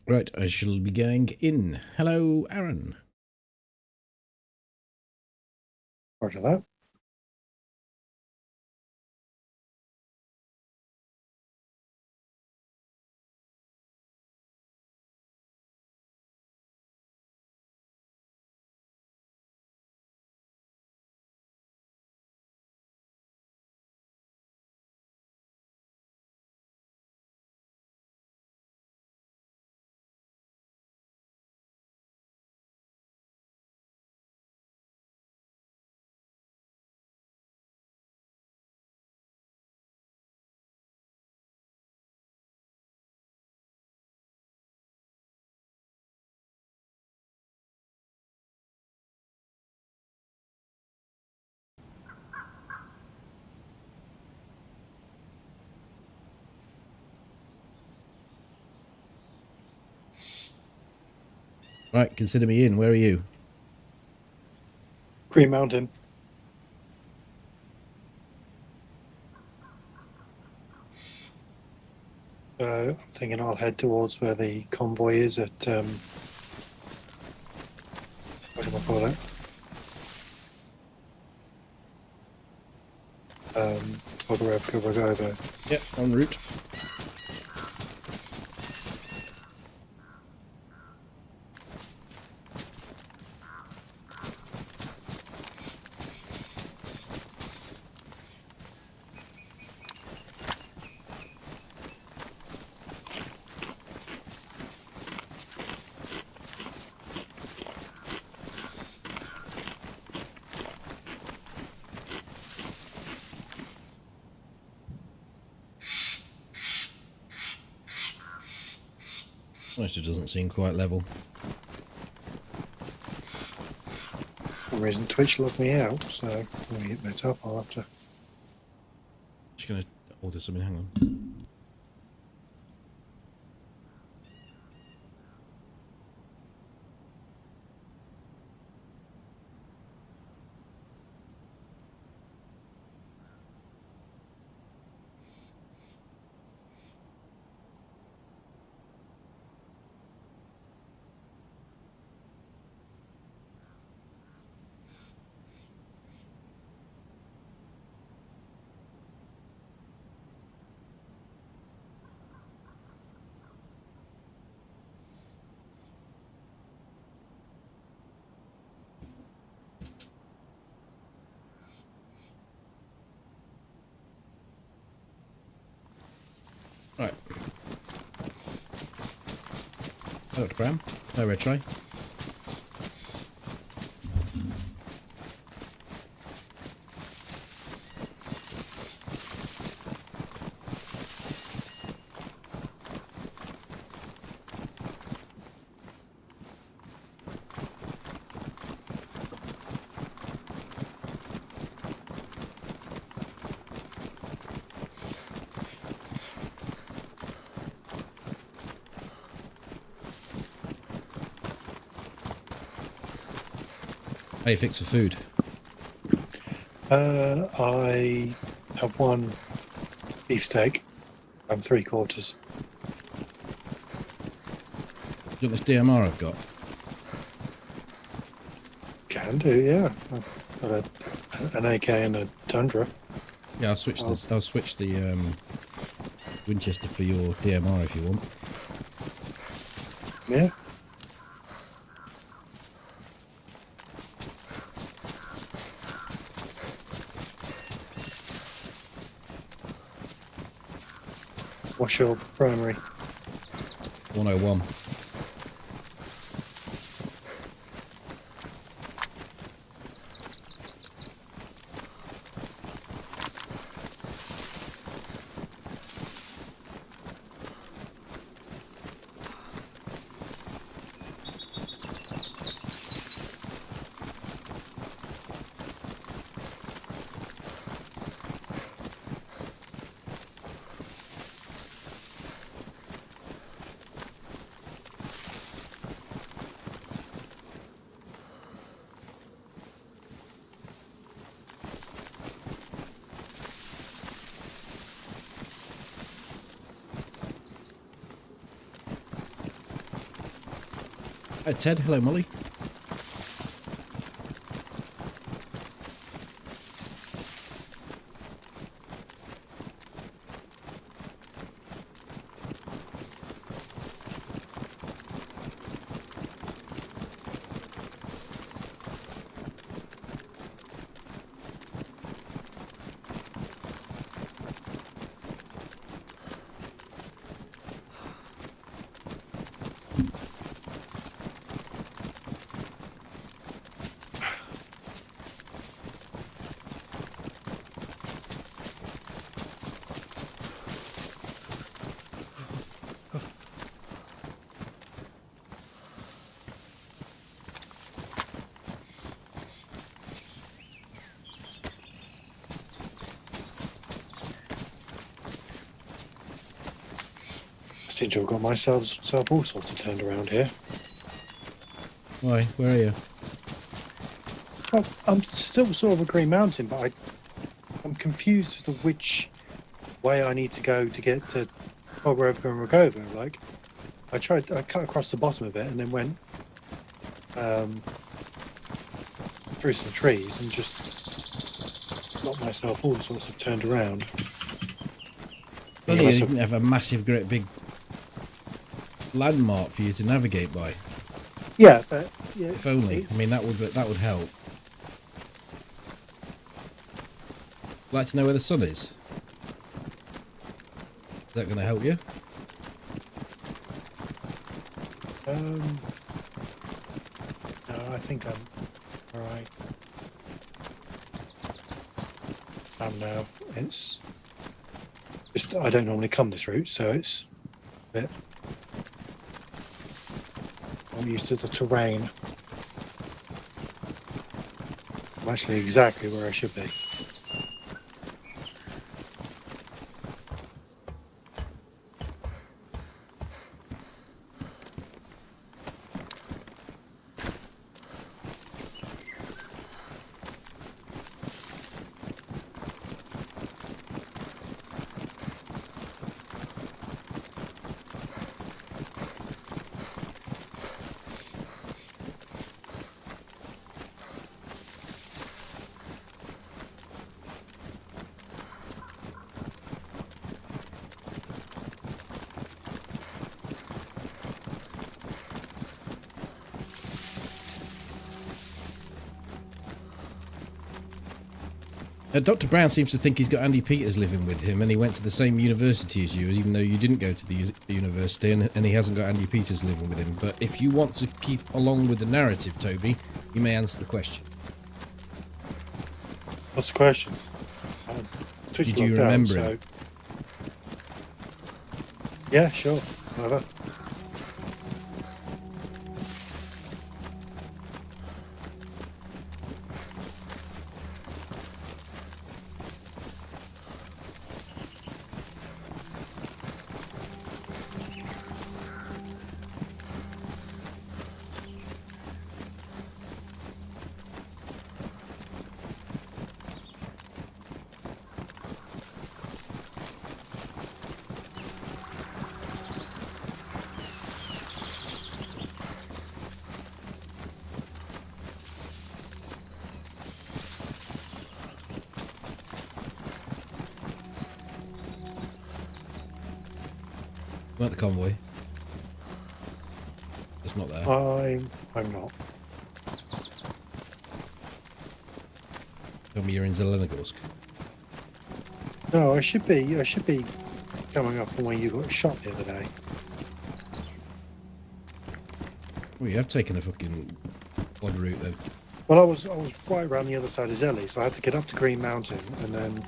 Right, I shall be going in. Hello, Aaron. Roger that. Right, consider me in. Where are you? Green Mountain. I'm thinking I'll head towards where the convoy is at, what do I call it? Go. Yep, en route. Well, it doesn't seem quite level. For some reason Twitch logged me out, so when we get back up I'll have to... Just going to order something, hang on. Right. Hello, Dr. Bram. Hello, Red Try. How you fix for food? I have one beefsteak. I'm 3/4. Do you want this DMR I've got? Can do, yeah. I've got an AK and a Tundra. Yeah, I'll switch the Winchester for your DMR if you want. Yeah. What's your primary? 101. Hi Ted, hello Molly. I seem to have got myself all sorts of turned around here. Why? Where are you? Well, I'm still sort of a Green Mountain, but I'm confused as to which way I need to go to get to Pogrovka and Rogova. Like, I cut across the bottom of it and then went through some trees and just got myself all sorts of turned around. Well, you didn't have a massive, great big landmark for you to navigate by. Yeah, but yeah, If only. I mean, that would help. Like to know where the sun is? Is that going to help you? No, I think I'm alright. Now. It's just I don't normally come this route, so it's a bit. I'm used to the terrain. I'm actually exactly where I should be. Dr. Brown seems to think he's got Andy Peters living with him and he went to the same university as you, even though you didn't go to the university, and he hasn't got Andy Peters living with him. But if you want to keep along with the narrative, Toby, you may answer the question. What's the question? Did you remember him? Yeah, sure. Whatever. About the convoy. It's not there. I'm not. Tell me you're in Zelenogorsk. No, I should be coming up on where you got shot the other day. Well, you have taken a fucking odd route then. Well, I was right around the other side of Zelly, so I had to get up to Green Mountain and then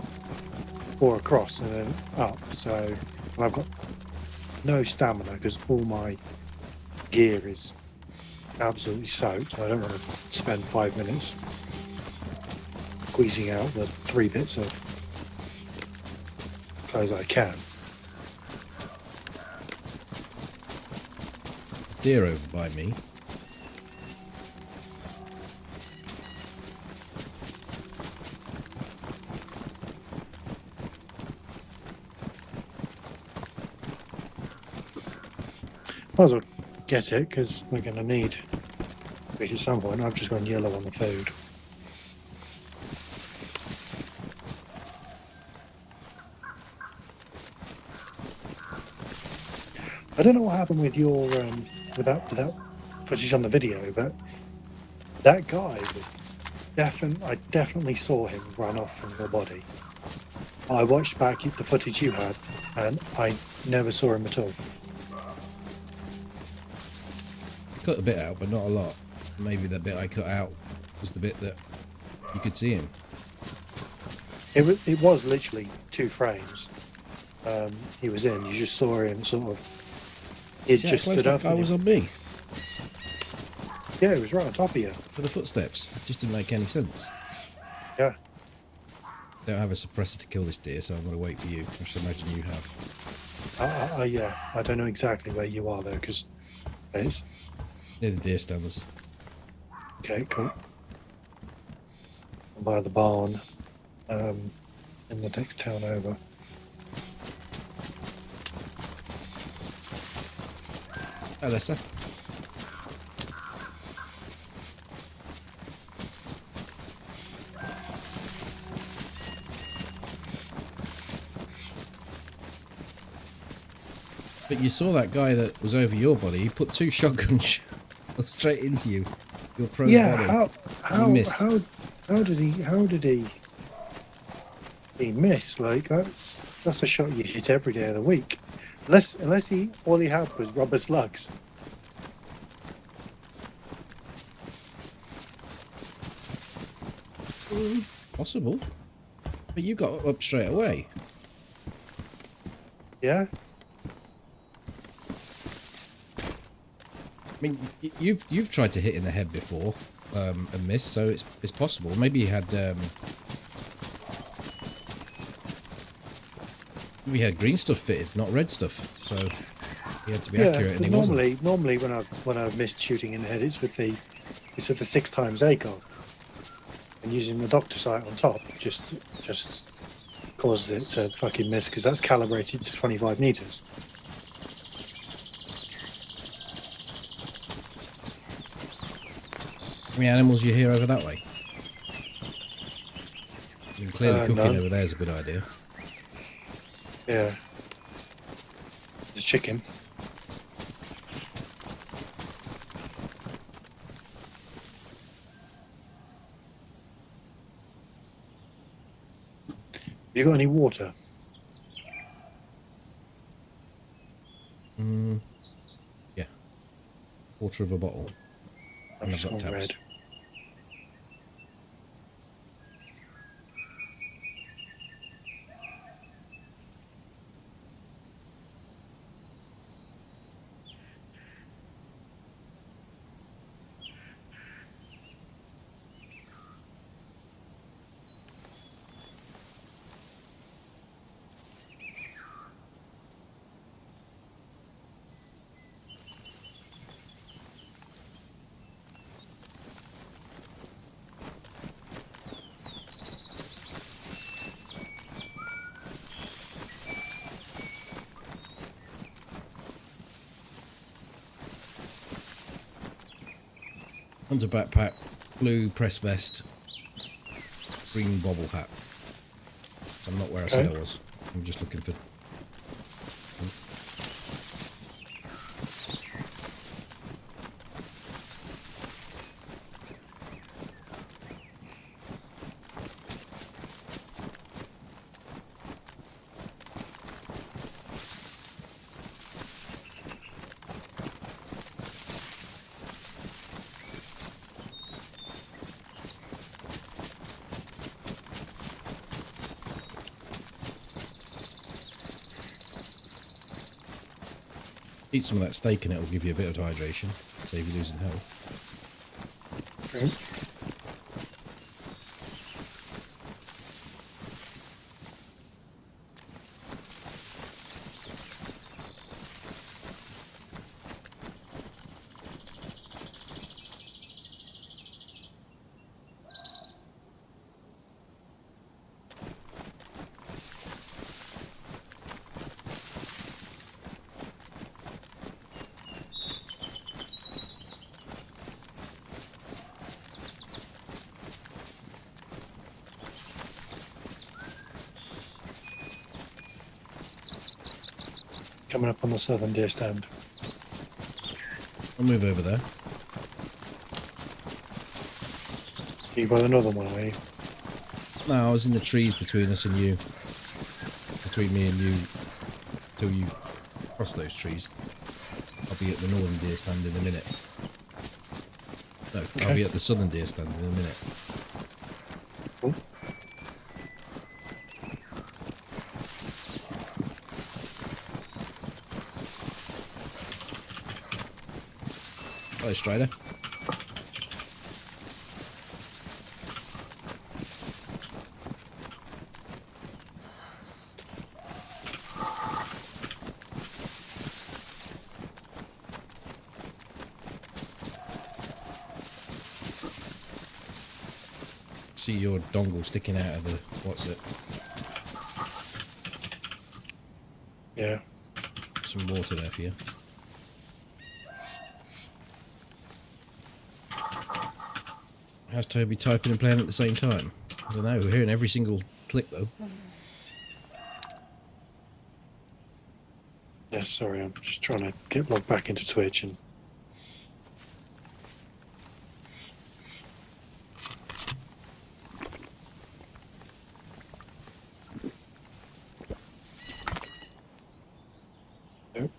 or across and then up. So I've got no stamina because all my gear is absolutely soaked. I don't want to spend 5 minutes squeezing out the 3 bits of clothes I can. There's deer over by me. Might as well get it because we're going to need it at some point. I've just gone yellow on the food. I don't know what happened with your with that footage on the video, but that guy was I definitely saw him run off from your body. I watched back the footage you had, and I never saw him at all. Cut a bit out, but not a lot. Maybe the bit I cut out was the bit that you could see him. It was literally 2 frames. He was in. You just saw him sort of. It See just how close stood that up. guy was on me Yeah, it was right on top of you. for the footsteps. It just didn't make any sense. Yeah. Don't have a suppressor to kill this deer, so I'm going to wait for you. I should imagine you have. Yeah. I don't know exactly where you are though, because it's Near the deer stands. okay. Cool. By the barn, in the next town over. Alyssa. But you saw that guy that was over your body. He put 2 shotgun shells straight into you. Your prone body. How missed. how did he miss? Like that's a shot you hit every day of the week. Unless all he had was rubber slugs. Possible. But you got up straight away. Yeah. I mean, you've tried to hit in the head before and missed, so it's possible. Maybe he had green stuff fitted, not red stuff. So he had to be accurate, and he wasn't. Normally when I've missed shooting in the head, it's with the 6x ACOG, and using the doctor sight on top just causes it to fucking miss because that's calibrated to 25 meters. How many animals you hear over that way? I mean, clearly cooking none. over there is a good idea. Yeah. The chicken. Have you got any water? Yeah. Quarter of a bottle. I've And just I've got gone tabs. red. Hunter backpack, blue press vest, green bobble hat. So I'm not where I said I was. I'm just looking for... Eat some of that steak and it'll give you a bit of hydration, save you losing health. Okay. Coming up on the southern deer stand. I'll move over there. You by the northern one, are you? No, I was in the trees between us and you. Between me and you. Till you cross those trees. I'll be at the northern deer stand in a minute. No, Okay. I'll be at the southern deer stand in a minute. Cool. Hello, Strider. See your dongle sticking out of the... what's it? Yeah. Some water there for you. How's Toby typing and playing at the same time? I don't know, we're hearing every single click though. Yeah, sorry, I'm just trying to get logged back into Twitch and nope.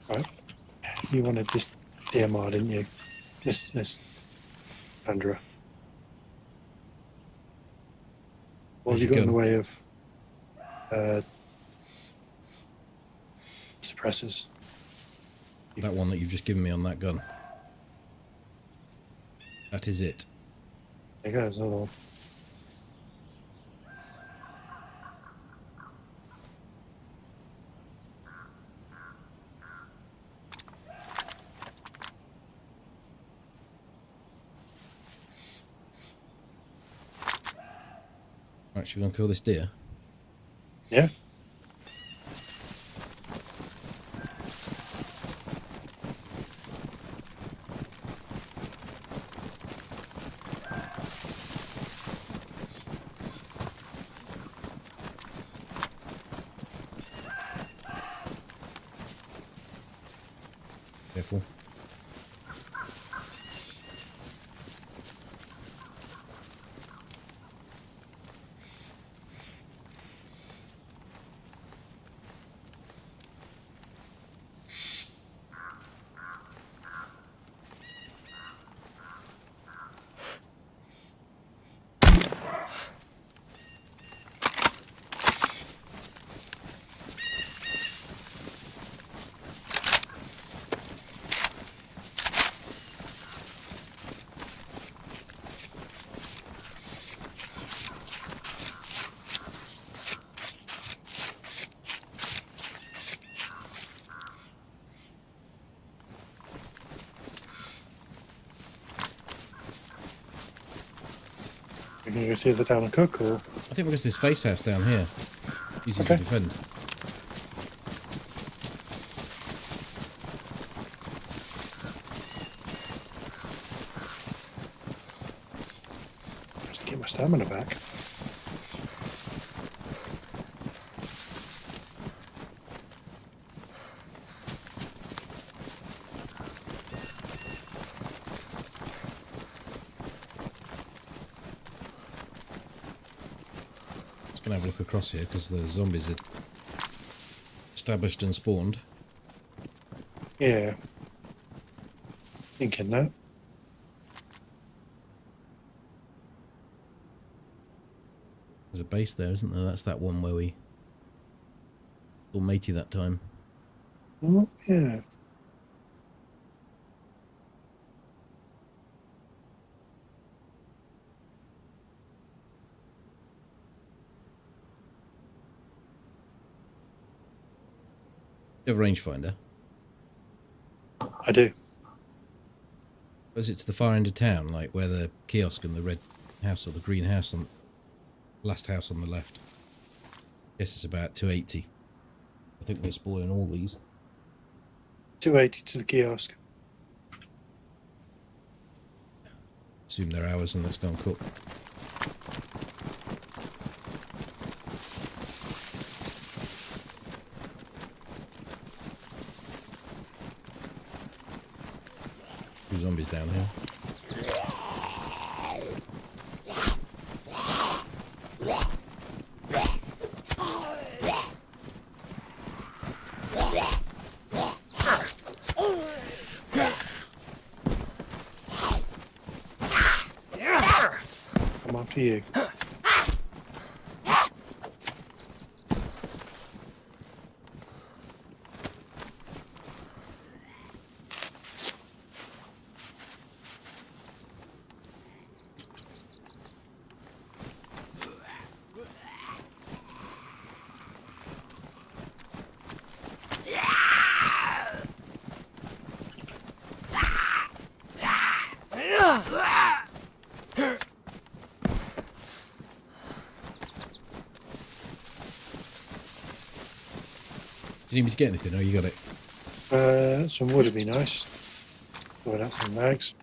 Right. You wanted this DMR, didn't you? This Andra. What have Where's you your got in the gun? way of suppressors? That one that you've just given me on that gun. That is it. There you go, there's another one. Right, should we go and kill this deer? Yeah. Careful. You're going to go see the town and cook, or? I think we're going to this face house down here. Easy Okay. to defend. Just to get my stamina back. Just going to have a look across here because the zombies are established and spawned. Yeah. Thinking that. There's a base there, isn't there? That's that one where we saw matey that time. Oh, yeah. You have a rangefinder? I do. Is it to the far end of town, like where the kiosk and the red house or the green house on last house on the left? Yes, it's about 280. I think we're spoiling all these. 280 to the kiosk. Assume they're ours and let's go and cook. Two zombies down here. I'm after you. Do you need me to get anything? Oh, you got it. Some wood would be nice. Oh, that's some rags.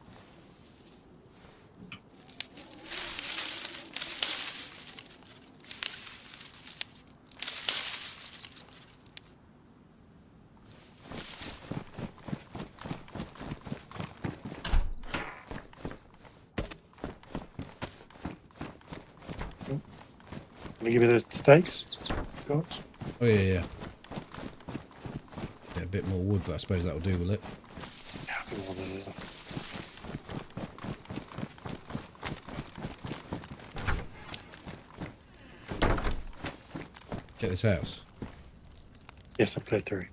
Can you give me the steaks? Got? Oh, yeah. Yeah, a bit more wood, but I suppose that'll do, will it? Yeah, I think more than enough. Check this house. Yes, I've cleared through.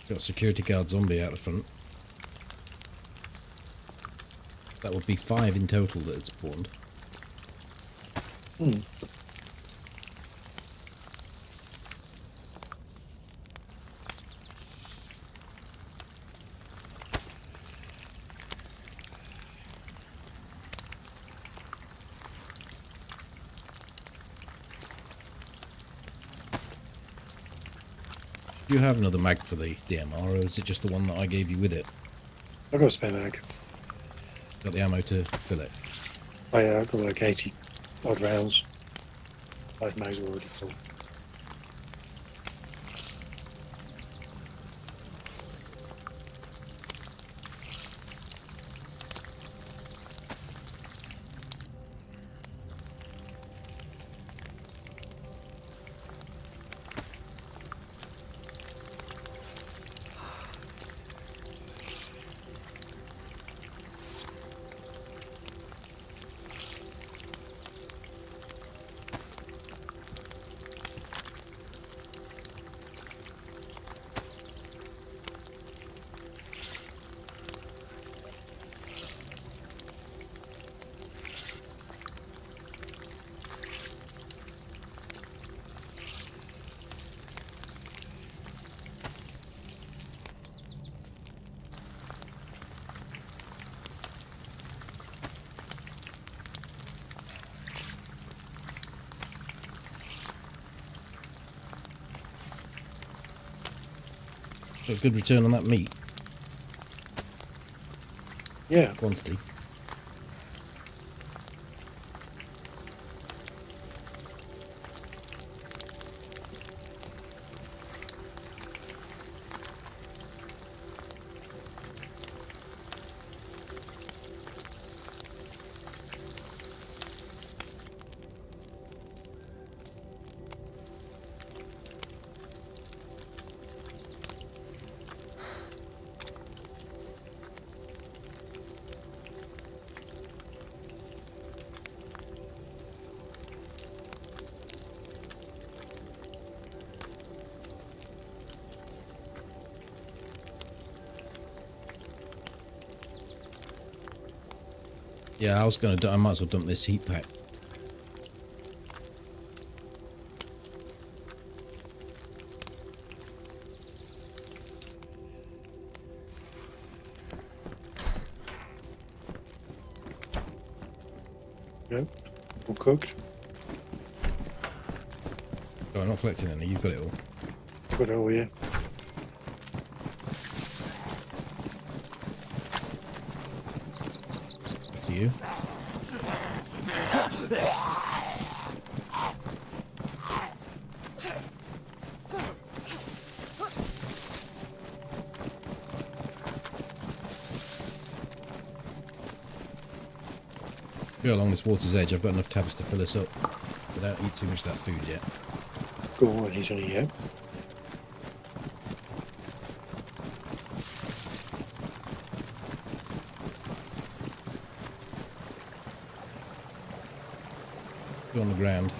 Got a security guard zombie out the front. That would be 5 in total that had spawned. Hmm. Do you have another mag for the DMR, or is it just the one that I gave you with it? I've got a spare mag. Got the ammo to fill it? I've got like 80 odd rounds. 5 mags are already full. Got a good return on that meat Yeah. quantity. Yeah, I was going to. I might as well dump this heat pack. Yep. All cooked. Oh, I'm not collecting any. You've got it all. Got it all here. After you. Go along this water's edge. I've got enough tabs to fill us up without eating too much of that food yet. Go on, he's only here. Go on the ground.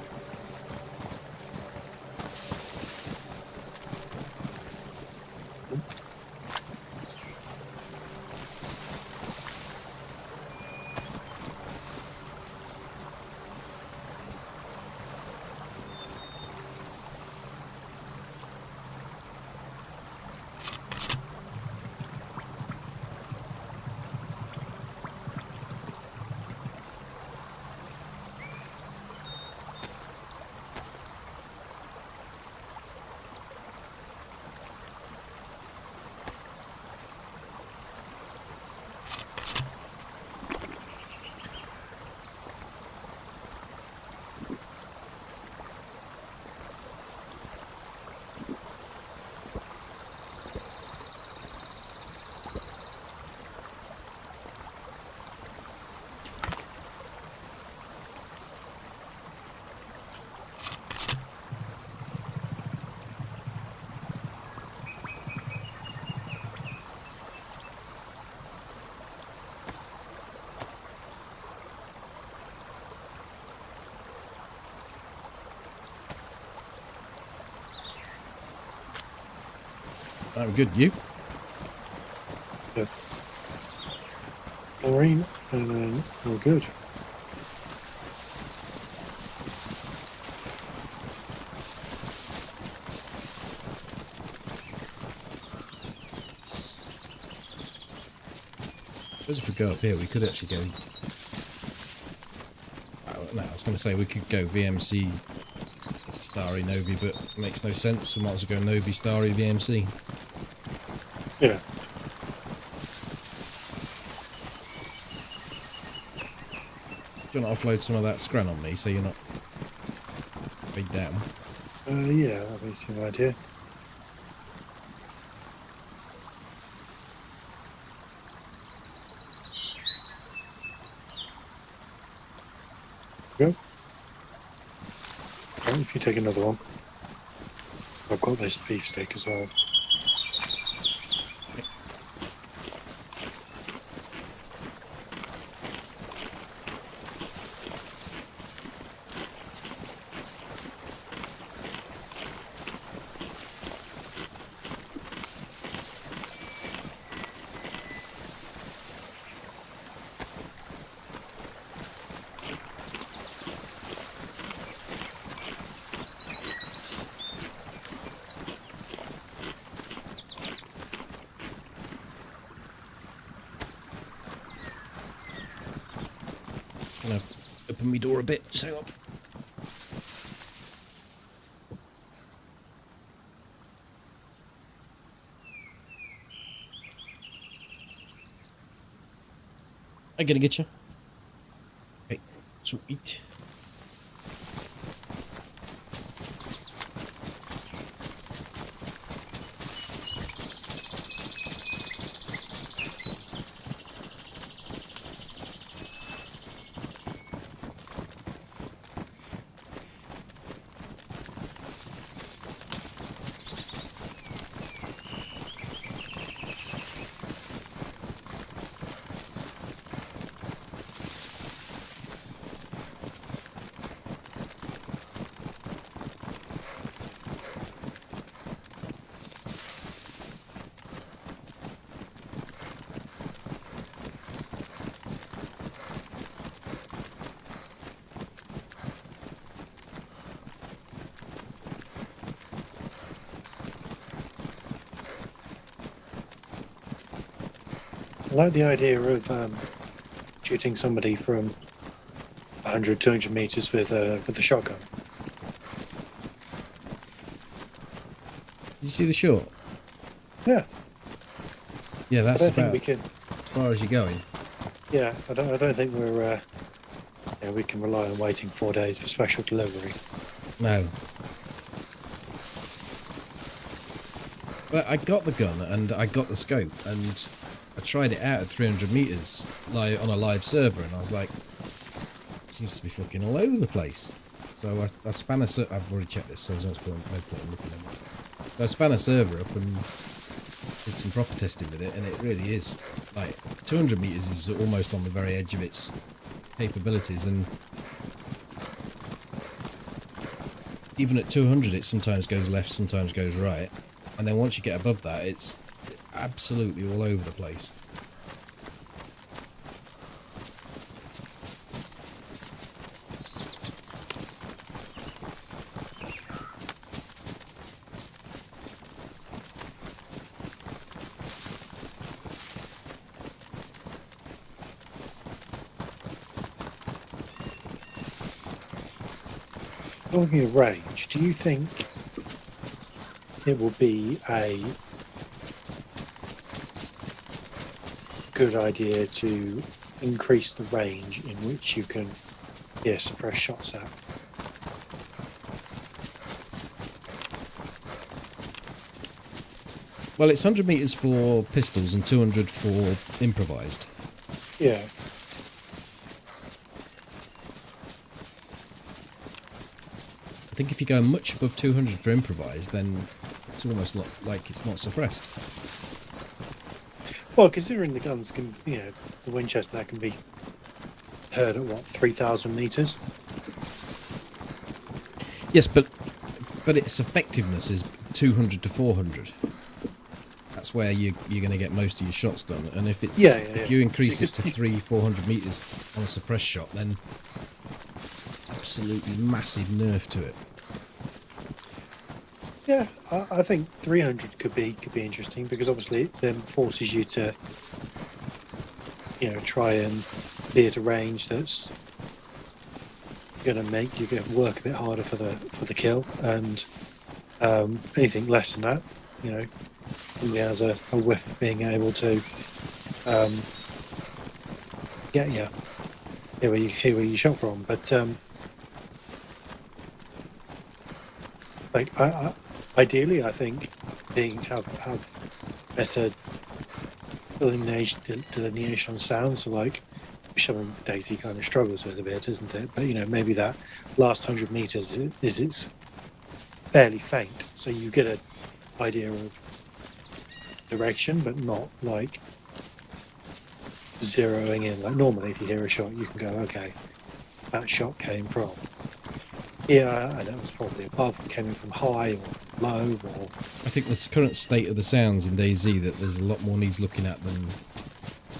I'm good. You? Yeah. Chlorine, and then we're good. Suppose if we go up here, we could actually go. No, I was going to say we could go VMC Starry Novi, but it makes no sense. We might as well go Novi Starry VMC. Yeah. Do you want to offload some of that scran on me so you're not weighed down? Yeah, that makes an idea. Go. Oh, if you take another one. I've got this beef steak as well. Gonna open my door a bit. Just hang on. I'm gonna get you. Okay, sweet. I like the idea of shooting somebody from 100, 200 meters with a shotgun. Did you see the shot? Yeah, Yeah, I that's don't think about we can. as far as you're going. Yeah, I don't think we're. We can rely on waiting 4 days for special delivery. No. But I got the gun and I got the scope and I tried it out at 300 meters on a live server, and I was like, it seems to be fucking all over the place. So I span a server. I've already checked this, so there's no point in looking at it. So I span a server up and did some proper testing with it, and it really is like 200 meters is almost on the very edge of its capabilities, and even at 200 it sometimes goes left, sometimes goes right, and then once you get above that it's absolutely all over the place. Talking of range, do you think it will be a good idea to increase the range in which you can suppress shots at? Well, it's 100 meters for pistols and 200 for improvised. Yeah. I think if you go much above 200 for improvised, then it's almost like it's not suppressed. Well, considering the guns can, the Winchester that can be heard at what, 3,000 meters? Yes, but its effectiveness is 200 to 400. That's where you're going to get most of your shots done. And if it's if you increase it to 300-400 meters on a suppressed shot, then absolutely massive nerf to it. Yeah, I think 300 could be interesting, because obviously it then forces you to, try and be at a range that's going to make you work a bit harder for the kill, and anything less than that, somebody has a whiff of being able to get you where you shot from, but ideally, I think have better delineation on sound. So something DayZ kind of struggles with a bit, isn't it? But maybe that last 100 meters is it's fairly faint, so you get an idea of direction, but not like zeroing in. Like normally, if you hear a shot, you can go, okay, that shot came from here, and it was probably above, came from high or from low, or... I think the current state of the sounds in DayZ that there's a lot more needs looking at than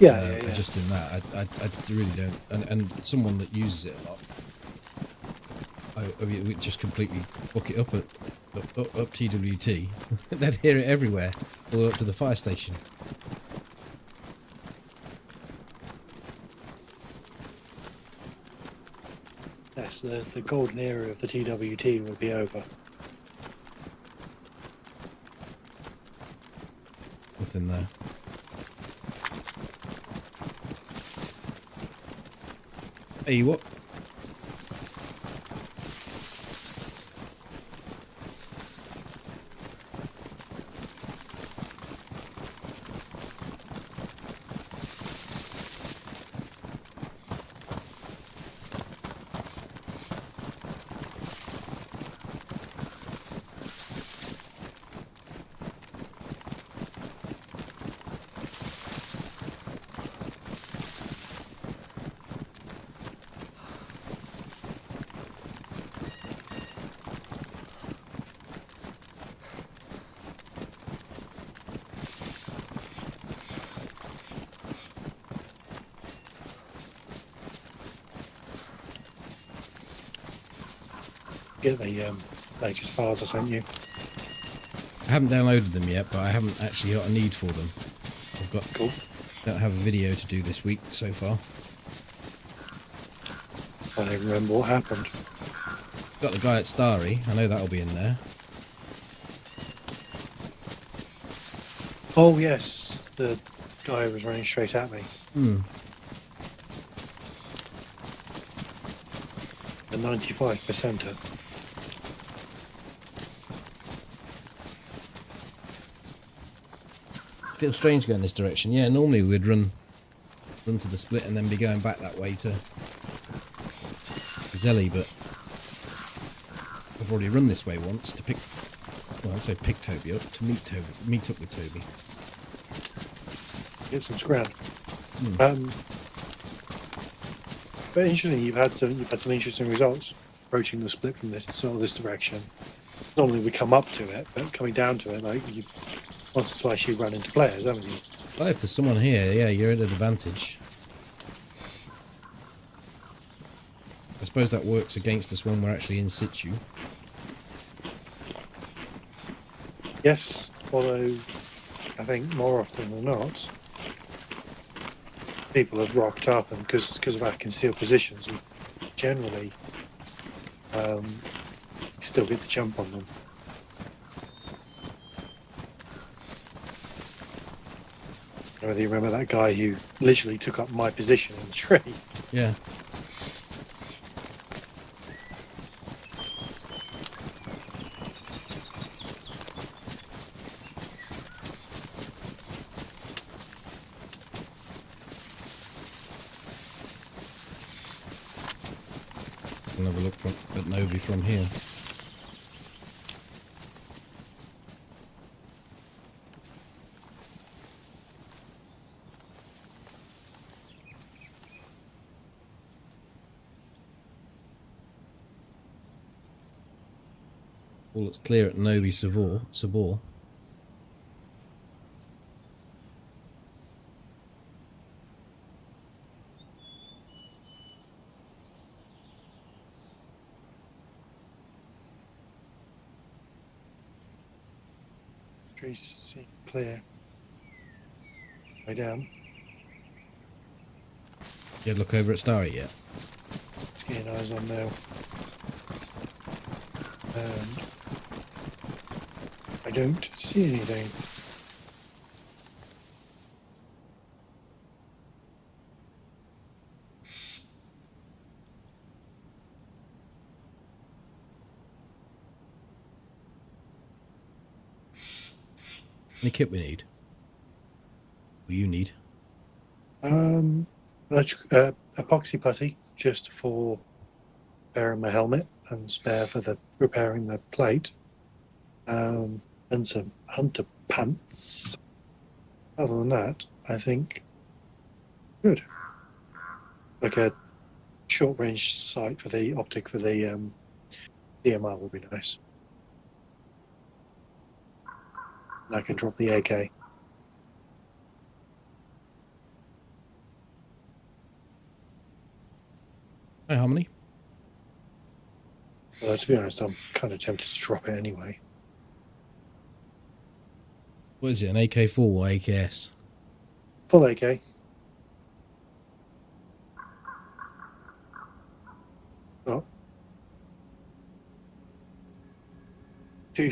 adjusting that. I really don't. And someone that uses it a lot, I mean, we just completely fuck it up at up TWT. They'd hear it everywhere, all up to the fire station. Yes, the golden era of the TWT would be over. Nothing there. Hey, you what? Get the latest files I sent you. I haven't downloaded them yet, but I haven't actually got a need for them. I've got Cool. don't have a video to do this week so far. I don't even remember what happened. Got the guy at Starry. I know that'll be in there. Oh yes, the guy was running straight at me. The 95%er. Feels strange going this direction. Yeah, normally we'd run to the split and then be going back that way to Zelly, but I've already run this way once to pick. Well, I say pick Toby up to meet up with Toby. Get some scrap. But interesting, you've had some interesting results approaching the split from this direction. Normally we come up to it, but coming down to it, like you, once or twice you run into players, haven't you? Well, if there's someone here, yeah, you're at an advantage. I suppose that works against us when we're actually in situ. Yes, although I think more often than not, people have rocked up, and because of our concealed positions, we generally still get the jump on them. I don't know whether you remember that guy who literally took up my position in the tree. Yeah. I'll have a look at Novi from here. All that's clear at Novi Sabor. Trees seem clear. Way down. You had a look over at Starry yet? Just getting eyes on now. And I don't see anything. Any kit we need? What you need? Epoxy putty just for repairing my helmet and spare for the repairing the plate. And some hunter pants. Other than that, I think good. Like a short range sight for the optic for the DMR would be nice. And I can drop the AK. Hi, Harmony. Although to be honest, I'm kind of tempted to drop it anyway. What is it, an AK-4 or AKS? Full AK. Oh. Two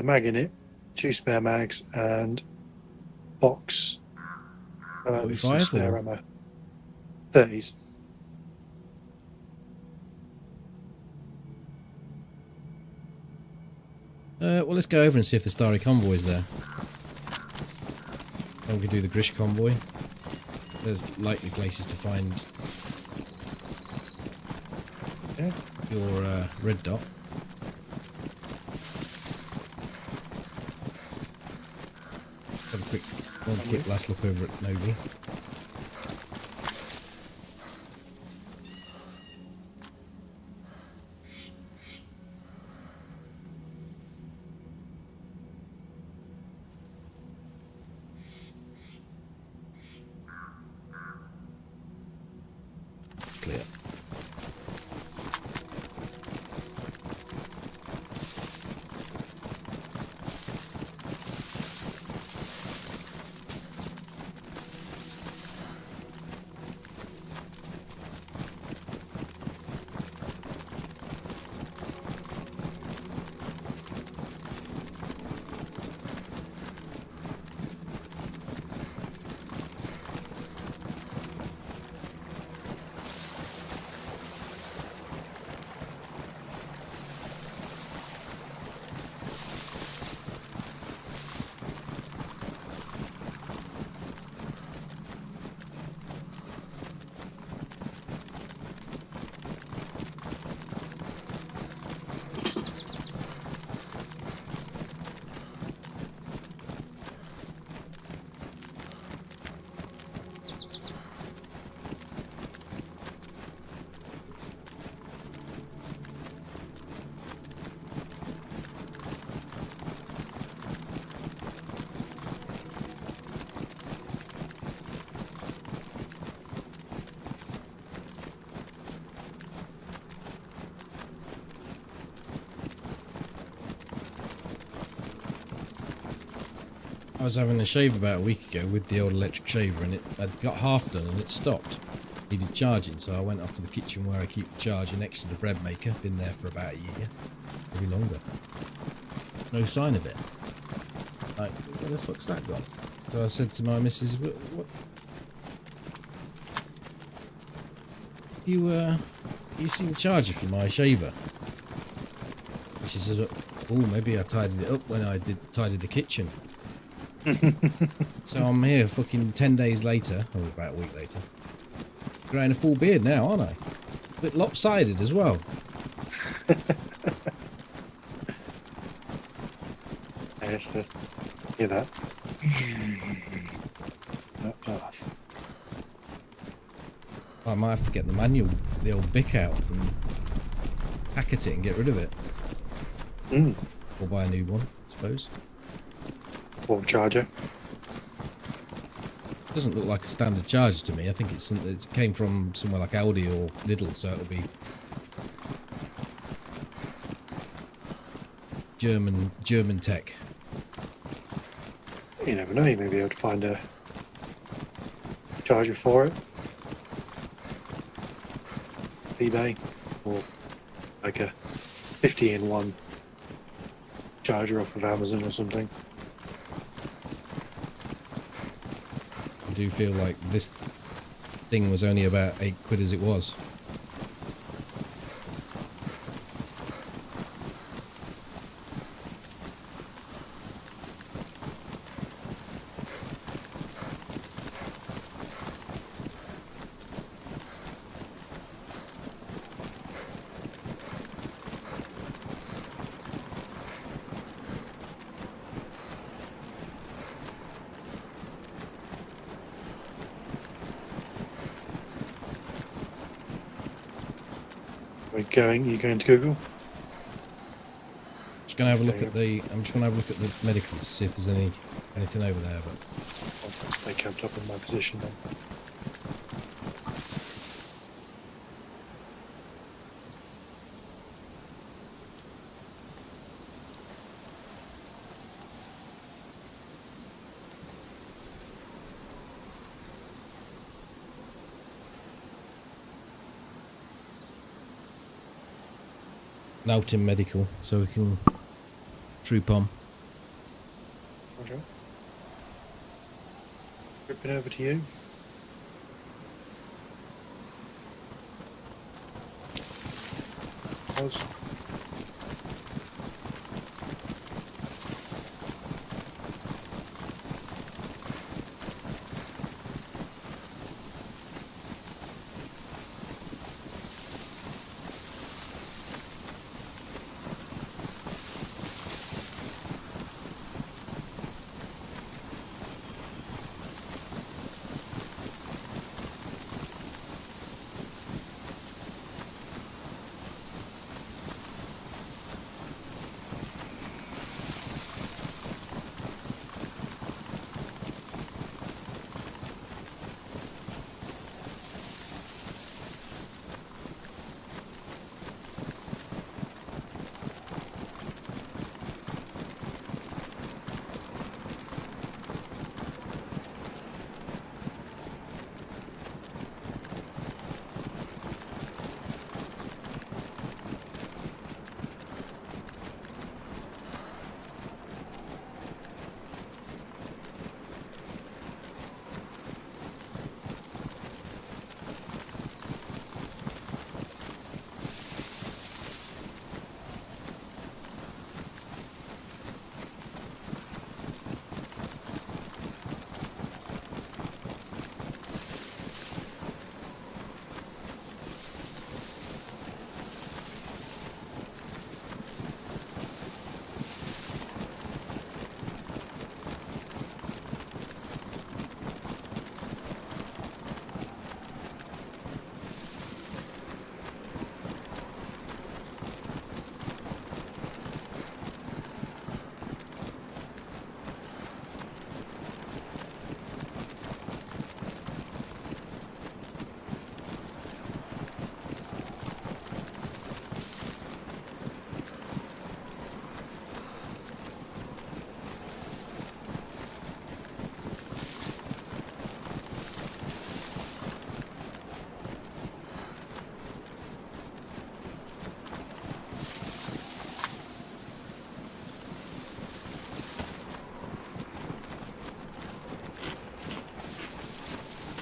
mag in it, 2 spare mags, and box. With some 45 spare or? ammo. 30s. Well, let's go over and see if the Starry Convoy's there. Then we can do the Grish Convoy. There's likely places to find Yeah. your red dot. Have a one quick last look over at Novi. It's clear. I was having a shave about a week ago with the old electric shaver, and I'd got half done and it stopped. Needed charging, so I went off to the kitchen where I keep the charger next to the bread maker. Been there for about a year, maybe longer. No sign of it. Like, where the fuck's that gone? So I said to my missus, "What? You seen the charger for my shaver?" And she says, "Oh, maybe I tidied it up when I tidied the kitchen." So I'm here fucking 10 days later, or about a week later, growing a full beard now, aren't I? A bit lopsided as well. Yes, hear that? Earth. I might have to get the manual, the old Bic out and packet it and get rid of it. Or buy a new one, I suppose. Or charger. It doesn't look like a standard charger to me. I think it came from somewhere like Aldi or Lidl, so it'll be German tech. You never know, you may be able to find a charger for it. eBay, or like a 50-in-1 charger off of Amazon or something. I do feel like this thing was only about £8 as it was. You going to Google? Just gonna have a look at I'm just gonna have a look at the medical to see if there's anything over there, but I'll stay camped up in my position then. out in medical, so we can troop on. Roger. Ripping over to you.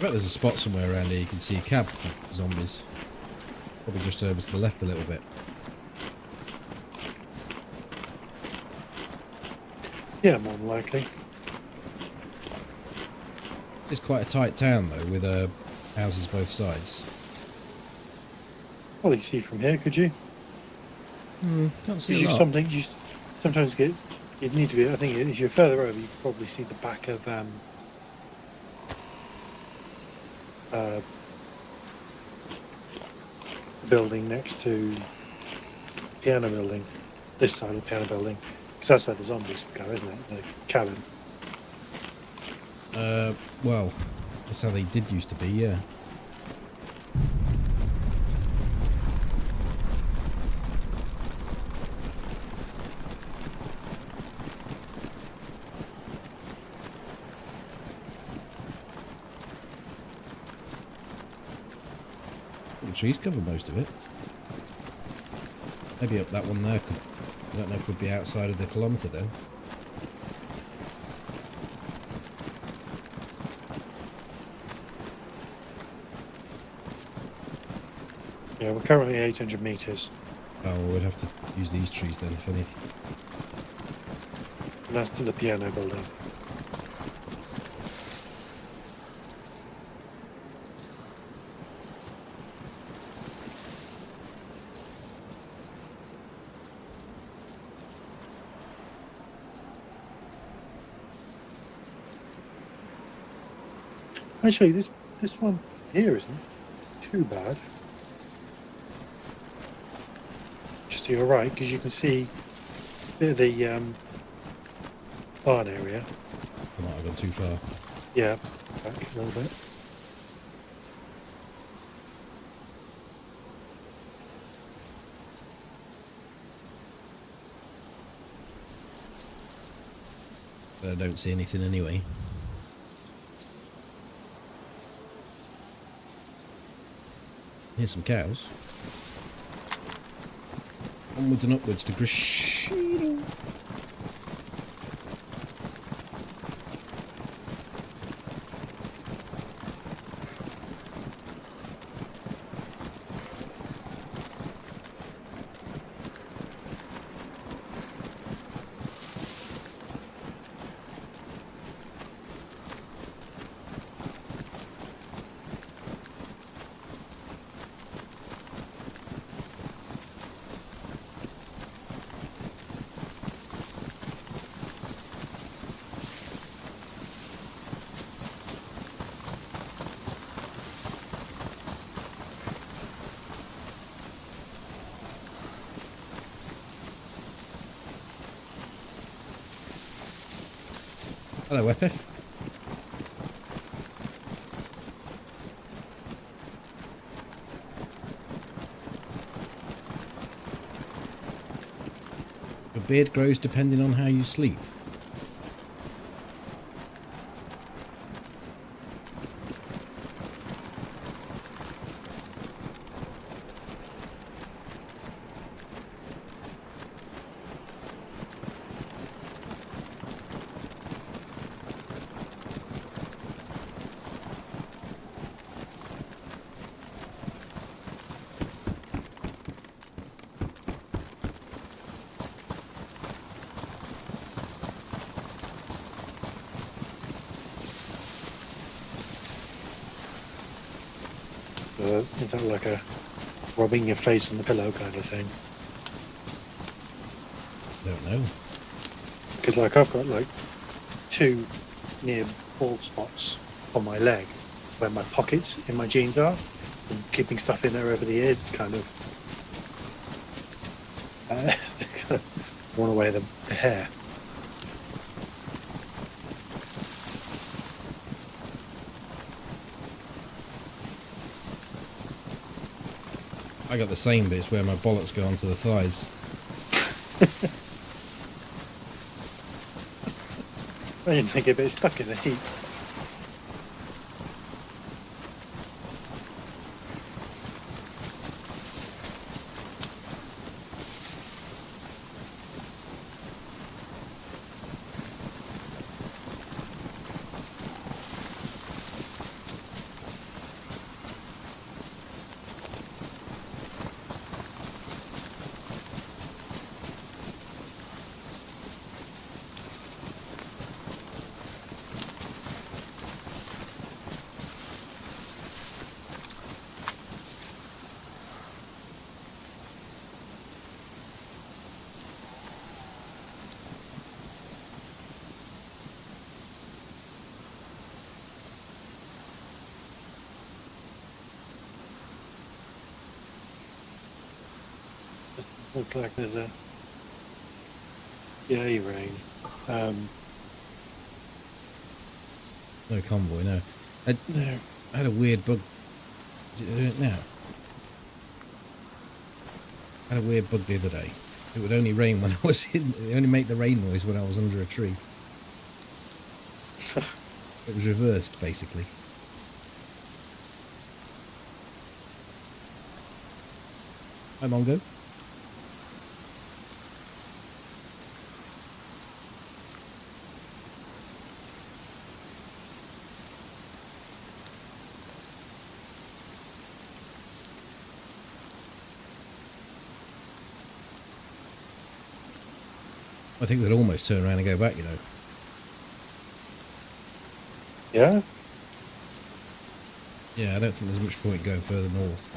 bet there's a spot somewhere around here you can see a cab for zombies. Probably just over to the left a little bit. Yeah, more than likely. It's quite a tight town though, with houses both sides. Well, you see from here, could you? Can't see You a lot. sometimes get. You'd need to be. I think if you're further over, you could probably see the back of the building next to the piano building. This side of the piano building, because that's where the zombies go, isn't it? The cabin. Well, that's how they did used to be, yeah. The trees cover most of it. Maybe up that one there. I don't know if we'd be outside of the kilometre though. Yeah, we're currently 800 meters, Oh, well, we'd have to use these trees then if any. and that's to the piano building. Actually, this one here isn't too bad. Just to your right, because you can see a bit of the barn area. I might have gone too far. Yeah, back a little bit. But I don't see anything anyway. Here's some cows. Onwards and upwards to Mishkino. Hello, Epif. Your beard grows depending on how you sleep. Is that like a rubbing your face on the pillow kind of thing? Don't know. Because like I've got like 2 near bald spots on my leg where my pockets in my jeans are, and keeping stuff in there over the years, it's kind of worn away the hair. I got the same bits where my bollocks go onto the thighs. I didn't think it, but it's stuck in the heat. Looks like there's a yay rain. No convoy, no. I had a weird bug. Is it doing it now? I had a weird bug the other day. It would only rain when I was in. It only make the rain noise when I was under a tree. It was reversed, basically. Hi, Mongo. I think they'd almost turn around and go back, you know. Yeah? Yeah, I don't think there's much point going further north.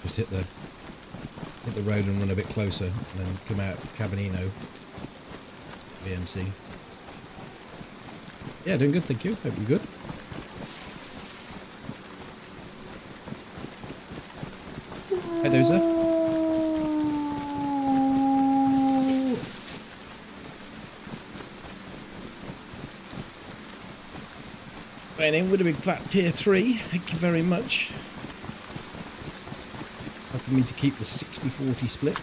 Just hit the road and run a bit closer, and then come out Cabinino, BMC. Yeah, doing good, thank you. Hope you're good. Hi, Dozer. Going in with a big fat tier 3, thank you very much. Helping me to keep the 60-40 split.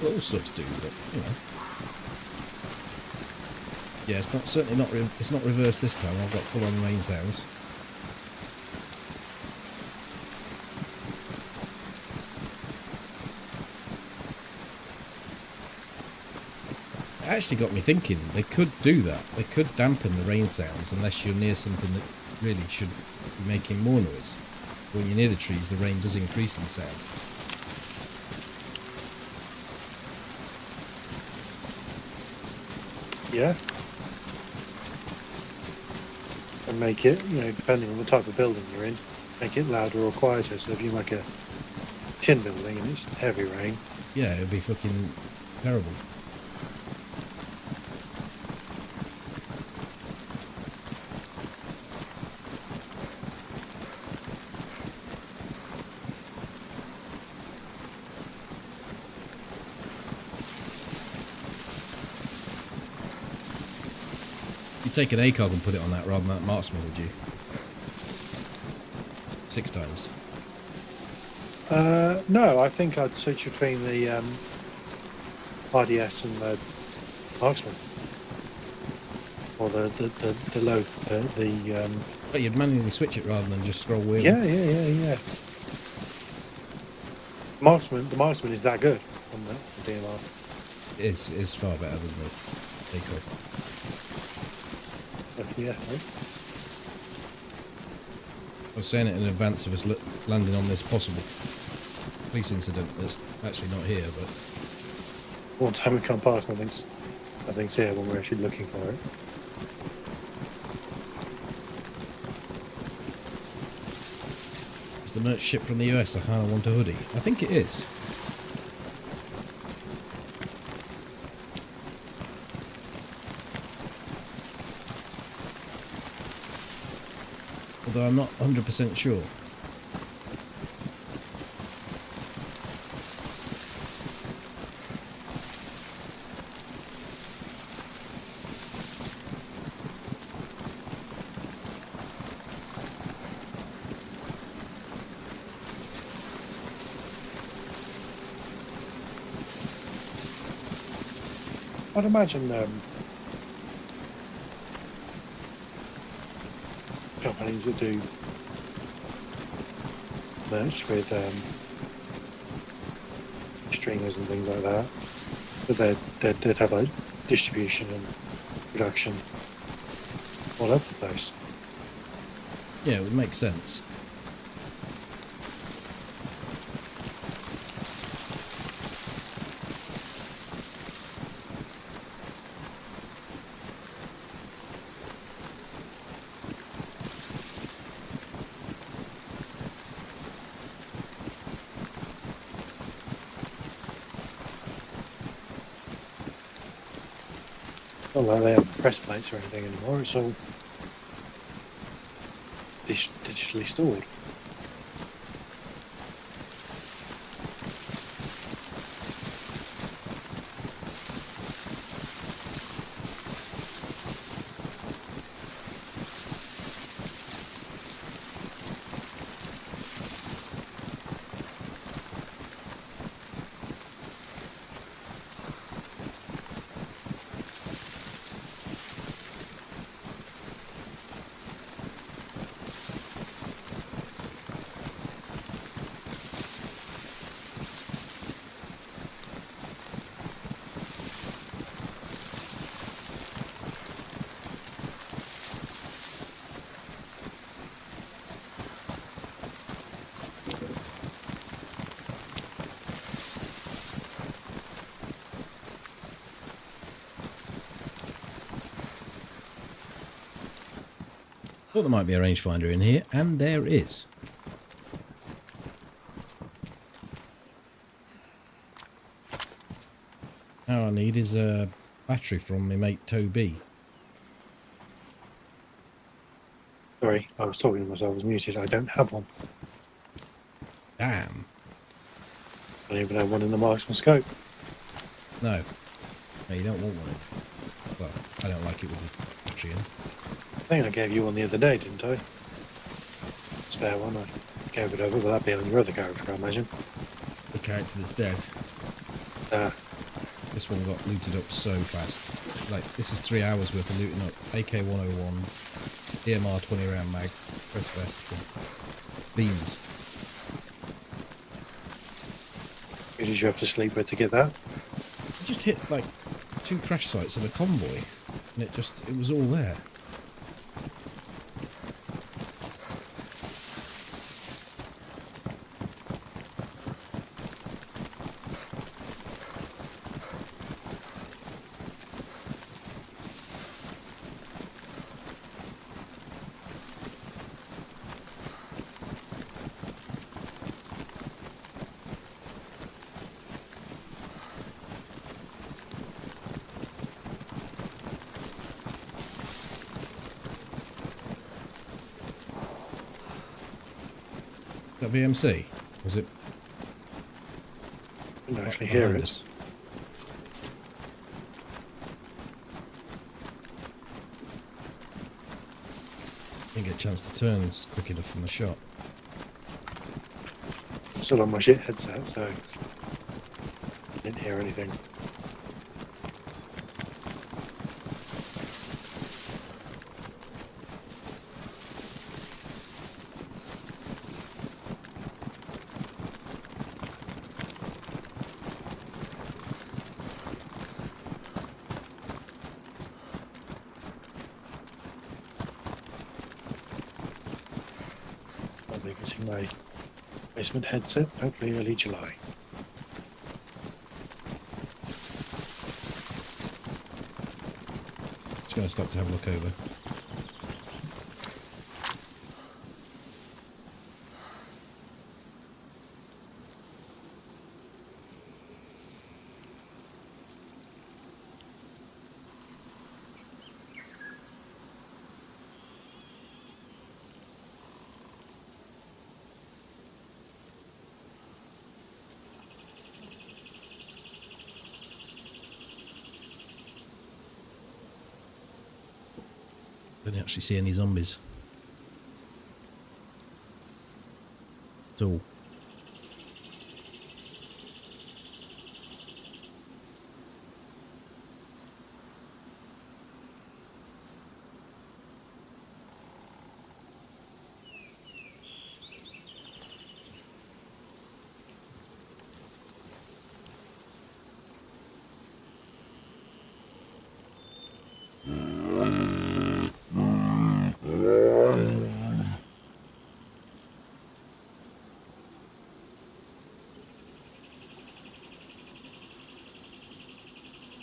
Well, all subs do, but you know. Yeah, it's not certainly not it's not reversed this time. I've got full on rain sounds. It actually got me thinking, they could do that. They could dampen the rain sounds unless you're near something that really should be making more noise. When you're near the trees, the rain does increase in sound. Yeah. And make it, you know, depending on the type of building you're in, make it louder or quieter. So if you make a tin building and it's heavy rain. Yeah, it would be fucking terrible. You'd take an ACOG and put it on that rather than that marksman, would you? 6 times. No, I think I'd switch between the RDS and the marksman, or the low But you'd manually switch it rather than just scroll wheel. Yeah. The marksman is that good on the DMR. It's far better than the ACOG. Yeah, right? I was saying it in advance of us landing on this possible police incident that's actually not here, but One time we come past, nothing's here when we're actually looking for it. is the merch shipped from the US? I kind of want a hoodie. I think it is. Although I'm not 100% sure. I'd imagine companies that do merch with streamers and things like that, but they'd have like distribution and production all over the place. Yeah, it would make sense. Not like they have press plates or anything anymore. It's all digitally stored. Thought there might be a rangefinder in here, and there is. Now I need is a battery from my mate Toby. Sorry, I was talking to myself. I was muted. I don't have one. Damn. I don't even have one in the marksman scope. No. No, you don't want one. Well, I don't like it with the battery in. I think I gave you one the other day, didn't I? Spare one. I gave it over. Will that be on your other character, I imagine? The character that's dead. This one got looted up so fast. Like, this is 3 hours worth of looting up. AK-101, DMR 20 round mag, press vest, beans. Who did you have to sleep with to get that? I just hit like 2 crash sites of a convoy, and it was all there. That VMC? Was it? I didn't actually hear it. Us? Didn't get a chance to turn quick enough from the shot. I'm still on my shit headset, so I didn't hear anything. I'll be getting my basement headset, hopefully early July. Just going to stop to have a look over. Didn't actually see any zombies at all.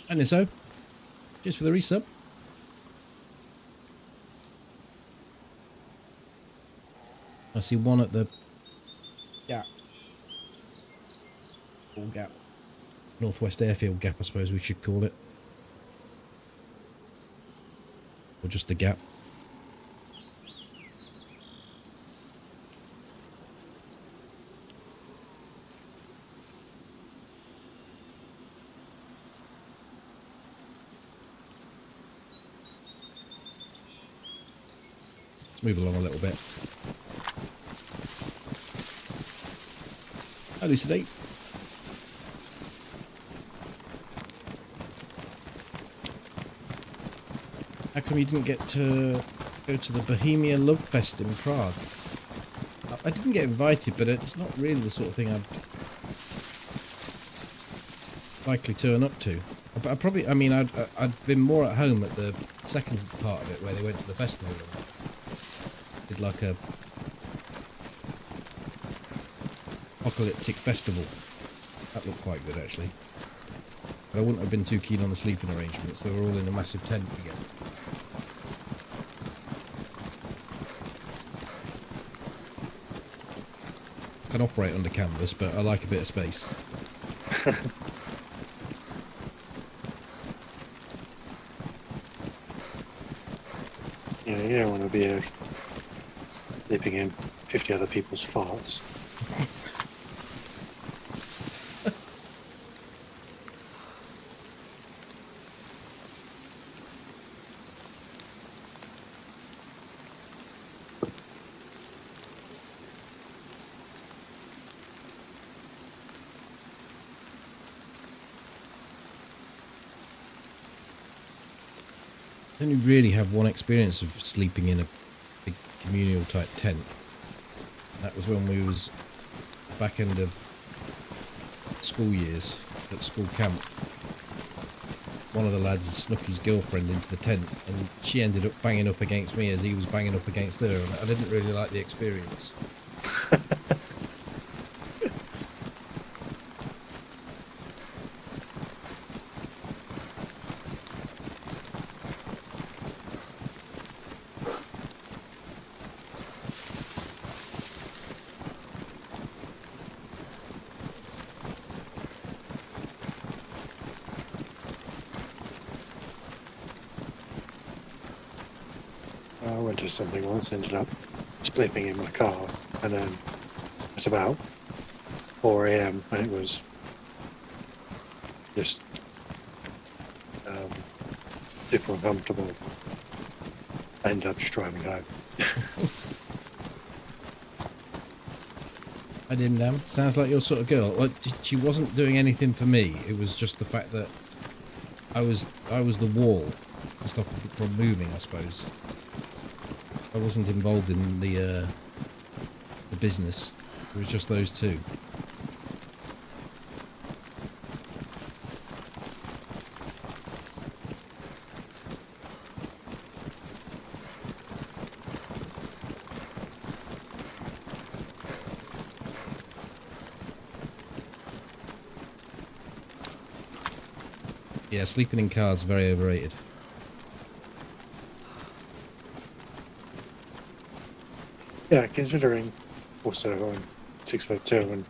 And so, just for the resub. I see one at the gap. Or gap. Northwest Airfield gap, I suppose we should call it. Or just the gap. Let's move along a little bit. Elucidate. How come you didn't get to go to the Bohemia Love Fest in Prague? I didn't get invited, but it's not really the sort of thing I'd likely turn up to. I mean, I'd been more at home at the second part of it, where they went to the festival and did like a apocalyptic festival. That looked quite good, actually. But I wouldn't have been too keen on the sleeping arrangements. They were all in a massive tent together. I can operate under canvas, but I like a bit of space. Yeah, you don't want to be sleeping in 50 other people's farts. I only really have one experience of sleeping in a big communal type tent. That was when we was back end of school years at school camp. One of the lads snuck his girlfriend into the tent and she ended up banging up against me as he was banging up against her, and I didn't really like the experience. I went to something once, ended up sleeping in my car, and then it's about 4 a.m. and it was just super uncomfortable. I ended up just driving home. I didn't, damn. Sounds like your sort of girl. Like, she wasn't doing anything for me. It was just the fact that I was the wall to stop it from moving, I suppose. I wasn't involved in the business. It was just those two. Yeah, sleeping in cars is very overrated. Yeah, considering also I'm 6'2" and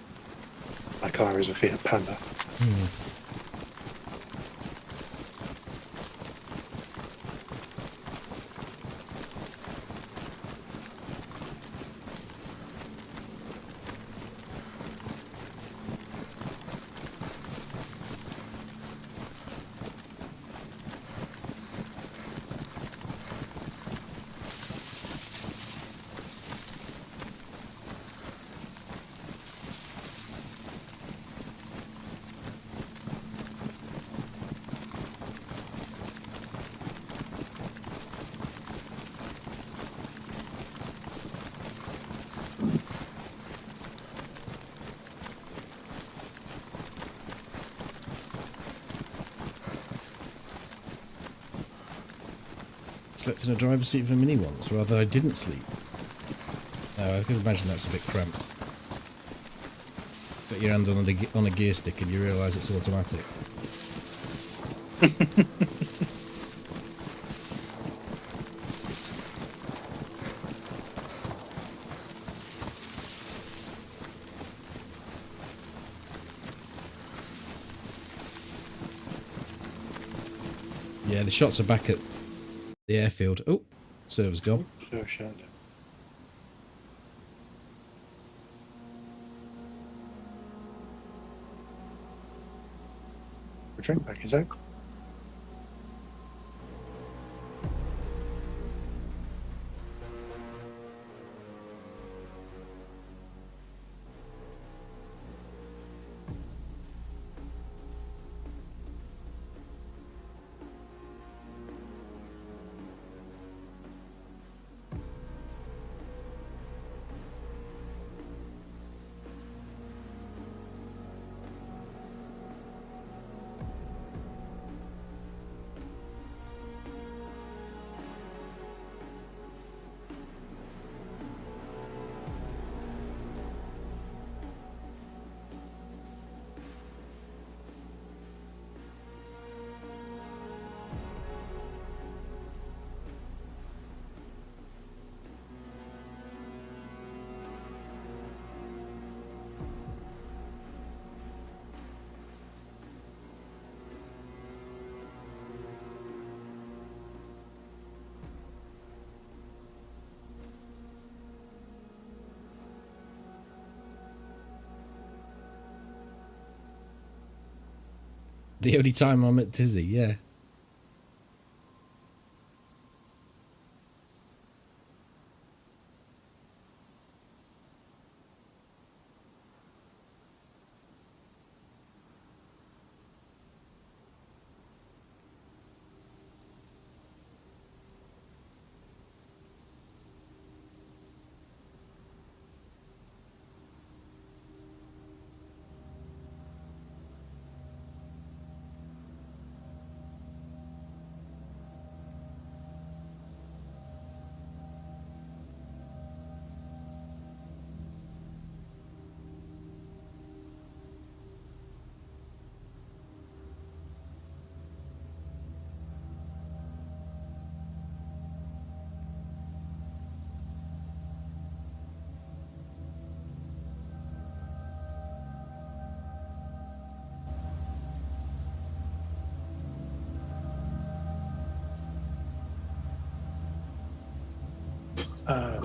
my car is a Fiat Panda. Slept in a driver's seat of a Mini once, rather I didn't sleep. No, I can imagine that's a bit cramped. Put your hand on a gear stick and you realise it's automatic. Yeah, the shots are back at the airfield. Oh, server's gone. So shut down. Drink back, is that? The only time I'm at Tizzy, yeah.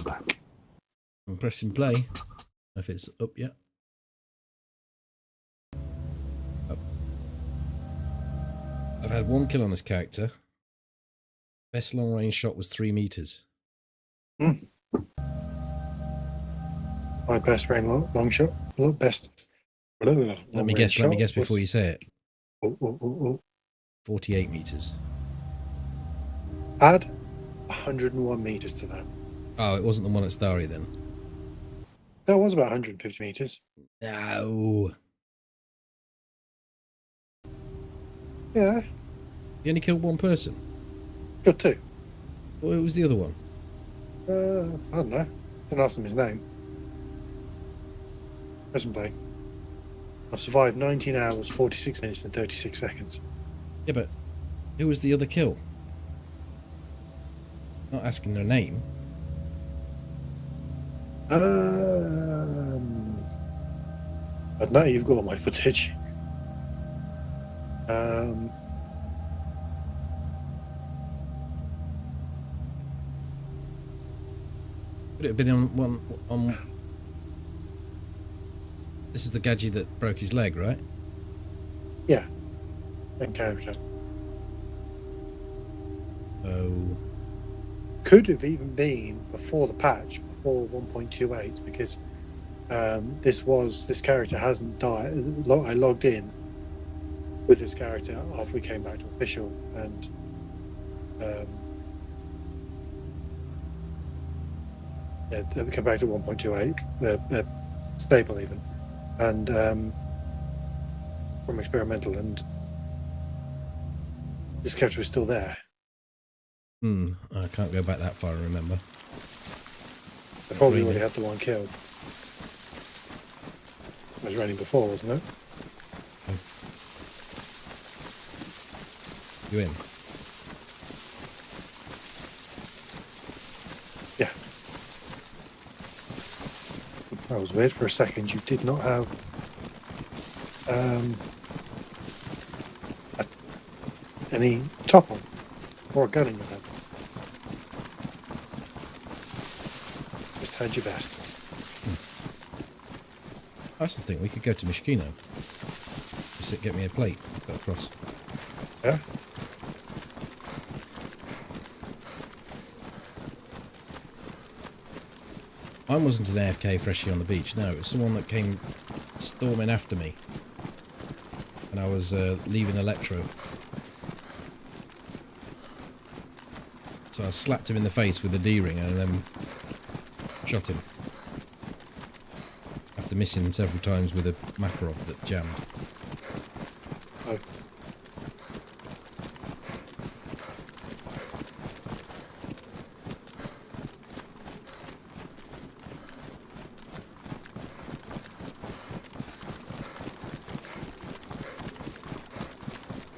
Back. I'm pressing play. If it's up yet. Up. I've had 1 kill on this character. Best long range shot was 3 meters. My best range long shot. Best. Let me guess before you say it. 48 meters. Add 101 meters to that. Oh, it wasn't the one at Starry then. That was about 150 meters. No. Yeah. You only killed 1 person. Got 2. Well, it was the other one. I don't know. Didn't ask him his name. Press and play. I've survived 19 hours, 46 minutes and 36 seconds. Yeah, but who was the other kill? Not asking their name. I don't know, you've got all my footage. Could it have been on one on... This is the gadget that broke his leg, right? Yeah. That character. Oh. Could have even been before the patch, before 1.28, because this character hasn't died. I logged in with this character after we came back to official, and yeah, we came back to 1.28. They're stable even, and from experimental, and this character was still there. I can't go back that far, I remember. I probably already had the 1 kill. It was raining before, wasn't it? You in? Yeah. That was weird. For a second, you did not have any top on or a gun in your hand. Just had your best. I also think we could go to Mishkino. Just get me a plate. Go across. Yeah? Mine wasn't an AFK freshie on the beach. No, it was someone that came storming after me. And I was leaving Electro. So I slapped him in the face with the D-ring and then shot him. After missing several times with a Makarov that jammed. Oh.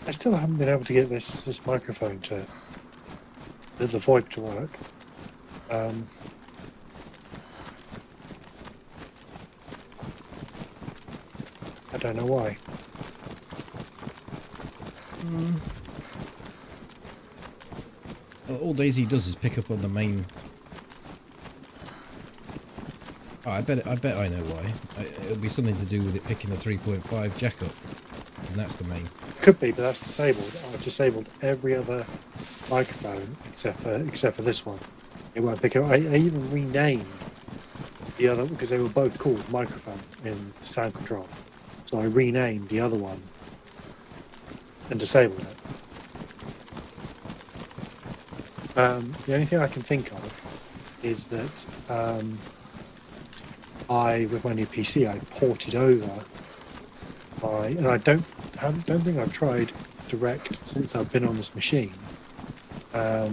I still haven't been able to get this microphone to the VoIP to work. I don't know why. Well, all DayZ does is pick up on the main. Oh, I bet I know why. It'll be something to do with it picking the 3.5 jack up. and that's the main. Could be, but that's disabled. I've disabled every other microphone except for this one. It won't pick it up. I even renamed the other because they were both called microphone in sound control. So I renamed the other one and disabled it. The only thing I can think of is that with my new PC, I ported over and I don't think I've tried direct since I've been on this machine. I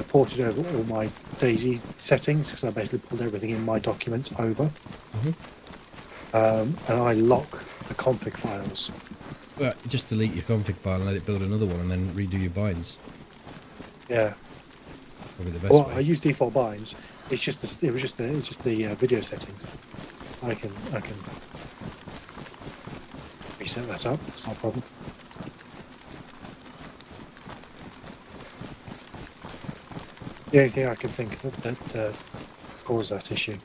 ported over all my DayZ settings because I basically pulled everything in my documents over. And I lock the config files. Well, just delete your config file and let it build another one, and then redo your binds. Yeah. Probably the best Well, way. I use default binds. It's just the video settings. I can reset that up. It's not a problem. The only thing I can think that caused that issue.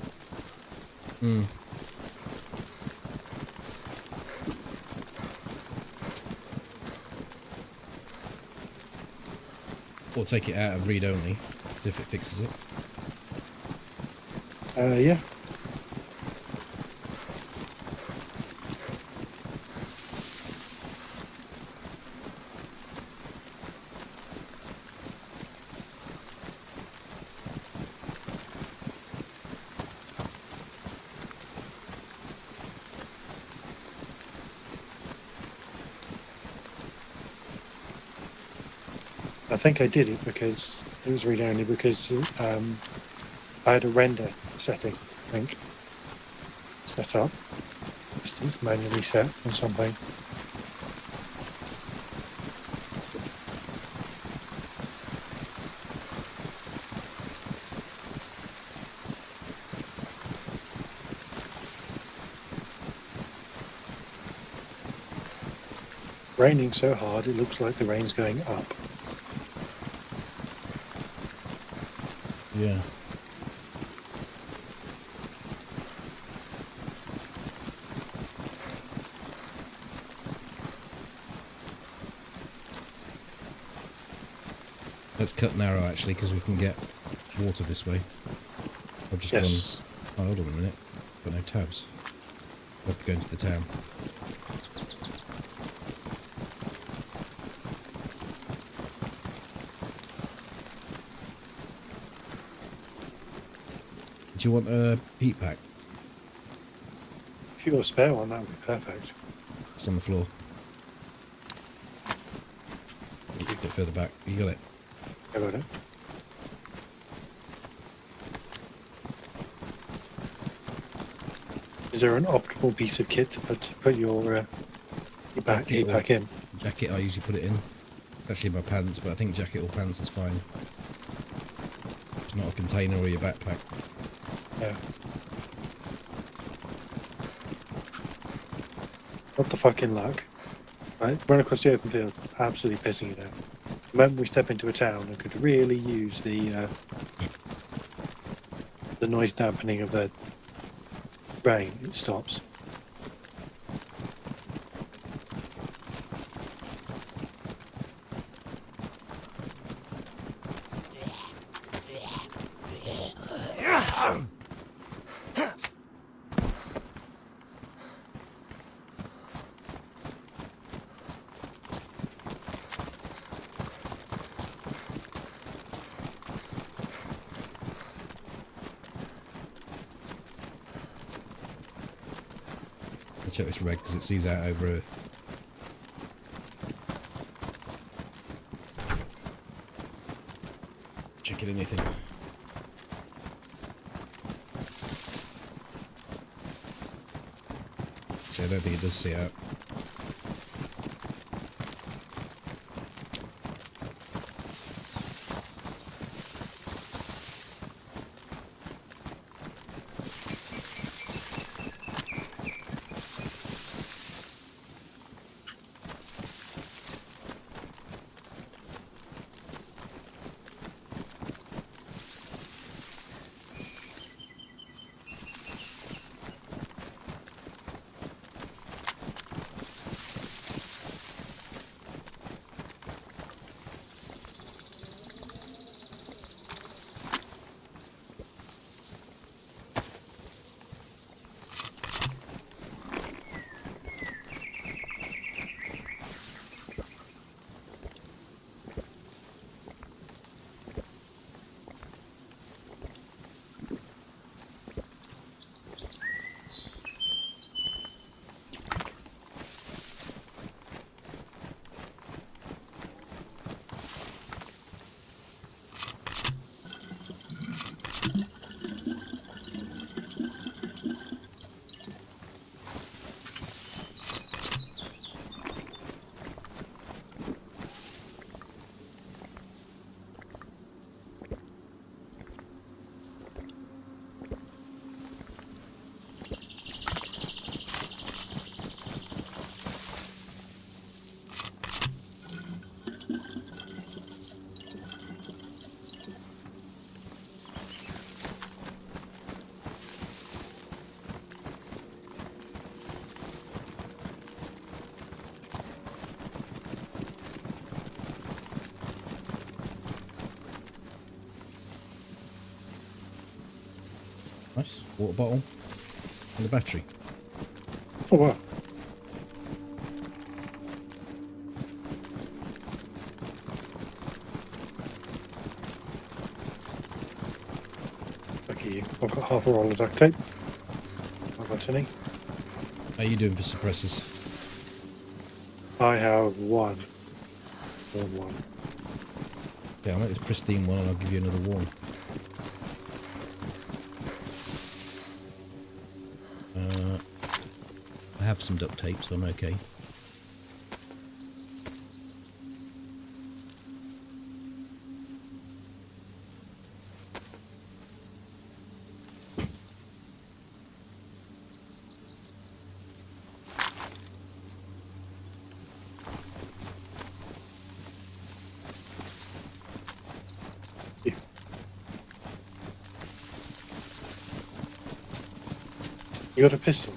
Or take it out of read only, if it fixes it. Yeah. I think I did it because it was read only because I had a render setting, I think, set up. Distance manually set or something. Raining so hard it looks like the rain's going up. Yeah. Let's cut narrow actually, because we can get water this way. I've just gone. Oh, hold on a minute. Got no tabs. I have to go into the town. Do you want a heat pack? If you got a spare one, that would be perfect. It's on the floor. A bit further back. You got it? I got it. Is there an optimal piece of kit to put your heat pack in? Jacket, I usually put it in. Actually in my pants, but I think jacket or pants is fine. It's not a container or your backpack. Yeah. What the fucking luck. Right? Run across the open field, absolutely pissing it out. The moment we step into a town, I could really use the noise dampening of the rain. It stops. Check this red because it sees out over a... Checking anything. Actually, I don't think it does see out. Nice. Water bottle. And a battery. Oh wow. Look at you. I've got half a roll of duct tape. I've got any. How are you doing for suppressors? I have one. One. Yeah, I'll make this pristine one and I'll give you another one. I have some duct tape, so I'm okay. You got a pistol?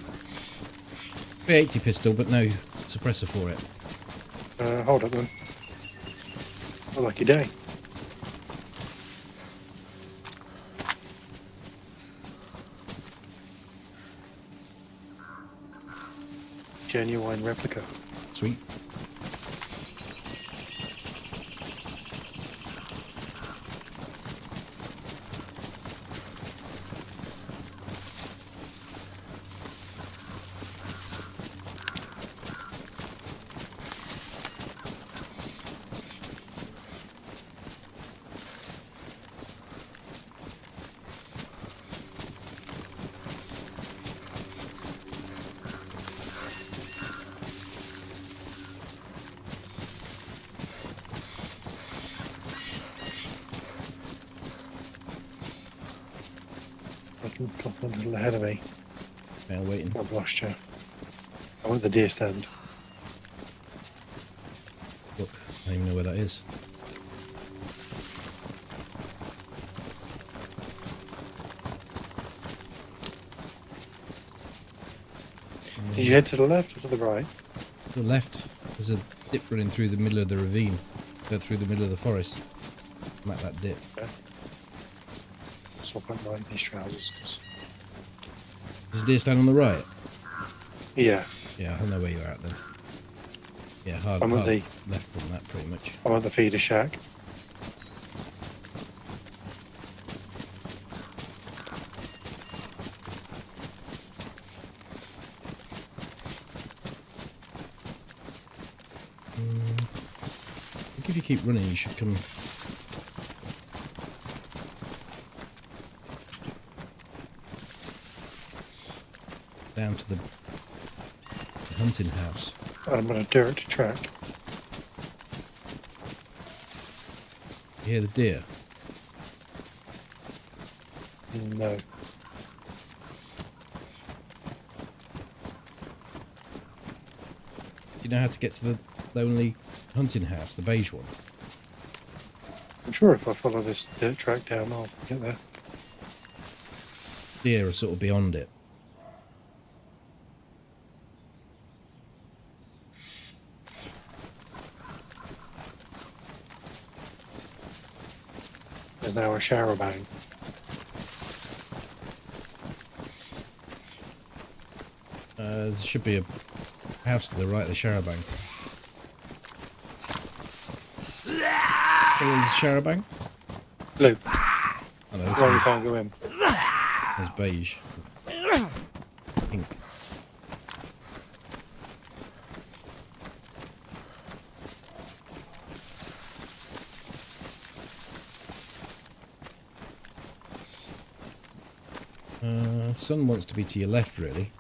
380 pistol, but no suppressor for it. Hold up then. A lucky day. Genuine replica. Sweet. Got one a little ahead of me. Now waiting. I've lost you. I want the deer stand. Look, I don't even know where that is. Did you head to the left or to the right? To the left, there's a dip running through the middle of the ravine. Go through the middle of the forest. I'm at that dip. Okay. Swap out my these trousers. 'Cause... There's a deer stand on the right. Yeah, Yeah, I know where you're at then. Yeah, hard, I'm at hard the- left from that pretty much. I'm at the feeder shack. I think if you keep running, you should come down to the hunting house. I'm on a dirt track. You hear the deer? No. You know how to get to the lonely hunting house, the beige one? I'm sure if I follow this dirt track down, I'll get there. Deer are sort of beyond it. There's now a shower bang. There should be a house to the right of the Sharabang. There's a Sharabang? Blue. I know, Why you can't go in? there's beige. Pink. Sun wants to be to your left, really.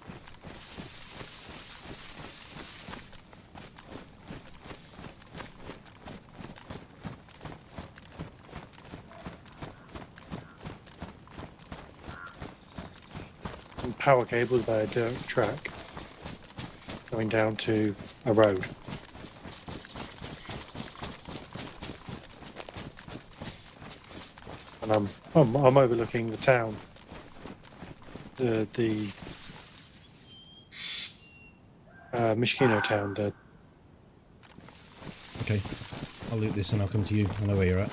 And power cables by a dirt track going down to a road. And I'm overlooking the town. The Mishkino town. Okay, I'll loot this and I'll come to you. I know where you're at.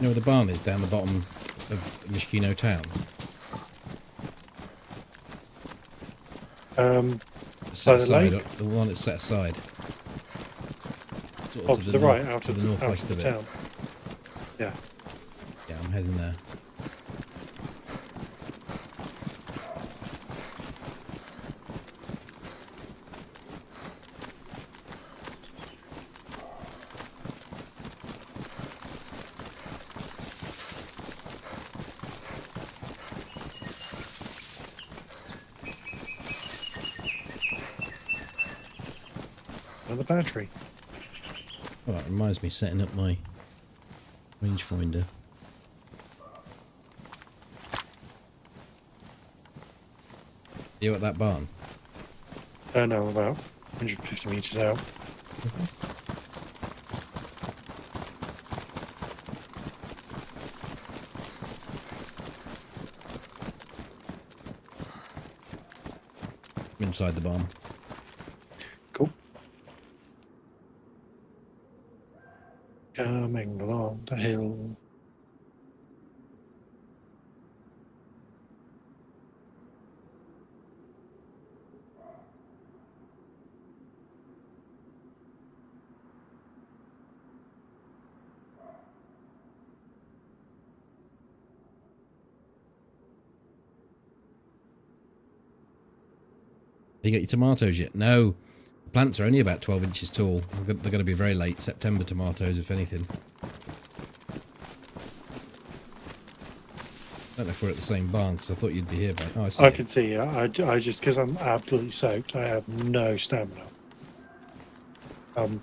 You know where the barn is down the bottom of Mishkino town? By Set the aside, lake? the one that's set aside. Sort Oh, of to the right, out to of the northwest out of of the it. town. Yeah. Yeah, I'm heading there. Another battery. Oh, that reminds me of setting up my rangefinder. You at that barn? No, about 150 metres out. I'm inside the barn. Cool. Coming along the hill. Have you got your tomatoes yet? No. The plants are only about 12 inches tall. They're going to be very late September tomatoes, if anything. I don't know if we're at the same barn, because I thought you'd be here by... Oh, I see. I can see, I just, because I'm absolutely soaked, I have no stamina. I've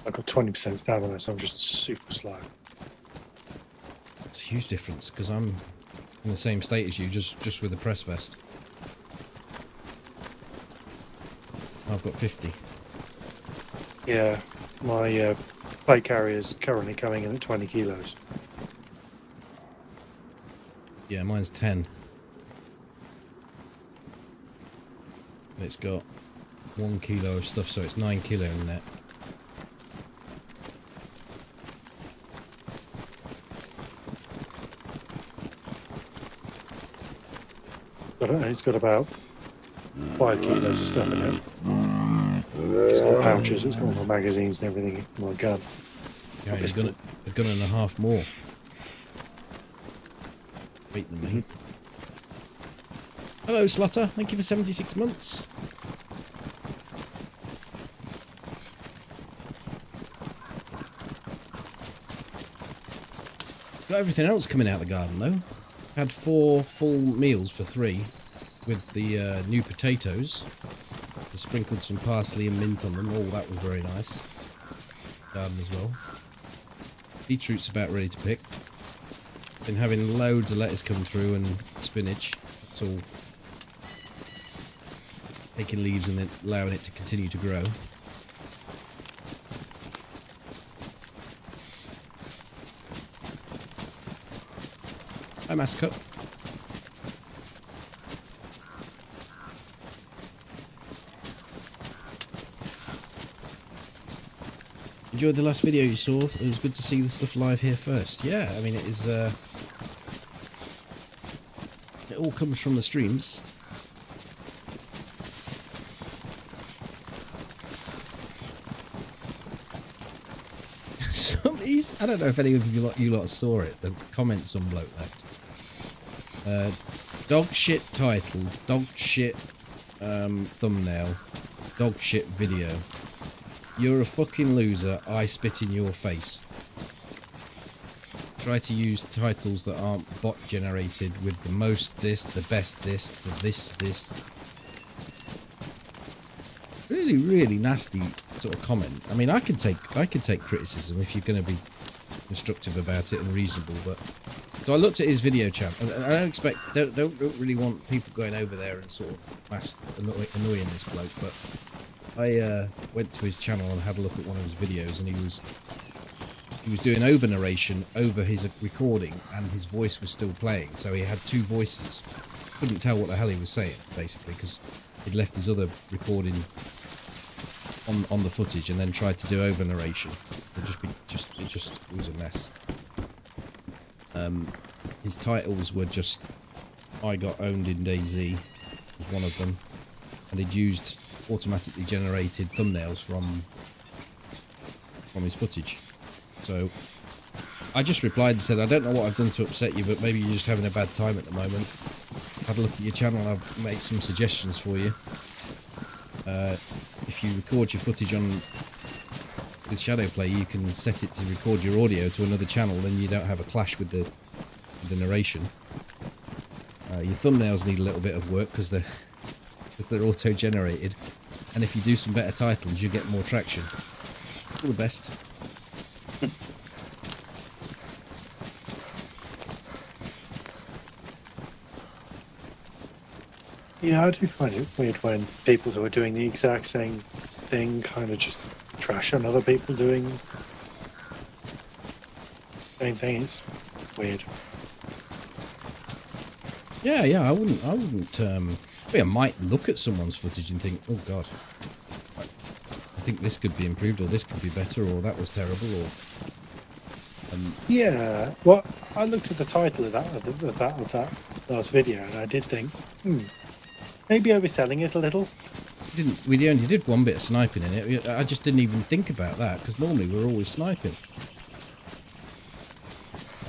got 20% stamina, so I'm just super slow. It's a huge difference, because I'm in the same state as you, just with a press vest. I've got 50. Yeah, my plate carrier is currently coming in at 20 kilos. Yeah, mine's 10. It's got 1 kilo of stuff, so it's 9 kilo in net. It's got about 5 kilos of stuff in it. It's got pouches, it's got all my magazines and everything, my gun. Yeah, you've got a gun and a half more weight than me. Hello, Slutter. Thank you for 76 months. Got everything else coming out of the garden, though. Had 4 full meals for 3 with the new potatoes. I sprinkled some parsley and mint on them. Oh, that was very nice. Garden as well. Beetroot's about ready to pick. Been having loads of lettuce come through and spinach. It's all taking leaves and then allowing it to continue to grow. Hi, Mascot. Enjoyed the last video you saw. It was good to see the stuff live here first. Yeah, I mean, it is... it all comes from the streams. I don't know if any of you lot saw it. The comment some bloke left. Dog shit title, dog shit thumbnail, dog shit video. You're a fucking loser. I spit in your face. Try to use titles that aren't bot generated with the most this, the best this, the this. Really, really nasty sort of comment. I mean, I can take criticism if you're going to be constructive about it and reasonable. But so I looked at his video channel, and I don't really want people going over there and sort of annoying this bloke. But I went to his channel and had a look at one of his videos, and he was doing over narration over his recording, and his voice was still playing. So he had 2 voices. Couldn't tell what the hell he was saying, basically, because he'd left his other recording on the footage and then tried to do over narration. It was a mess. His titles were just I got owned in DayZ was one of them, and he'd used automatically generated thumbnails from his footage. So I just replied and said, I don't know what I've done to upset you, but maybe you're just having a bad time at the moment. Had a look at your channel and I've made some suggestions for you. If you record your footage with Shadowplay, you can set it to record your audio to another channel, then you don't have a clash with the narration. Your thumbnails need a little bit of work because they're auto-generated, and if you do some better titles, you get more traction. All the best. Yeah, I do find it weird when people who are doing the exact same thing kind of just trash on other people doing the same thing. It's weird. Yeah, I wouldn't, I might look at someone's footage and think, oh god, I think this could be improved, or this could be better, or that was terrible, or... Yeah, well, I looked at the title of that last video, and I did think, maybe overselling it a little. We only did one bit of sniping in it. I just didn't even think about that, because normally we're always sniping.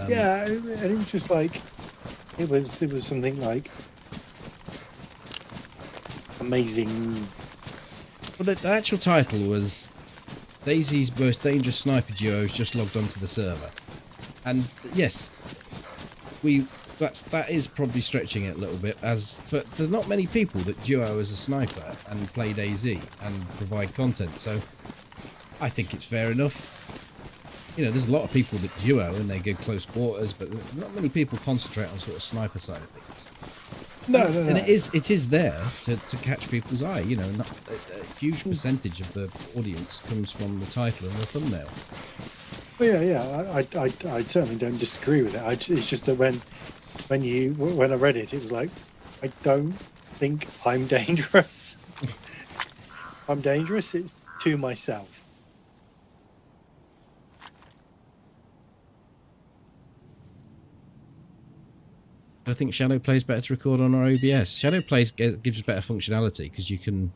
Yeah, and it was just like, it was something like amazing. Well, the actual title was DayZ's most dangerous sniper duo has just logged onto the server, and yes, that is probably stretching it a little bit, but there's not many people that duo as a sniper and play DayZ and provide content, so I think it's fair enough. You know, there's a lot of people that duo and they go close quarters, but not many people concentrate on sort of sniper side of things. No. And it is there to catch people's eye. You know, a huge percentage of the audience comes from the title and the thumbnail. Well, yeah. I certainly don't disagree with it. It's just that when I read it, it was like, I don't think I'm dangerous. I'm dangerous. It's to myself. I think Shadowplay is better to record on our OBS. Shadowplay gives better functionality because you can...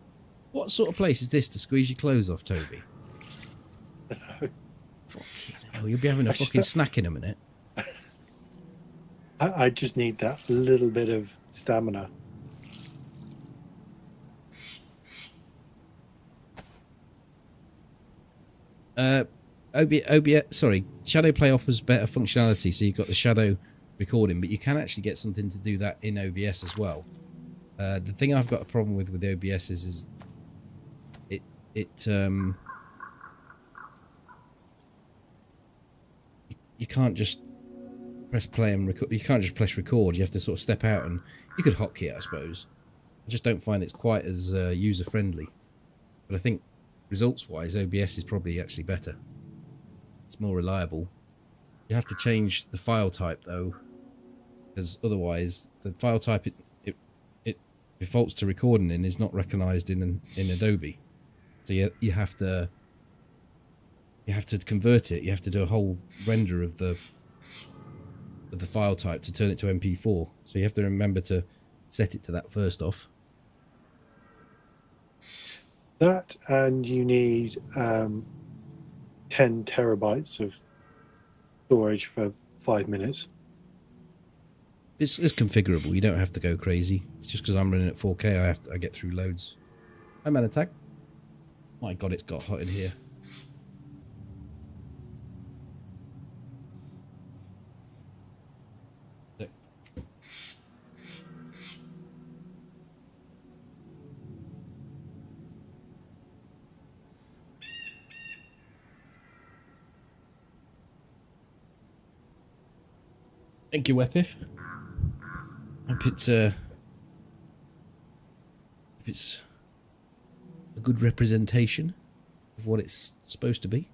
What sort of place is this to squeeze your clothes off, Toby? Fucking hell, you'll be having a fucking snack in a minute. I just need that little bit of stamina. Shadowplay offers better functionality, so you've got the shadow recording, but you can actually get something to do that in OBS as well. The thing I've got a problem with OBS is you can't just press play and record. You can't just press record. You have to sort of step out, and you could hotkey it, I suppose. I just don't find it's quite as user friendly. But I think results wise, OBS is probably actually better. It's more reliable. You have to change the file type though, because otherwise the file type it defaults to recording in is not recognised in Adobe. So you have to convert it. You have to do a whole render of the file type to turn it to MP4. So you have to remember to set it to that first off. That, and you need 10 terabytes of storage for 5 minutes. It's configurable. You don't have to go crazy. It's just because I'm running at 4K. I get through loads. Hi, man, attack. My God, it's got hot in here. Thank you, Epif. Hope it's a good representation of what it's supposed to be.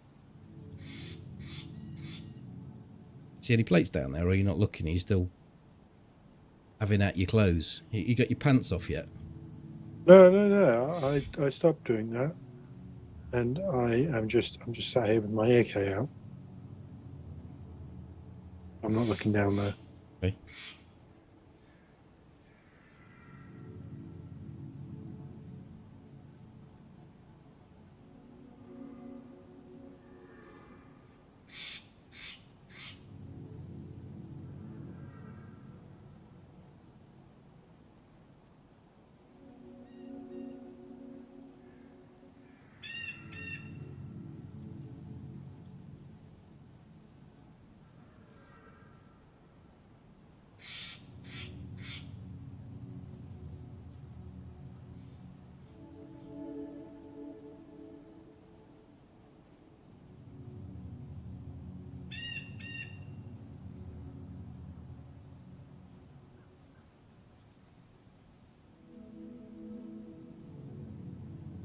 See any plates down there, or are you not looking? Are you still having at your clothes? You got your pants off yet? No. I stopped doing that. And I'm just sat here with my AK out. I'm not looking down there. Okay.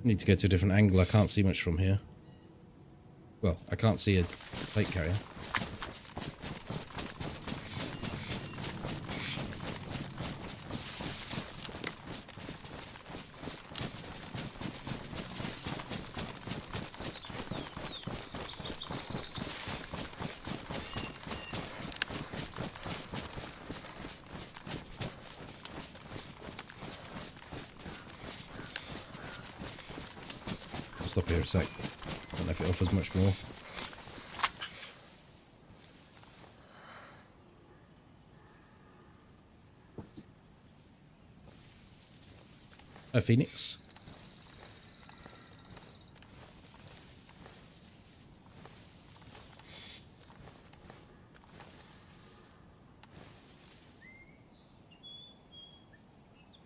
Need to go to a different angle. I can't see much from here. Well, I can't see a plate carrier. I'll stop here a sec. Don't know if it offers much more. A Phoenix.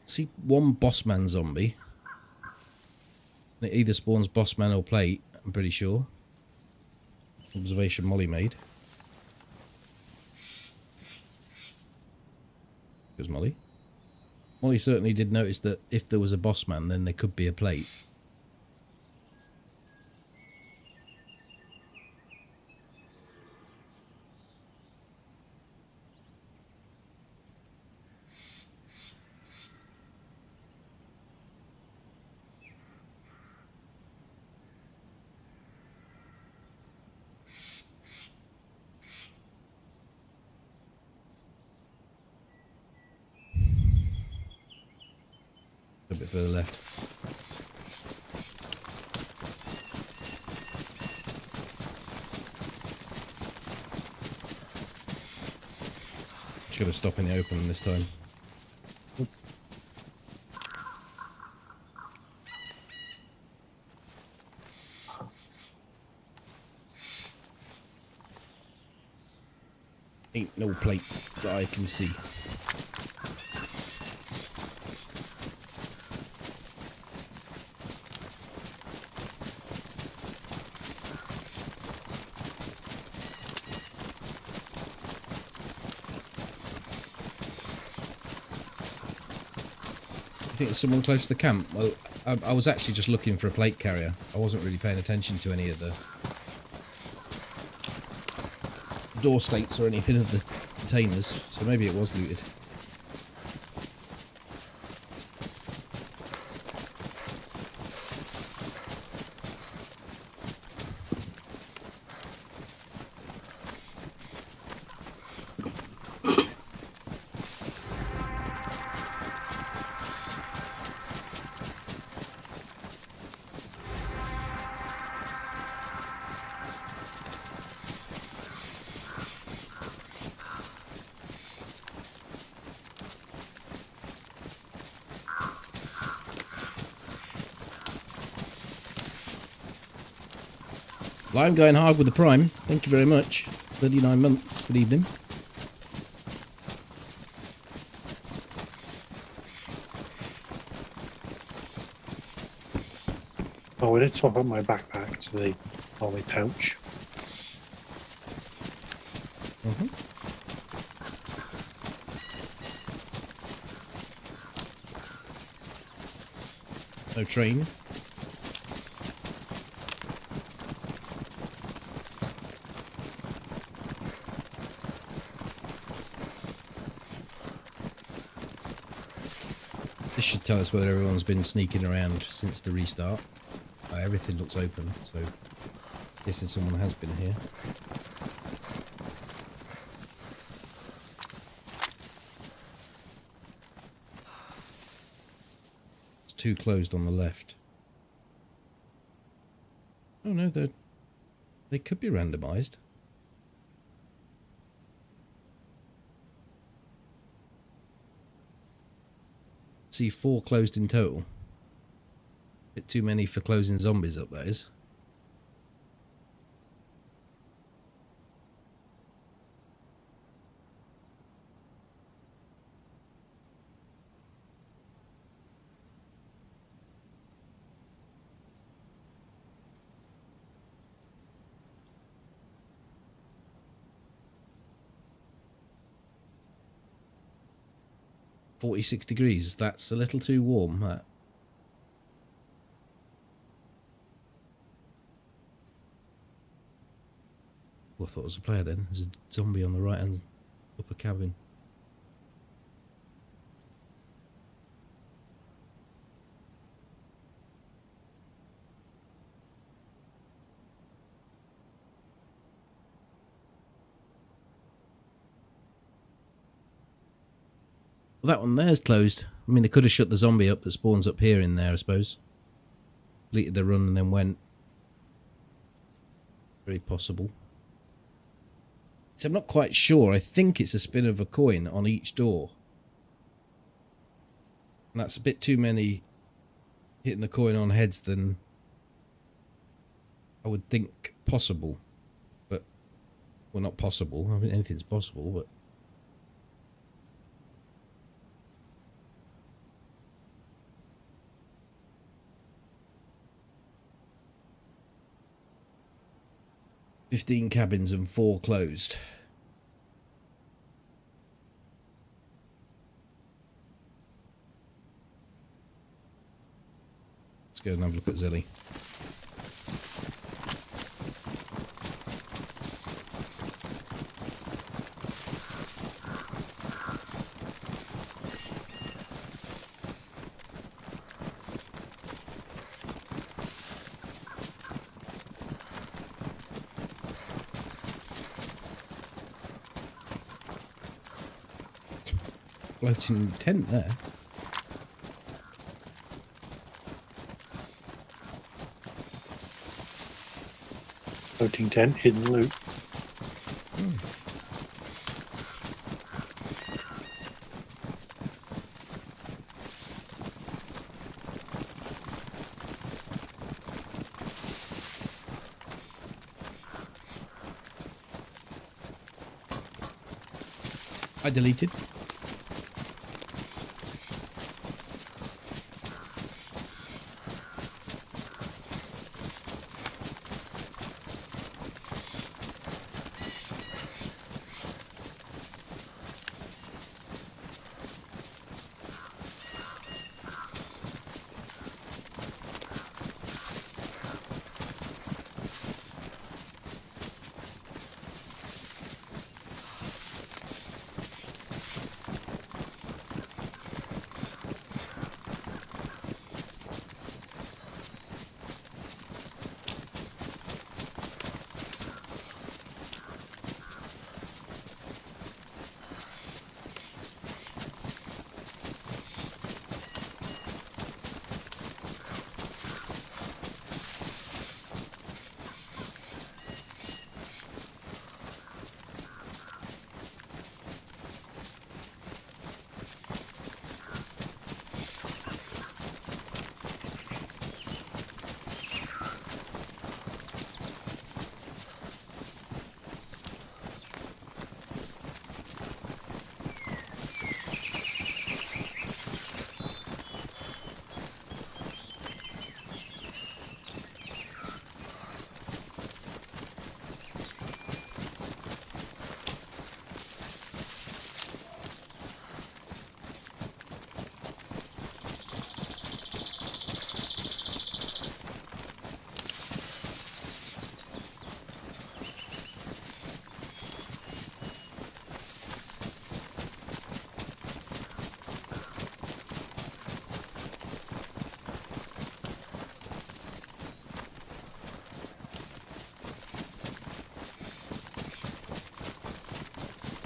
See one bossman zombie. It either spawns bossman or plate, I'm pretty sure. Observation Molly made. Here's Molly. Molly certainly did notice that if there was a bossman, then there could be a plate. A bit further left. Just gotta stop in the open this time. Ain't no plate that I can see. I think there's someone close to the camp. Well, I was actually just looking for a plate carrier. I wasn't really paying attention to any of the door slates or anything of the containers, so maybe it was looted. I'm going hard with the Prime. Thank you very much. 39 months. Good evening. Oh, I did top up my backpack to the army pouch. No train. This should tell us whether everyone's been sneaking around since the restart. Everything looks open, so this is someone has been here. It's 2 closed on the left. Oh no, they could be randomized. See 4 closed in total. Bit too many for closing zombies up, that is. $46. That's a little too warm, that. Oh, I thought it was a player then. There's a zombie on the right hand upper cabin. Well, that one there's closed. I mean, they could have shut the zombie up that spawns up here in there, I suppose. Completed the run and then went. Very possible. So I'm not quite sure. I think it's a spin of a coin on each door. And that's a bit too many hitting the coin on heads than I would think possible. But, well, not possible. I mean, anything's possible, but... $15 cabins and 4 closed. Let's go and have a look at Zelly. Floating tent there. Floating tent, hidden loot. I deleted.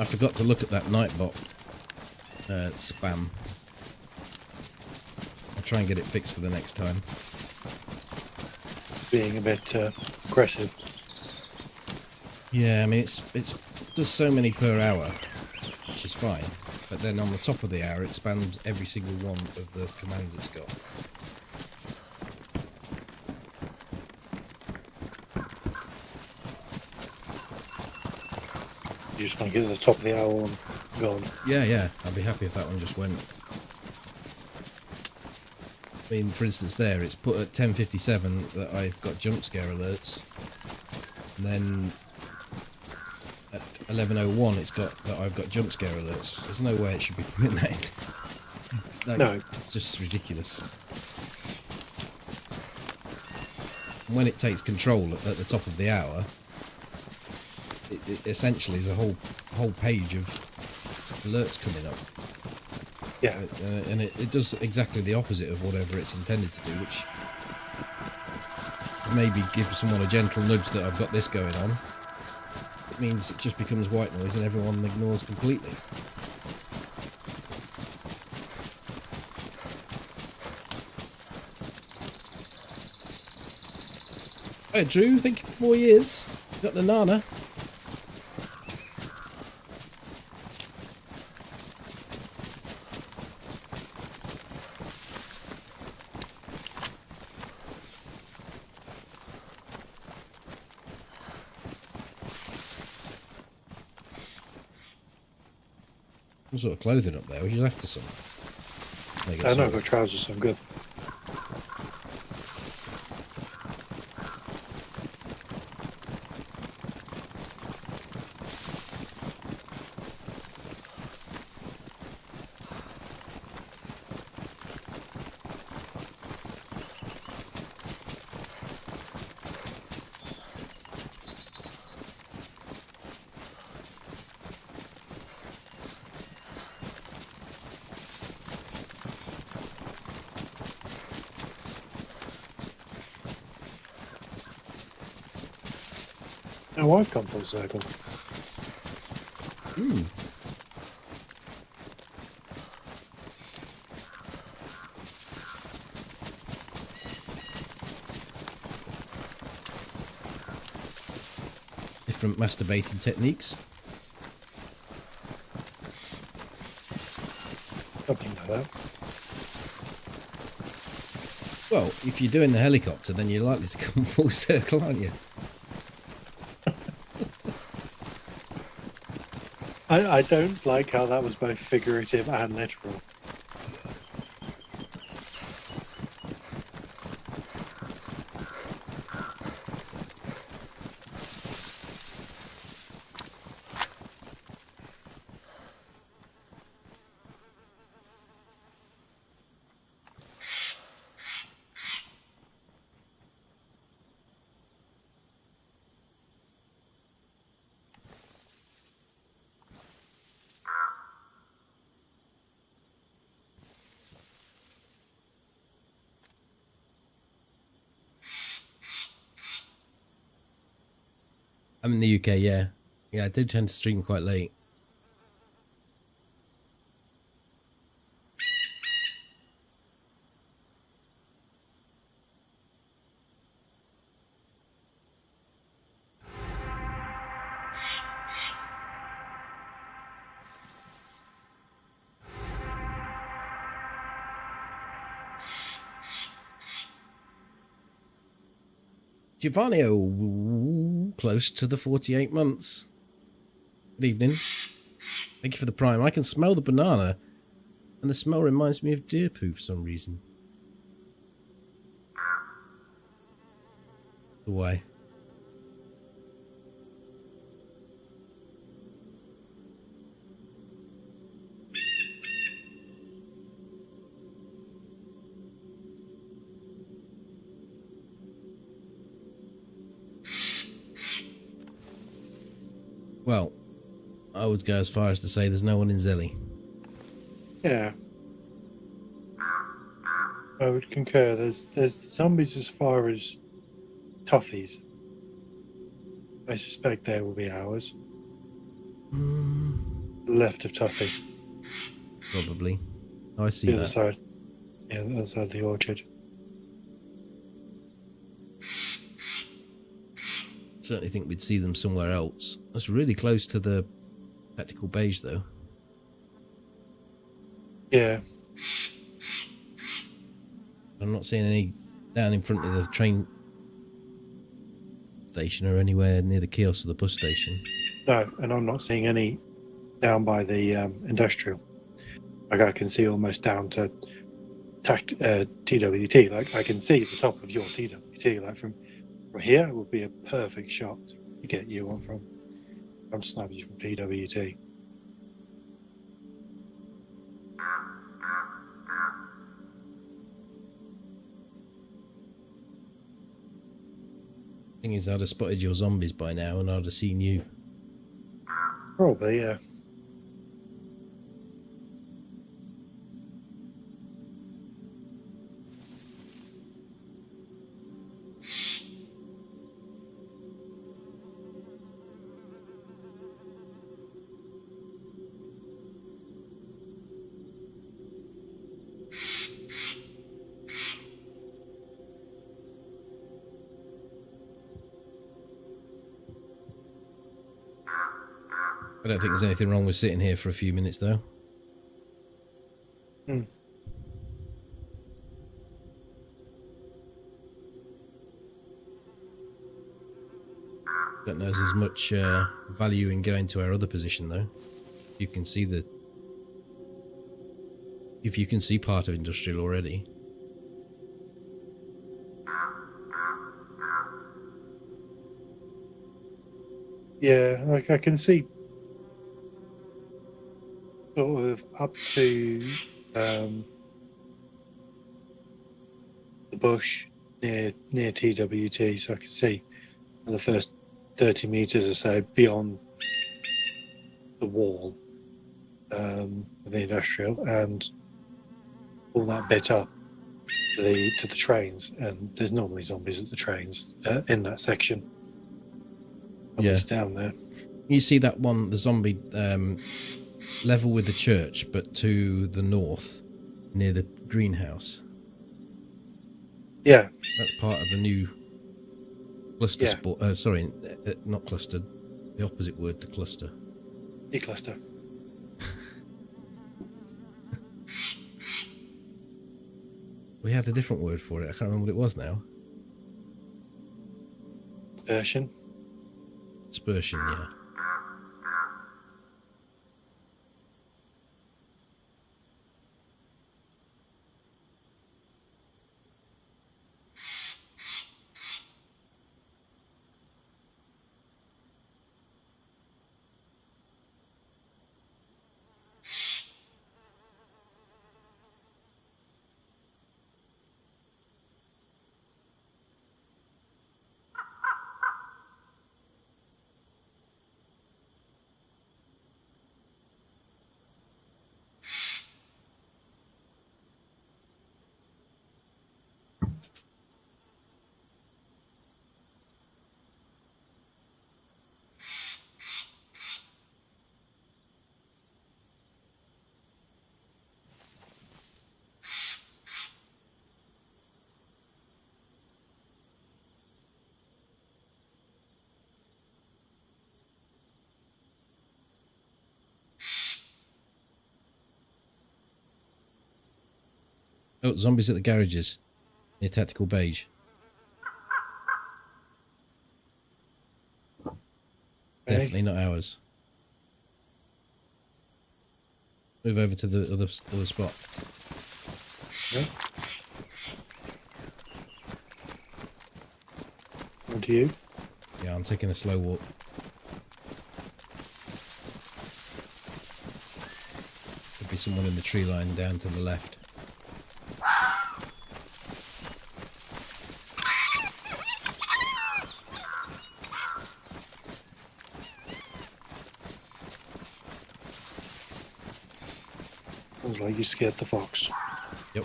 I forgot to look at that Nightbot spam. I'll try and get it fixed for the next time. Being a bit aggressive. Yeah, I mean, it's does so many per hour, which is fine. But then on the top of the hour, it spams every single one of the commands it's got. You just want to get to the top of the hour and gone. Yeah, I'd be happy if that one just went. I mean, for instance, there, it's put at 10:57 that I've got jump scare alerts. And then at 11:01, it's got that I've got jump scare alerts. There's no way it should be midnight. Like, No. It's just ridiculous. And when it takes control at the top of the hour, it essentially is a whole page of alerts coming up. Yeah. And it does exactly the opposite of whatever it's intended to do, which maybe give someone a gentle nudge that I've got this going on. It means it just becomes white noise and everyone ignores completely. Hey Drew, thank you for 4 years. Got the Nana. Some sort of clothing up there. Was you after some? I know I've got trousers, so I'm good. Now I've come full circle. Different masturbating techniques. Something like that. Well, if you're doing the helicopter, then you're likely to come full circle, aren't you? I don't like how that was both figurative and literal. I'm in the UK, yeah. Yeah, I do tend to stream quite late. Giovanni, close to the 48 months. Good evening. Thank you for the prime. I can smell the banana, and the smell reminds me of deer poo for some reason. Why? Well, I would go as far as to say there's no one in Zelly. Yeah. I would concur. There's zombies as far as toughies. I suspect there will be ours. left of Tuffy. Probably. Oh, I see The other that. side. Yeah, the other side of the orchard. Certainly think we'd see them somewhere else. That's really close to the tactical beige, though. Yeah. I'm not seeing any down in front of the train station or anywhere near the kiosk or the bus station. No, and I'm not seeing any down by the industrial. Like I can see almost down to TWT. Like I can see the top of your TWT. Like from here, it would be a perfect shot to get you on from. I'm sniping you from TWT. Thing is, I'd have spotted your zombies by now and I'd have seen you. Probably, yeah. I don't think there's anything wrong with sitting here for a few minutes, though. Hmm. Don't know if there's much value in going to our other position, though. You can see the... If you can see part of industrial already. Yeah, like I can see sort of up to the bush near TWT, so I can see the first 30 meters or so beyond the wall of the industrial, and all that bit up to the trains. And there's normally zombies at the trains in that section. Zombies down there. You see that one, the zombie level with the church, but to the north, near the greenhouse. Yeah. That's part of the new cluster sport. Sorry, not clustered. The opposite word to cluster. E-cluster. We had a different word for it. I can't remember what it was now. Version. Dispersion, yeah. Oh, zombies at the garages. Near tactical beige. Okay. Definitely not ours. Move over to the other spot. Yeah. On to you. Yeah, I'm taking a slow walk. Could be someone in the tree line down to the left. Sounds like you scared the fox. Yep.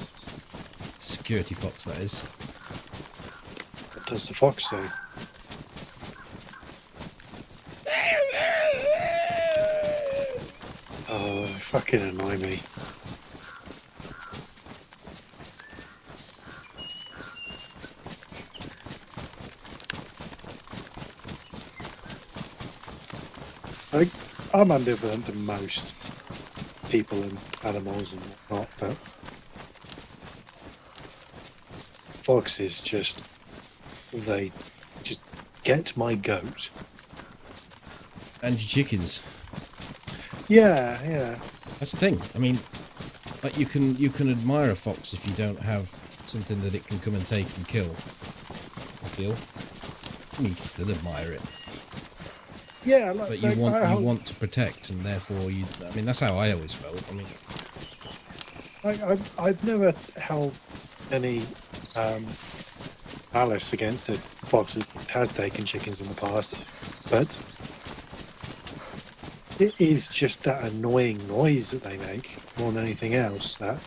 Security fox, that is. What does the fox say? Oh, they fucking annoy me. Like, I'm ambivalent to most people and animals and whatnot, but foxes they just get my goat. And your chickens. Yeah, yeah. That's the thing. I mean, like you can admire a fox if you don't have something that it can come and take and kill. I feel. I mean, you can still admire it. Yeah, But you want to protect, and therefore you. I mean, that's how I always felt. I mean, I've never held any malice against it. Foxes has taken chickens in the past, but it is just that annoying noise that they make more than anything else. That.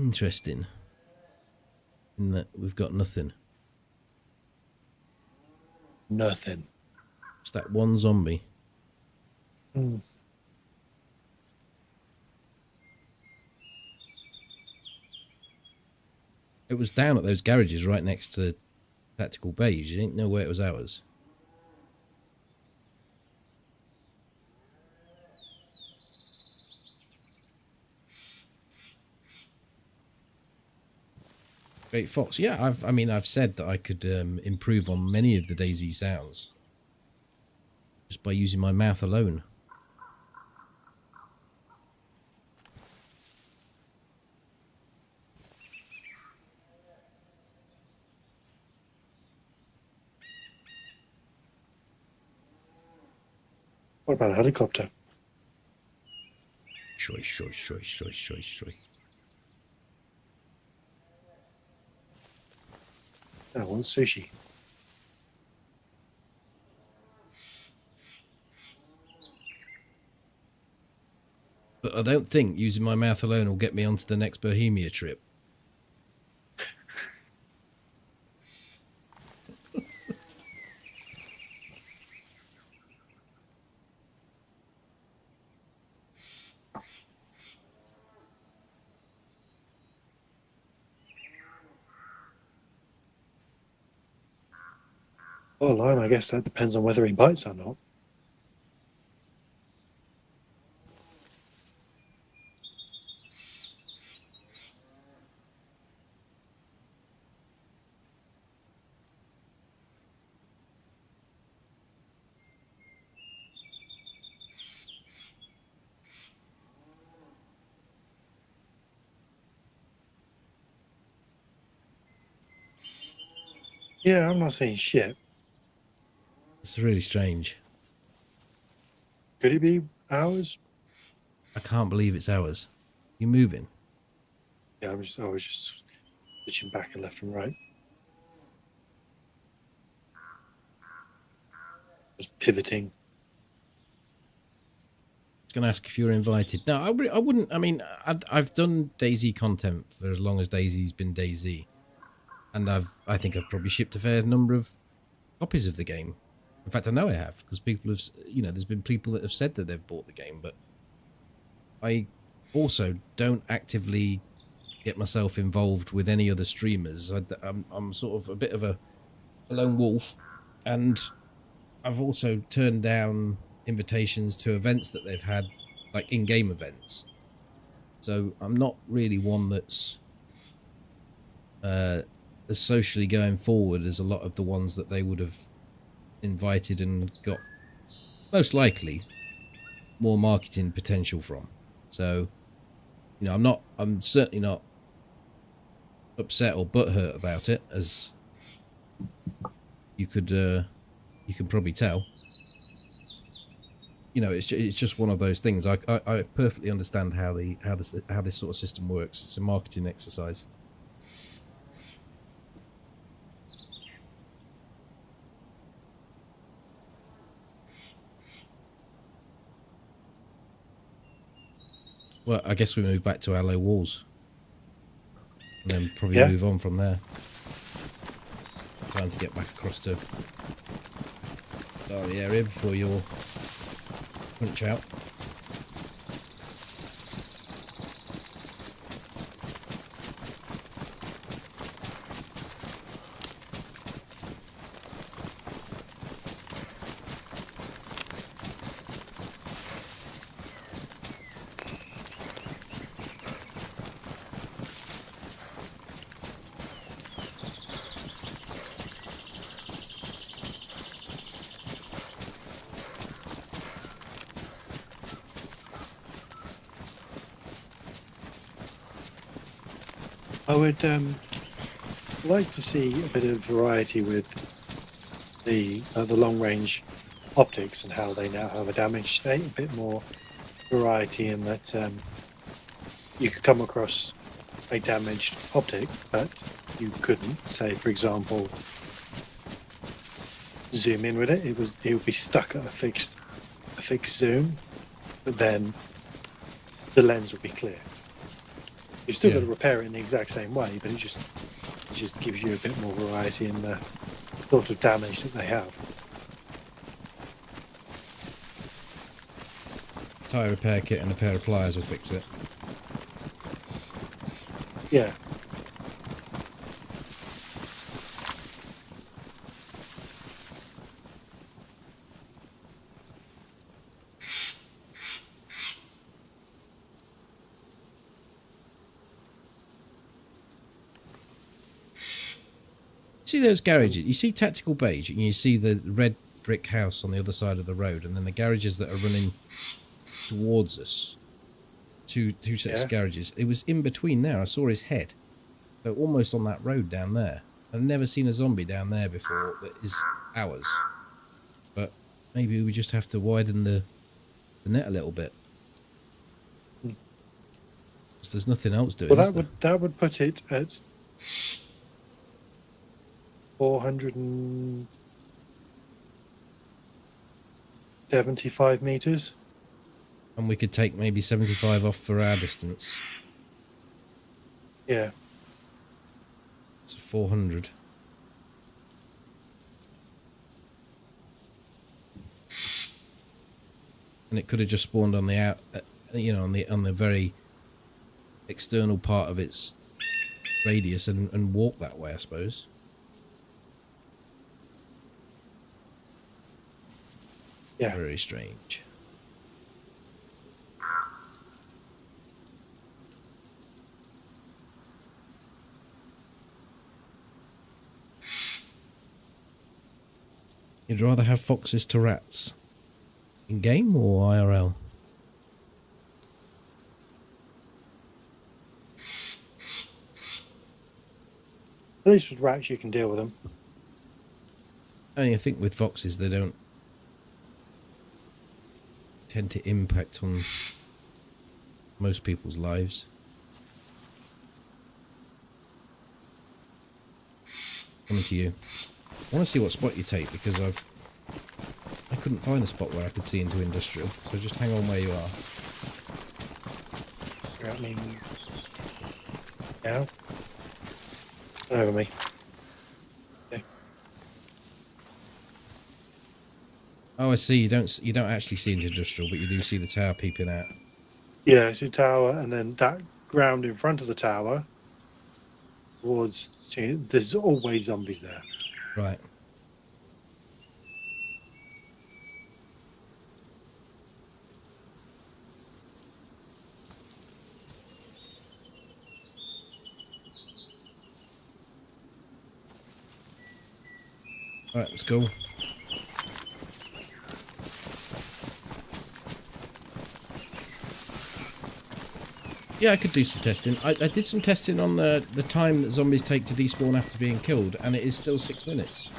interesting. In that we've got nothing. Nothing. It's that one zombie. Mm. It was down at those garages right next to Tactical Beige. You didn't know where it was ours. Great Fox. Yeah, I've said that I could improve on many of the DayZ sounds just by using my mouth alone. What about a helicopter? Shoy, shoy, shoy, shoy, shoy, shoy. I want sushi. But I don't think using my mouth alone will get me onto the next Bohemia trip. Well, I guess that depends on whether he bites or not. Yeah, I'm not saying shit. It's really strange. Could it be ours? I can't believe it's ours. You moving? Yeah, I was just switching back and left and right. Just pivoting. I was going to ask if you were invited. No, I wouldn't. I mean, I've done DayZ content for as long as DayZ's been DayZ. And I think I've probably shipped a fair number of copies of the game. In fact, I know I have, because people have, there's been people that have said that they've bought the game, but I also don't actively get myself involved with any other streamers. I'm sort of a bit of a lone wolf, and I've also turned down invitations to events that they've had, like in-game events. So I'm not really one that's as socially going forward as a lot of the ones that they would have invited and got, most likely, more marketing potential from. So, I'm certainly not upset or butthurt about it, as you can probably tell. you know, it's just one of those things. I perfectly understand how this sort of system works. It's a marketing exercise. Well, I guess we move back to our low walls, and then probably move on from there. Time to get back across to start the area before you'll punch out. I would like to see a bit of variety with the long range optics and how they now have a damage state. A bit more variety in that you could come across a damaged optic, but you couldn't, say, for example, zoom in with it. It would be stuck at a fixed zoom, but then the lens would be clear. You've still got to repair it in the exact same way, but it just gives you a bit more variety in the sort of damage that they have. Tyre repair kit and a pair of pliers will fix it. Yeah. See those garages? You see Tactical Beige, and you see the red brick house on the other side of the road, and then the garages that are running towards us. Two sets of garages. It was in between there. I saw his head. So almost on that road down there. I've never seen a zombie down there before that is ours. But maybe we just have to widen the net a little bit. Because there's nothing else doing. Well, that would put it at 475 meters. And we could take maybe 75 off for our distance. Yeah. It's 400. And it could have just spawned on the on the very external part of its radius and walked that way, I suppose. Yeah. Very strange. You'd rather have foxes to rats in game or IRL? At least with rats you can deal with them. I think with foxes they don't tend to impact on most people's lives. Coming to you. I want to see what spot you take because I couldn't find a spot where I could see into industrial, so just hang on where you are. I mean, now over me. Okay. Oh, I see. You don't actually see into industrial, but you do see the tower peeping out. Yeah, it's a tower, and then that ground in front of the tower. Towards, there's always zombies there. Right. Right, let's go. Yeah, I could do some testing. I did some testing on the time that zombies take to despawn after being killed, and it is still 6 minutes.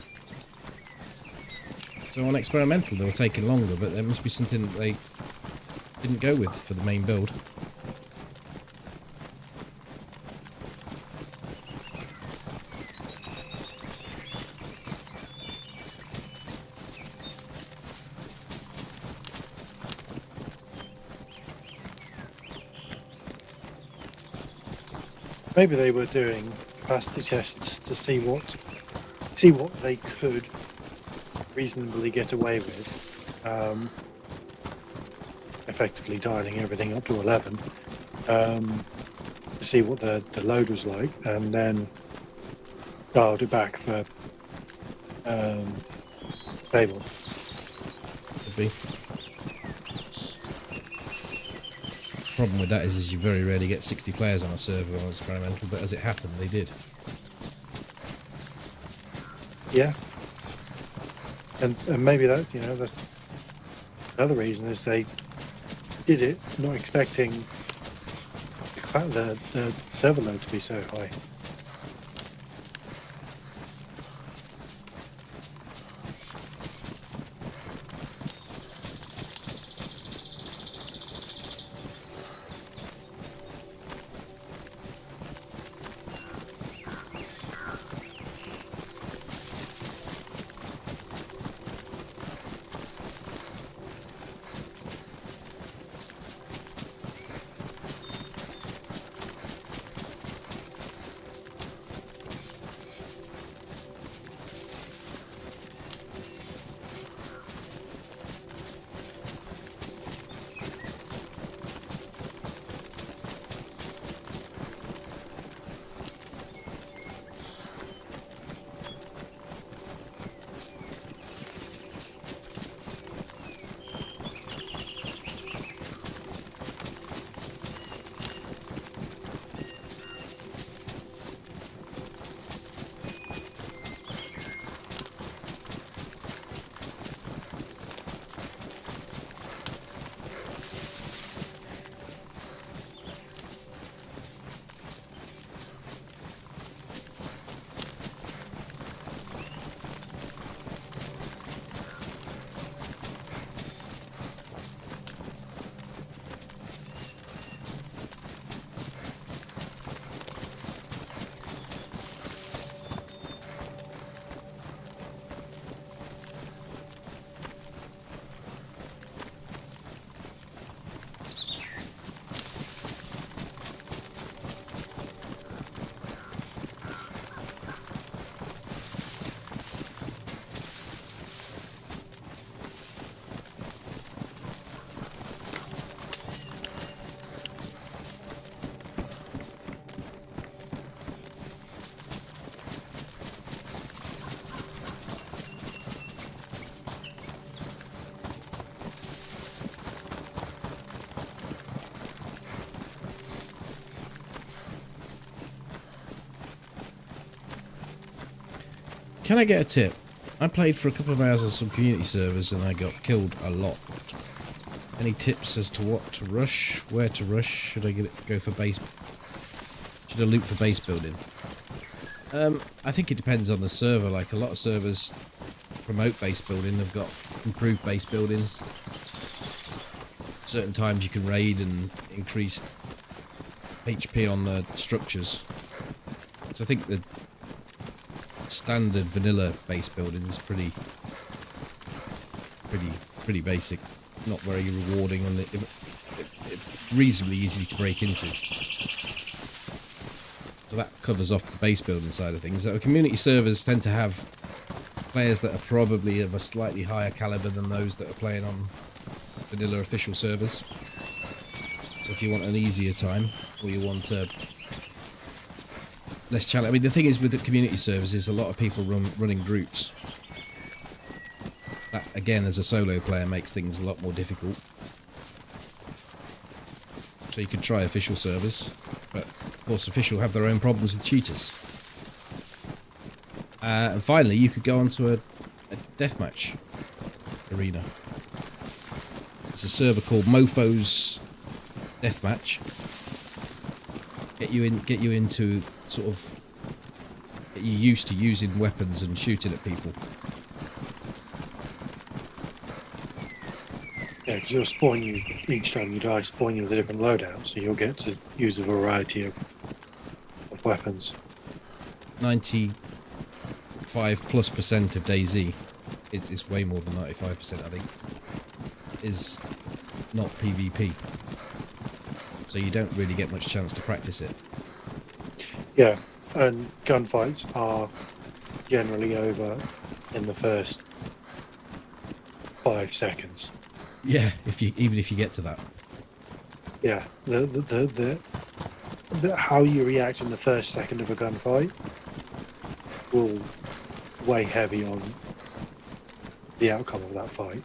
So on experimental they were taking longer, but there must be something that they didn't go with for the main build. Maybe they were doing capacity tests to see what they could reasonably get away with, effectively dialing everything up to 11, to see what the load was like, and then dialed it back for stable. Could be. Problem with that is you very rarely get 60 players on a server on experimental, but as it happened, they did. Yeah, and maybe that's that's another reason is they did it not expecting the server load to be so high. Can I get a tip? I played for a couple of hours on some community servers and I got killed a lot. Any tips as to what to rush, where to rush? Should I go for base? Should I loot for base building? I think it depends on the server. Like a lot of servers promote base building. They've got improved base building. Certain times you can raid and increase HP on the structures. So I think the standard vanilla base building is pretty basic, not very rewarding, and it's reasonably easy to break into. So that covers off the base building side of things. So community servers tend to have players that are probably of a slightly higher caliber than those that are playing on vanilla official servers. So if you want an easier time, or you want less challenge. I mean, the thing is with the community servers is a lot of people running groups. That, again, as a solo player, makes things a lot more difficult. So you could try official servers, but of course official have their own problems with cheaters. And finally, you could go onto a deathmatch arena. It's a server called Mofo's Deathmatch. Get you into sort of get you used to using weapons and shooting at people. because it'll spawn you each time you die, spawn you with a different loadout, so you'll get to use a variety of weapons. 95+% of DayZ, it's way more than 95%, I think, is not PvP. So you don't really get much chance to practice it. Yeah, and gunfights are generally over in the first 5 seconds. Yeah, even if you get to that. Yeah, the how you react in the first second of a gunfight will weigh heavy on the outcome of that fight.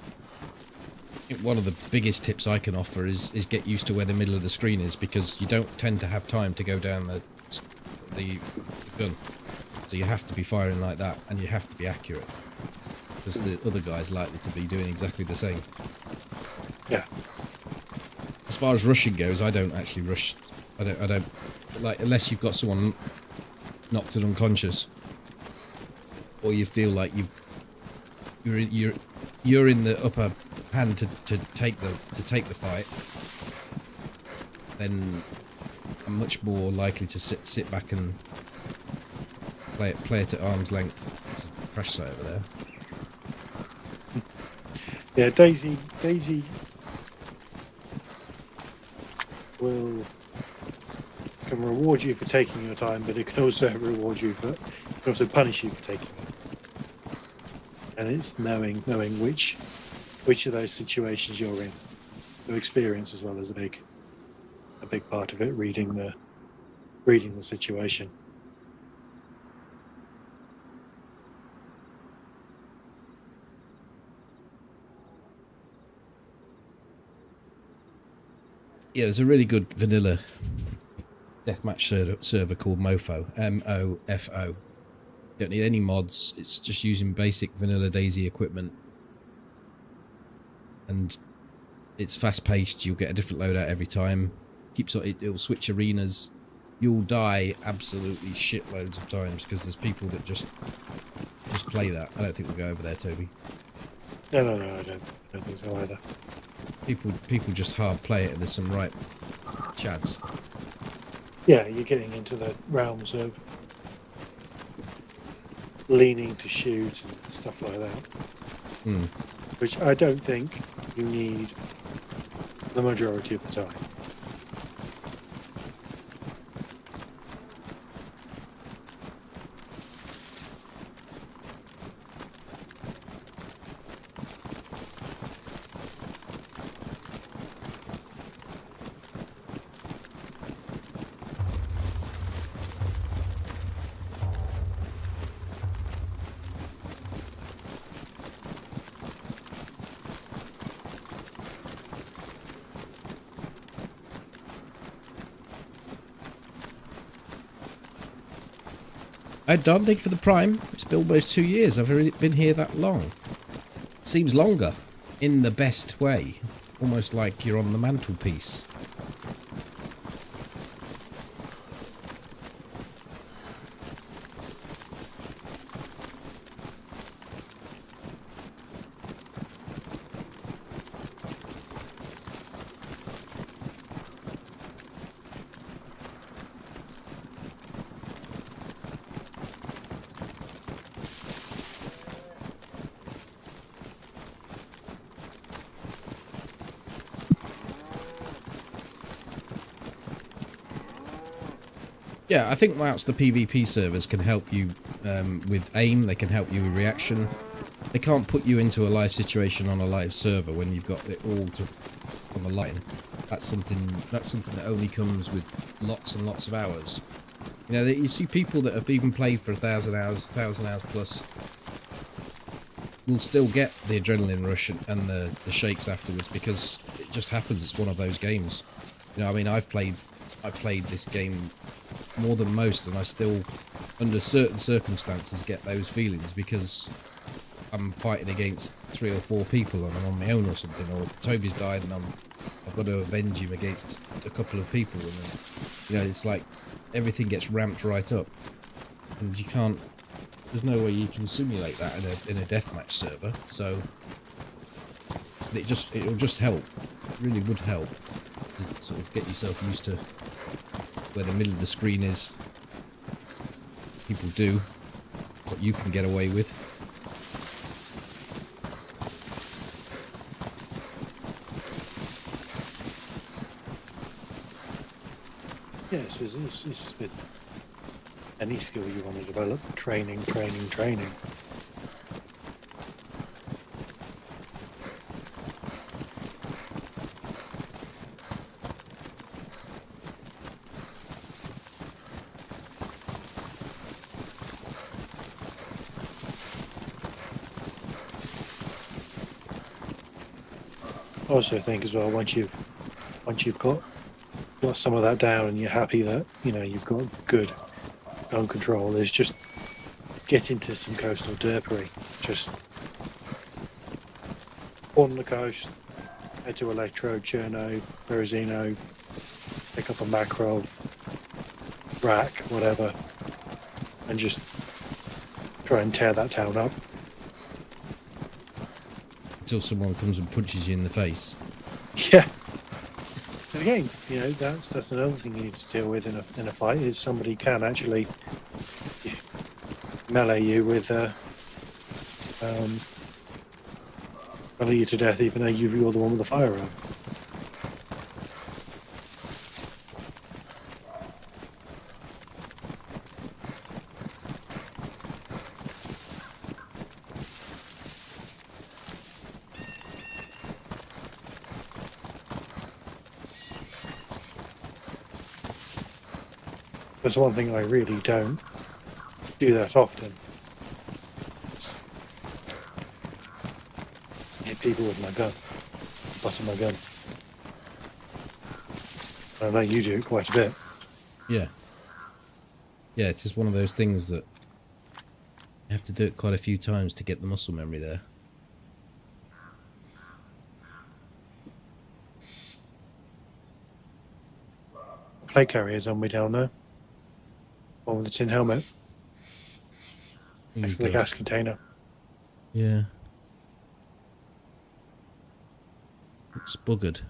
I think one of the biggest tips I can offer is get used to where the middle of the screen is, because you don't tend to have time to go down the gun. So you have to be firing like that, and you have to be accurate, because the other guy's likely to be doing exactly the same. Yeah. As far as rushing goes, I don't actually rush. I don't like, unless you've got someone knocked and unconscious, or you feel like you're in the upper hand to take the fight. Then I'm much more likely to sit back and play it at arm's length. It's a crash site over there. Yeah, DayZ can reward you for taking your time, but it can also reward you can also punish you for taking it. And it's knowing which of those situations you're in. Your experience as well as a big part of it, reading the situation. Yeah, there's a really good vanilla deathmatch server called Mofo, M-O-F-O. You don't need any mods. It's just using basic vanilla DayZ equipment, and it's fast-paced. You'll get a different loadout every time. It'll switch arenas. You'll die absolutely shitloads of times because there's people that just play that. I don't think we'll go over there, Toby. No, I don't think so either. People just hard play it, and there's some right chads. Yeah, you're getting into the realms of leaning to shoot and stuff like that. Which I don't think you need the majority of the time. I don't think for the Prime. It's been almost 2 years. I've already been here that long. It seems longer, in the best way. Almost like you're on the mantelpiece. Yeah, I think whilst the PvP servers can help you with aim, they can help you with reaction. They can't put you into a live situation on a live server when you've got it all on the line. That's something that only comes with lots and lots of hours. You know, you see people that have even played for 1,000 hours plus, will still get the adrenaline rush and the shakes afterwards, because it just happens. It's one of those games. You know, I mean, I've played this game more than most, and I still, under certain circumstances, get those feelings because I'm fighting against 3 or 4 people and I'm on my own or something, or Toby's died and I've got to avenge him against a couple of people, and then, you know, it's like everything gets ramped right up, and you can't. There's no way you can simulate that in a deathmatch server. So It'll just help. It really would help to sort of get yourself used to where the middle of the screen is. People do what you can get away with. Yes, it's with any skill you want to develop. Training. I also think as well, once you've got some of that down and you're happy that you've got good gun control, is just get into some coastal derpery. Just on the coast, head to Electro, Cherno, Berezino, pick up a Makarov, rack, whatever, and just try and tear that town up. Until someone comes and punches you in the face. Yeah. And again, that's another thing you need to deal with in a fight, is somebody can actually melee you with melee you to death, even though you're the one with the firearm. That's one thing I really don't do that often. Hit people with my gun, butt of my gun. I know you do it quite a bit. Yeah. Yeah, it's just one of those things that you have to do it quite a few times to get the muscle memory there. Plate carrier's on me down there. One with the tin helmet. Next to the gas container. Yeah. Looks buggered.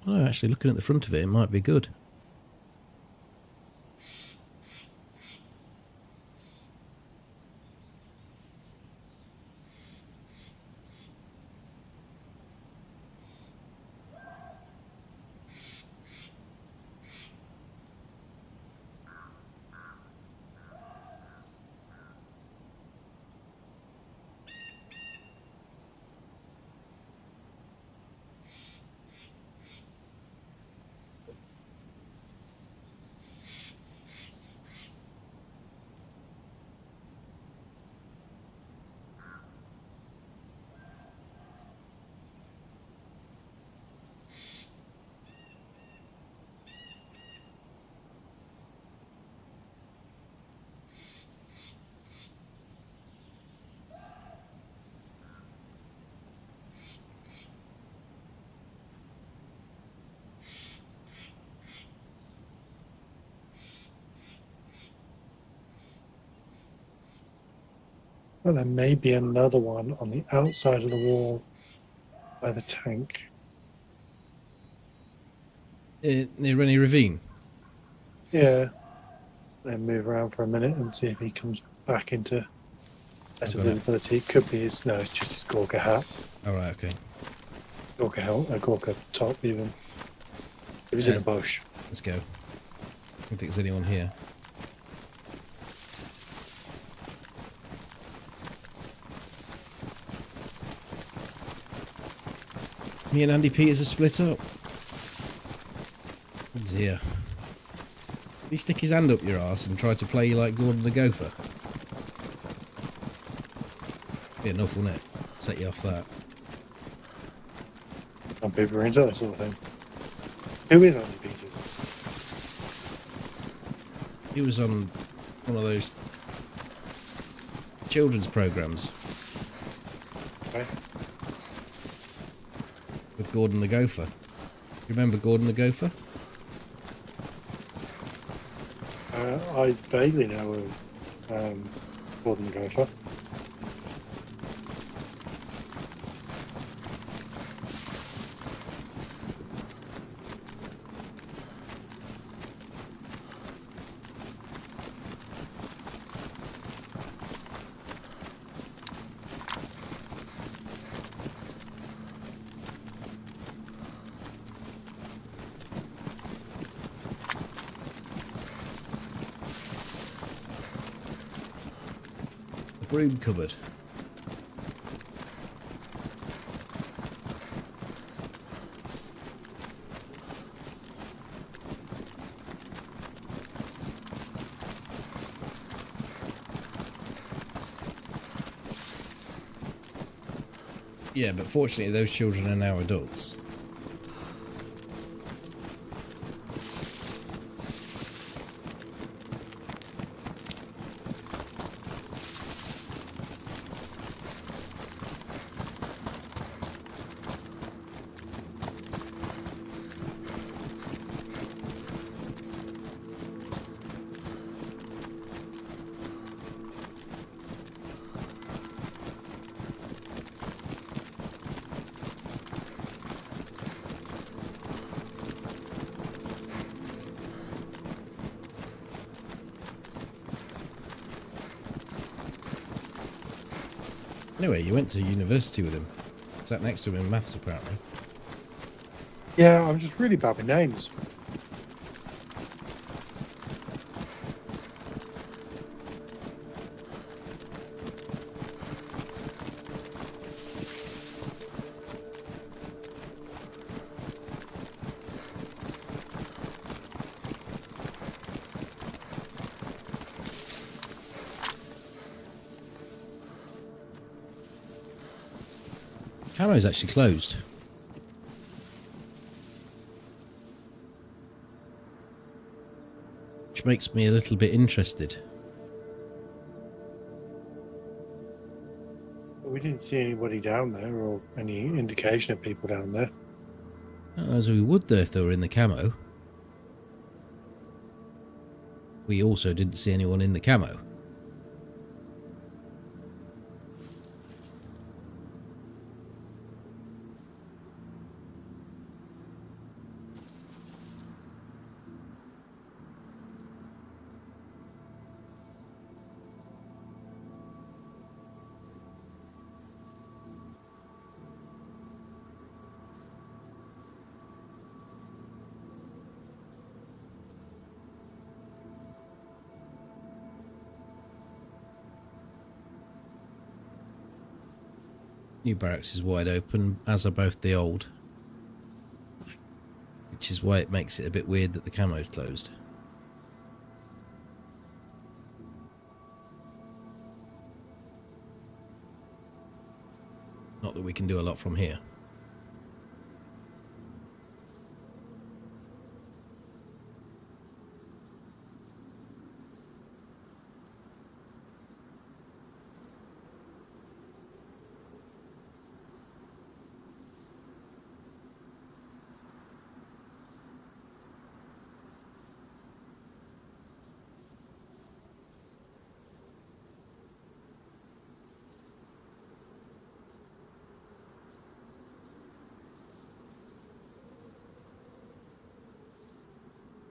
Oh, actually, looking at the front of it, it might be good. Well, there may be another one on the outside of the wall by the tank. Near any ravine? Yeah. Then move around for a minute and see if he comes back into better visibility. It could be it's just his Gorka hat. Alright, okay. Gorka helmet, a Gorka top even. If he's in a bush. Let's go. I don't think there's anyone here. Me and Andy Peters are split up. Oh dear. Did he stick his hand up your arse and try to play you like Gordon the Gopher? Be enough, wouldn't it? Set you off that. Some people are into that sort of thing. Who is Andy Peters? He was on one of those children's programs. Okay. Gordon the Gopher. Remember Gordon the Gopher? I vaguely know of Gordon the Gopher. Broom cupboard. Yeah, but fortunately those children are now adults. Anyway, you went to university with him. Sat next to him in maths, apparently. Yeah, I'm just really bad with names. Camo's actually closed. Which makes me a little bit interested. We didn't see anybody down there or any indication of people down there. As we would though if they were in the camo. We also didn't see anyone in the camo. New barracks is wide open, as are both the old. Which is why it makes it a bit weird that the camo's closed. Not that we can do a lot from here.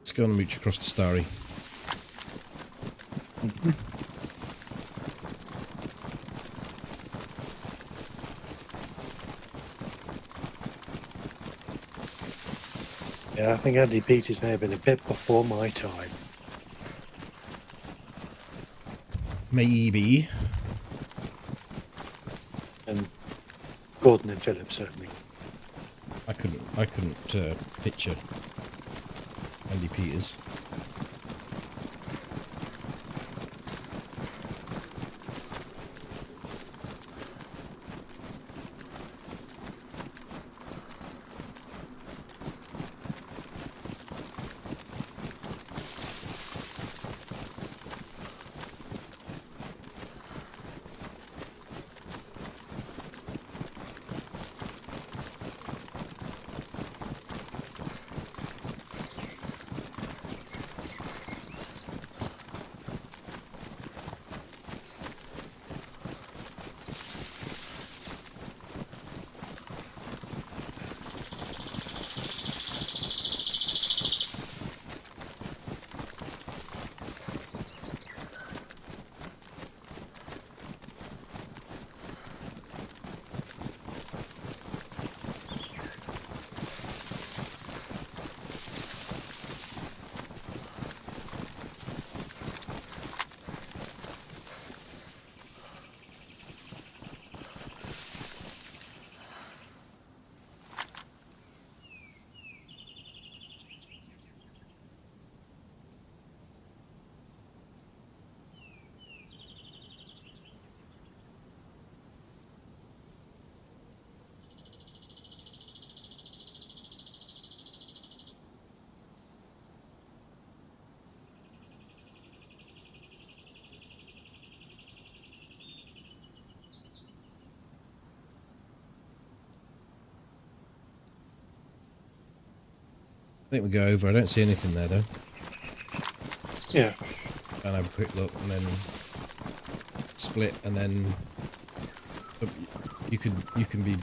Let's go and mooch across to Starry. Yeah, I think Andy Peters may have been a bit before my time. Maybe. And Gordon and Phillips, certainly. I couldn't picture Andy Peters. think we go over. I don't see anything there though. Yeah. And have a quick look, and then split, and then you can be.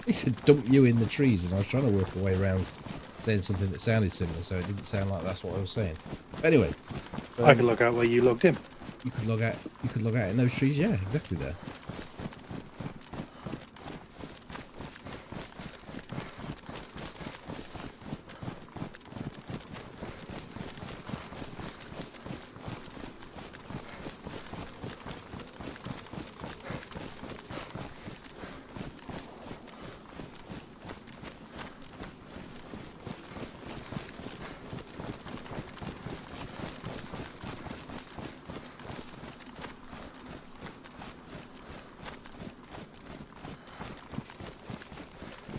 He said dump you in the trees, and I was trying to work a way around saying something that sounded similar, so it didn't sound like that's what I was saying. But anyway, I could log out where you logged in. You could log out. You could log out in those trees. Yeah, exactly there.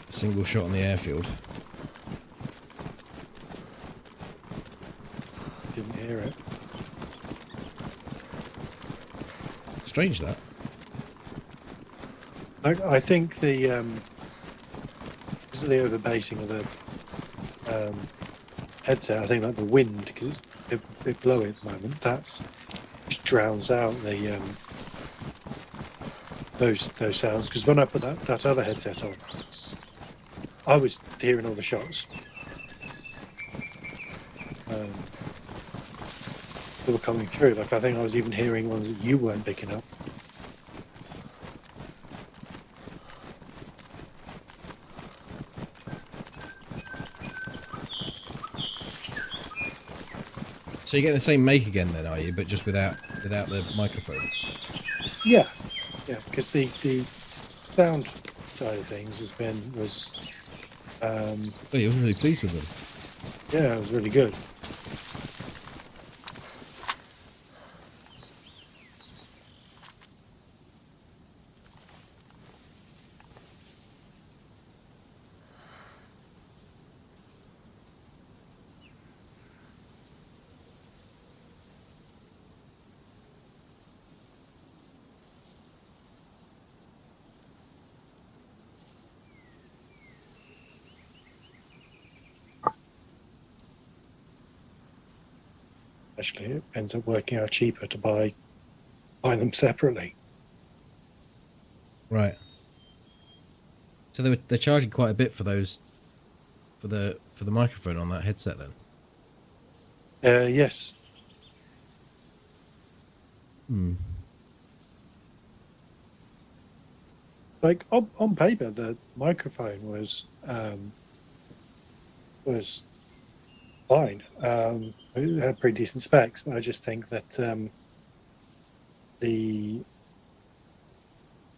Single shot on the airfield. Didn't hear it. Strange that. I think the because of the overbasing of the headset, I think like the wind, because it's a bit blowy at the moment, that's just drowns out the those sounds. Because when I put that other headset on, I was hearing all the shots that were coming through. Like, I think I was even hearing ones that you weren't picking up. So you're getting the same make again then, are you? But just without the microphone. Yeah, yeah. Because the sound side of things was. Oh, you were really pleased with them. Yeah, it was really good. Actually, it ends up working out cheaper to buy them separately. Right. So they're charging quite a bit for those, for the microphone on that headset then. Yes. Hmm. Like on paper, the microphone was fine. It had pretty decent specs, but I just think that the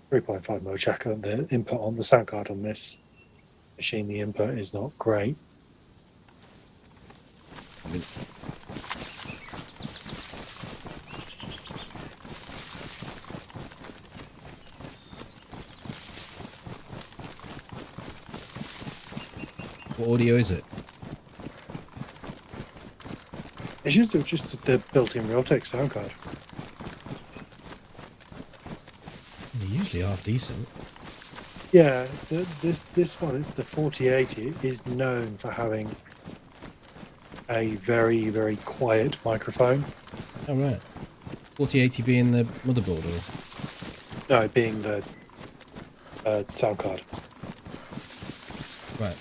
3.5mm jack on the input on the sound card on this machine, the input is not great. I mean, what audio is it? It's just the built-in Realtek sound card. They're usually half decent. Yeah, this one is the 4080. It is known for having a very, very quiet microphone. Oh right. 4080 being the motherboard, or No, being the sound card. right.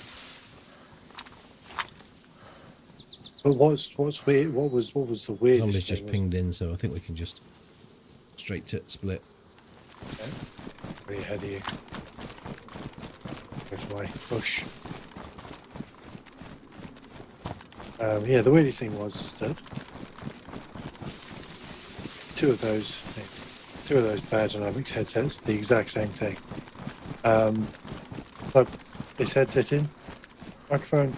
But what's weird? What was the weirdest Zombies thing? just pinged in, so I think we can just straight to split. Okay. Very ahead of you. Go my push. Yeah, the weirdest thing was is that two of those Bad Dynamics headsets, the exact same thing. Plug this headset in, microphone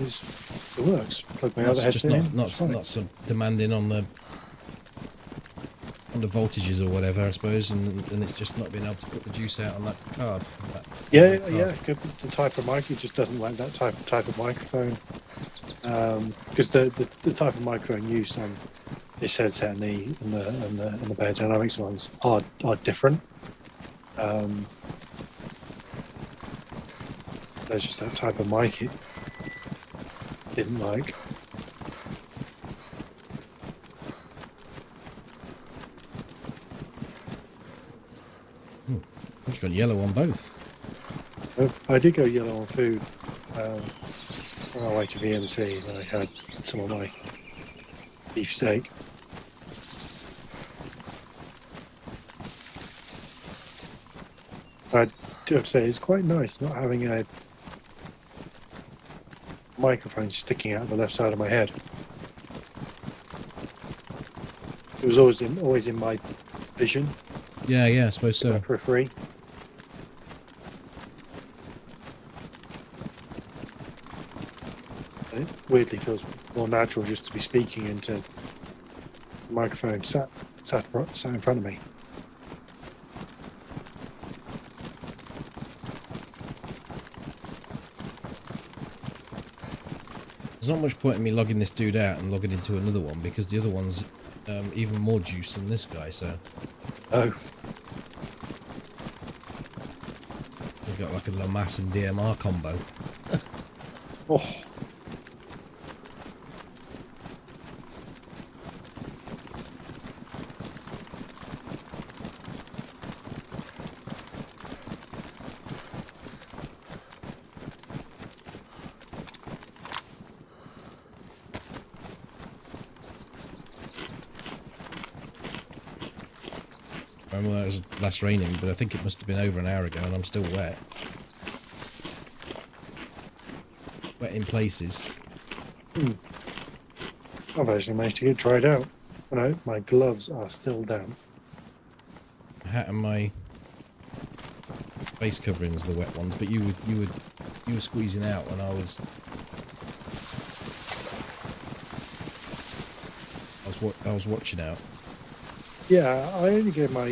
it works. Plug my other Just headset in. not so demanding on the voltages or whatever, I suppose, and it's just not being able to put the juice out on that card. Yeah. Good. The type of mic, it just doesn't like that type of microphone. Because the type of microphone used on this headset and the Bad Dynamics ones are different. There's just that type of mic it didn't like. I've just gone yellow on both. I did go yellow on food on our way to VMC when I had some of my beef steak. I do have to say, it's quite nice not having a microphone sticking out of the left side of my head. It was always in my vision, Yeah, I suppose my so. periphery. And it weirdly feels more natural just to be speaking into the microphone sat in front of me. There's not much point in me logging this dude out and logging into another one because the other one's even more juice than this guy, so... Oh, We've got like a Lamas and DMR combo. oh. I remember when it was last raining, but I think it must have been over an hour ago and I'm still wet. Wet in places. I've actually managed to get dried out. Oh, no, my gloves are still damp. My hat and my face coverings are the wet ones, but you were squeezing out when I was watching out. Yeah, I only gave my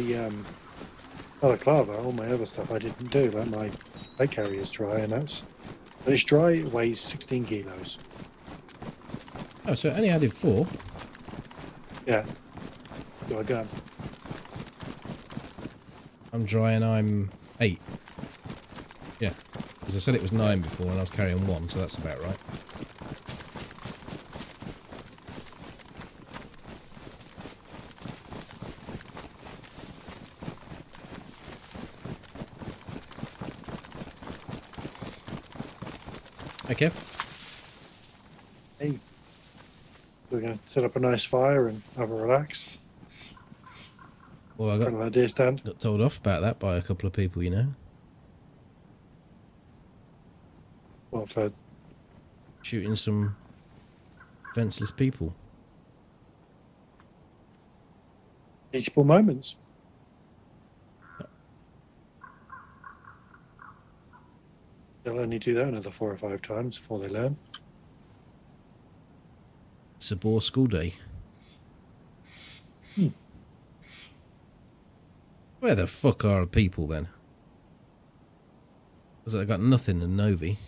balaclava, all my other stuff I didn't do, like my leg carrier's dry, and when it's dry, it weighs 16 kilos. Oh, so it only added 4. Yeah, got a gun. I'm dry and I'm 8. Yeah, because I said it was 9 before and I was carrying 1, so that's about right. Hey, Kev. Hey, we're going to set up a nice fire and have a relax. Well, I In front of that deer stand. got told off about that by a couple of people, you know. Well, for Shooting some defenseless people. teachable moments. They'll only do that another 4 or 5 times before they learn. It's a bore school day. Where the fuck are people then? Because I got nothing in Novi.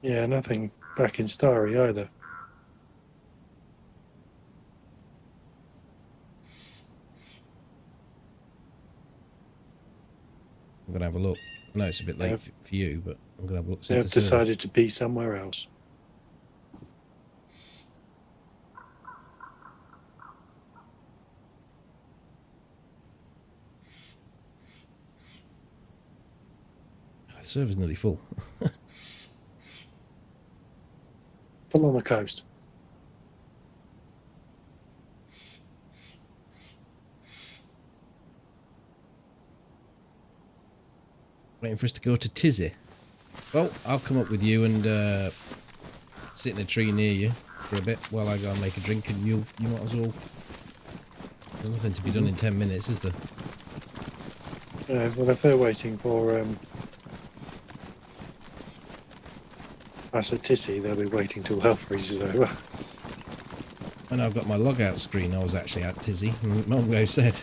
Yeah, nothing back in Starry either. I'm going to have a look. I know it's a bit late for you, but I'm going to have a look. See if They've there's a- decided to be somewhere else. The server's nearly full. Full on the coast. Waiting for us to go to Tizzy. Well, I'll come up with you and sit in a tree near you for a bit while I go and make a drink, and you might as well. There's nothing to be done in 10 minutes, is there? Well, if they're waiting for us at Tissy, they'll be waiting till hell freezes over. When I've got my logout screen, I was actually at Tizzy, and Mongo said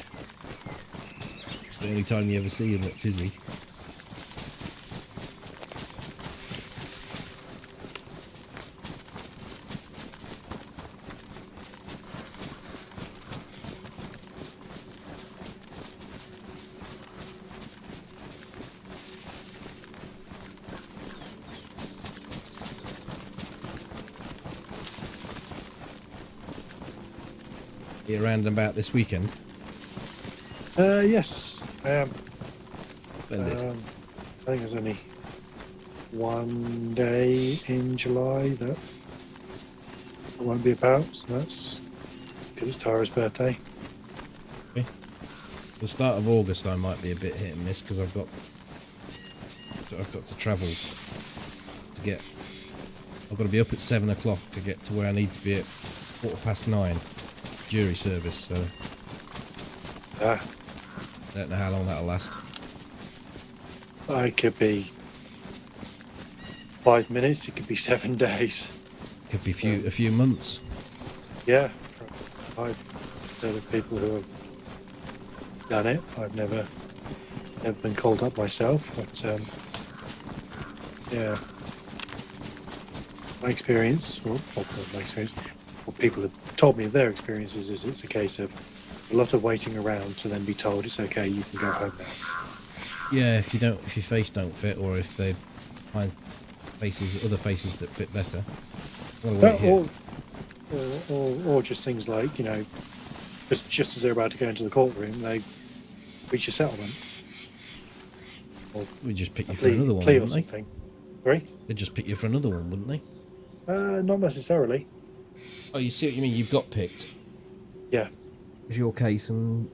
it's the only time you ever see him at Tizzy. you around and about this weekend? Yes, I am. Splendid. I think there's only one day in July that I won't be about, so that's because it's Tara's birthday. Okay. The start of August I might be a bit hit and miss because I've got to travel to get. I've got to be up at 7 o'clock to get to where I need to be at 9:15. Jury service, so Ah, I don't know how long that'll last. I could be 5 minutes. It could be 7 days. Could be a few months. Yeah, I've heard of people who have done it. I've never been called up myself, but yeah, my experience, well, not my experience, what people have told me of their experiences is it's a case of a lot of waiting around to then be told it's okay, you can go home now. Yeah, if your face don't fit, or if they find other faces that fit better. Gotta wait here. Or just things like, you know, just as they're about to go into the courtroom, they reach a settlement. Or We'd just pick a you for another one, plea or wouldn't they? something. Sorry? They'd just pick you for another one, wouldn't they? Not necessarily. Oh, you see what you mean? You've got picked. Yeah. It's your case, and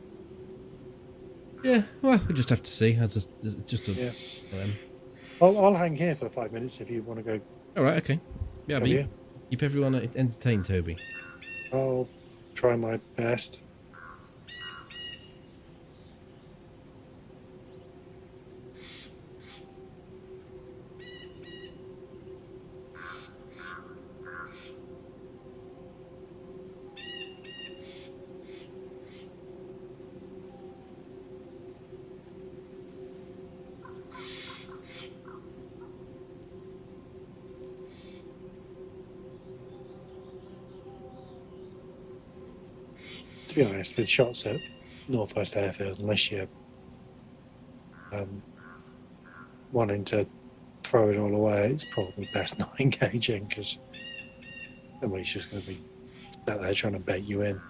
yeah, well, we'll just have to see. Yeah. Um, I'll hang here for 5 minutes if you want to go. all right, okay. Yeah, Come but here. keep everyone entertained, Toby. I'll try my best. To be honest, with shots at Northwest Airfield, unless you're wanting to throw it all away, it's probably best not engaging because somebody's just going to be sat there trying to bait you in.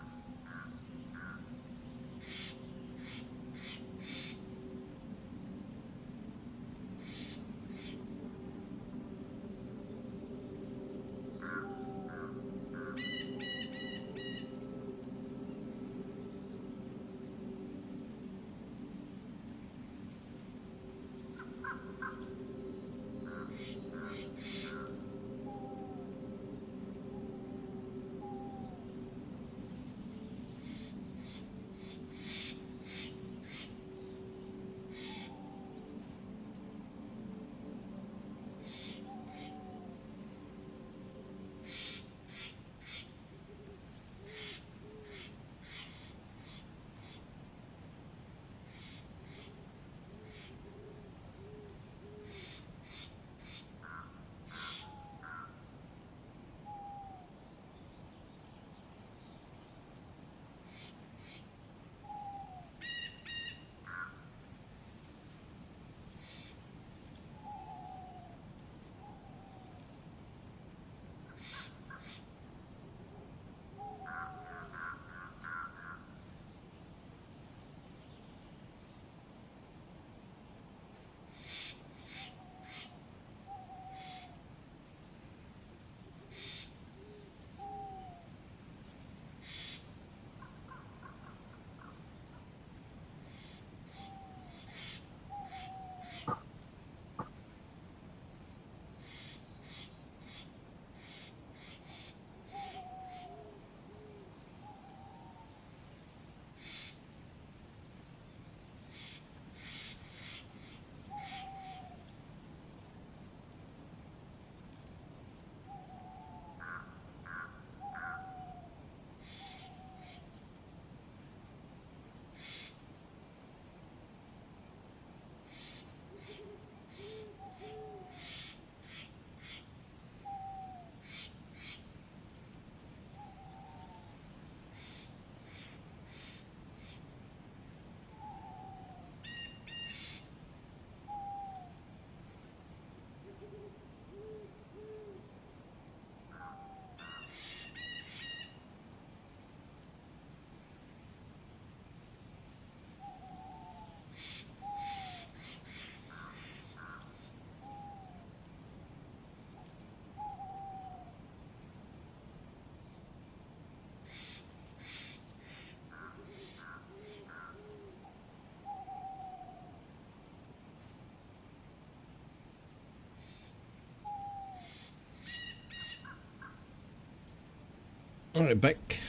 All right, Beck.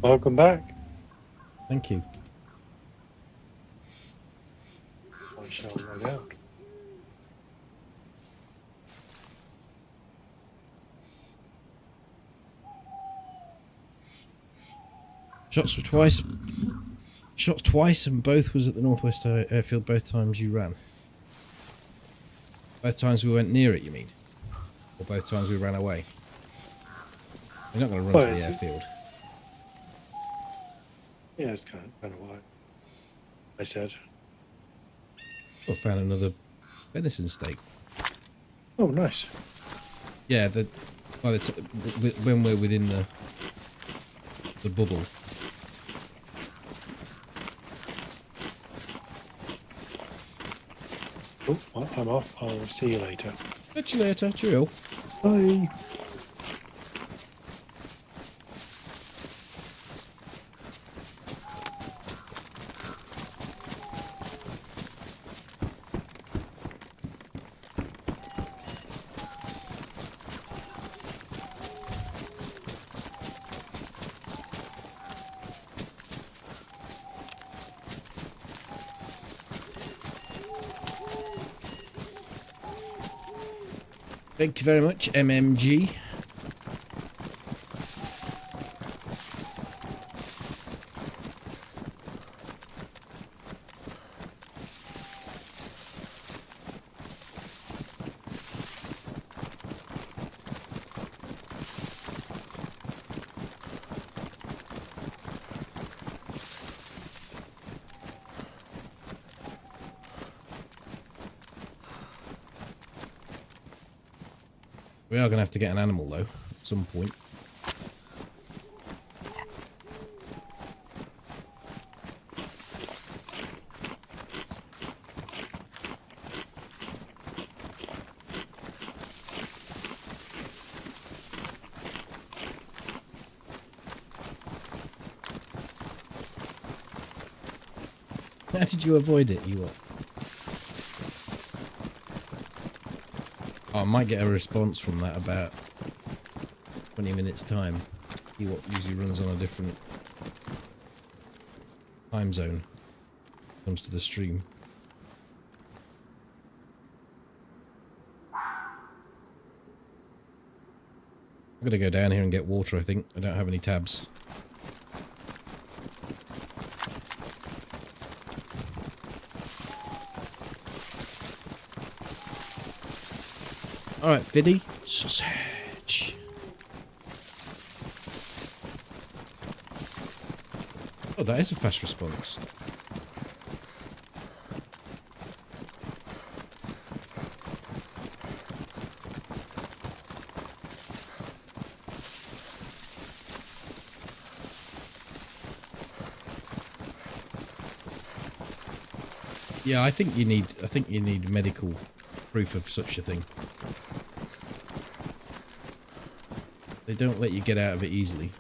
Welcome back. Thank you. I shall log out. Shots were twice. Shots twice, and both was at the Northwest Airfield. Both times you ran. Both times we went near it, you mean? Or both times we ran away? You're not going to run to the airfield. Yeah, it's kind of what I said. I found another venison steak. Oh, nice. Yeah, when we're within the bubble. Oh, well, I'm off. I'll see you later. Catch you later. Cheerio. Bye. Thank you very much, MMG. We are going to have to get an animal, though, at some point. How did you avoid it, you what? I might get a response from that about 20 minutes time. He usually runs on a different time zone when it comes to the stream. I'm going to go down here and get water, I think. I don't have any tabs. Alright, Fiddy. Sausage. Oh, that is a fast response. Yeah, I think you need medical proof of such a thing. They don't let you get out of it easily.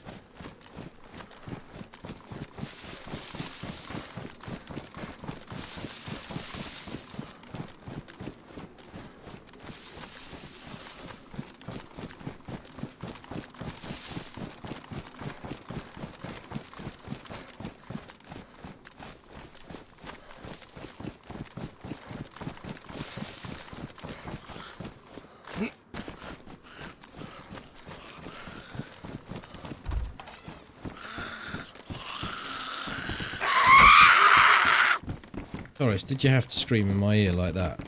Horace, did you have to scream in my ear like that?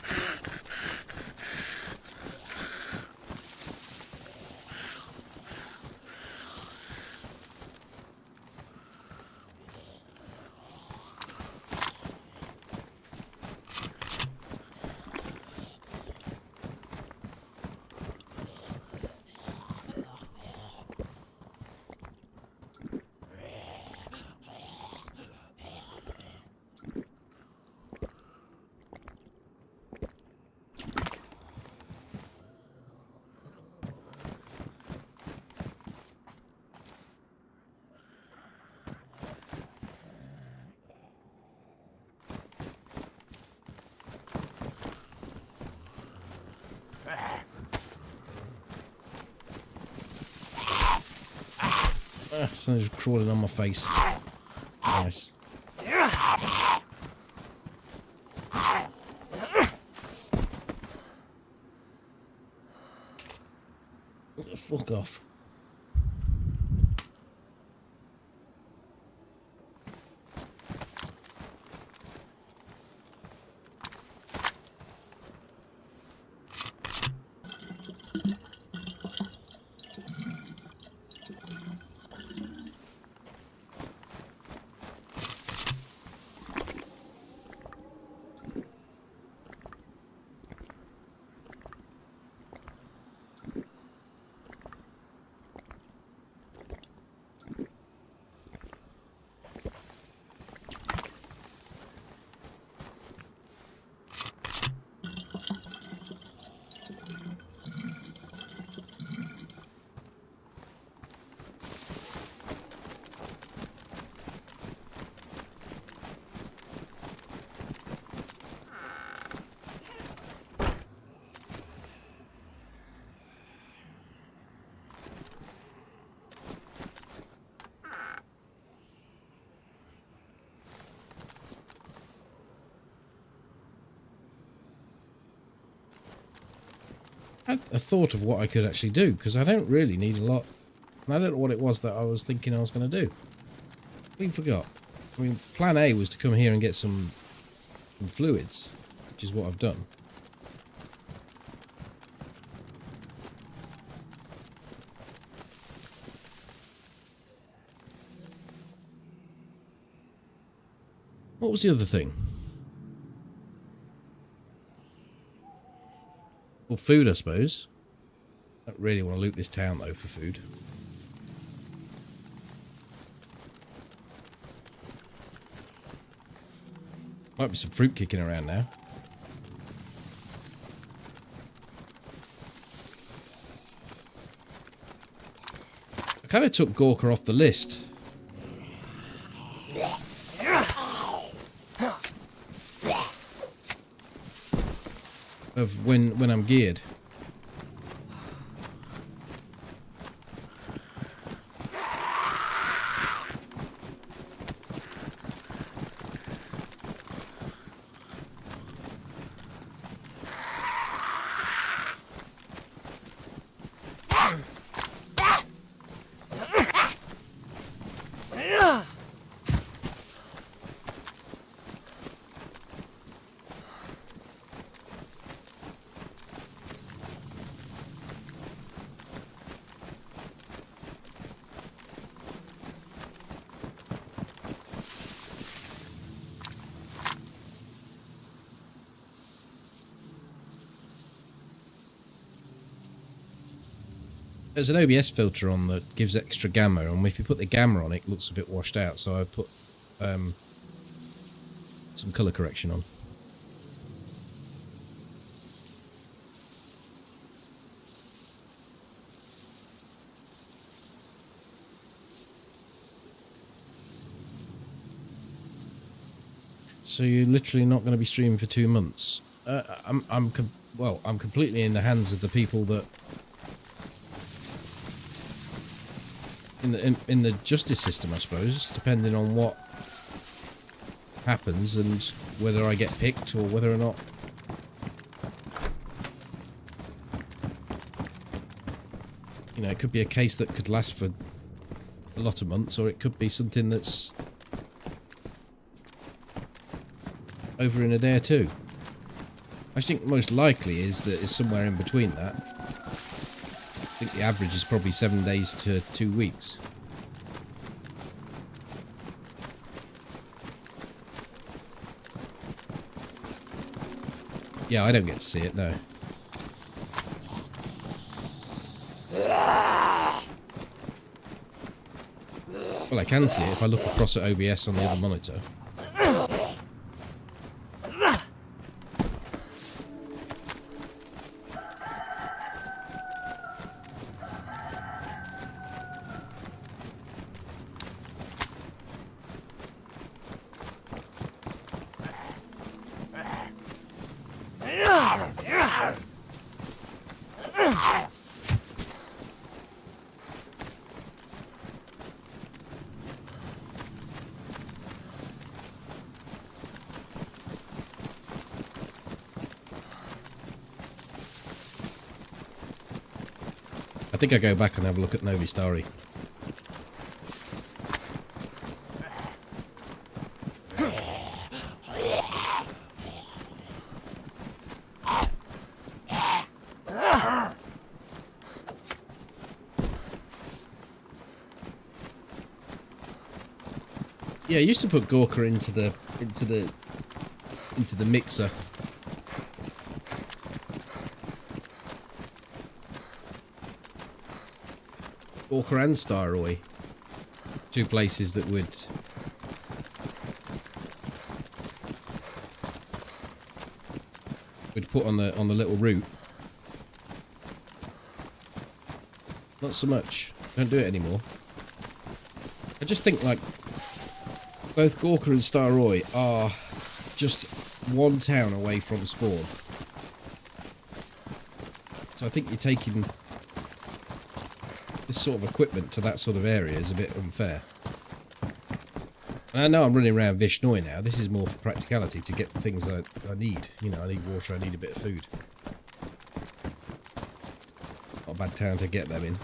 Something's crawling on my face. Nice. Fuck off. I had a thought of what I could actually do, because I don't really need a lot. And I don't know what it was that I was thinking I was going to do. I forgot. I mean, plan A was to come here and get some fluids, which is what I've done. What was the other thing? Well, food, I suppose. I don't really want to loot this town, though, for food. Might be some fruit kicking around now. I kind of took Gorka off the list. Of when I'm geared. There's an OBS filter on that gives extra gamma, and if you put the gamma on it, it looks a bit washed out, so I put some colour correction on. So you're literally not going to be streaming for 2 months. I'm completely in the hands of the people that in the justice system, I suppose, depending on what happens and whether I get picked or whether or not. You know, it could be a case that could last for a lot of months, or it could be something that's over in a day or two. I think most likely is that it's somewhere in between that. I think the average is probably 7 days to 2 weeks. Yeah, I don't get to see it, no. Well, I can see it if I look across at OBS on the other monitor. think I go back and have a look at Novi Starry. Yeah, I used to put Gorka into the mixer. Gorka and Staroy, two places that would put on the little route. Not so much. Don't do it anymore. I just think like both Gorka and Staroy are just one town away from spawn. So I think you're taking this sort of equipment to that sort of area is a bit unfair. And I know I'm running around Vishnoi now. This is more for practicality to get the things I need. You know, I need water, I need a bit of food. Not a bad town to get them in.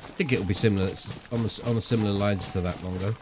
I think it'll be similar. It's on a similar lines to that, Mongo.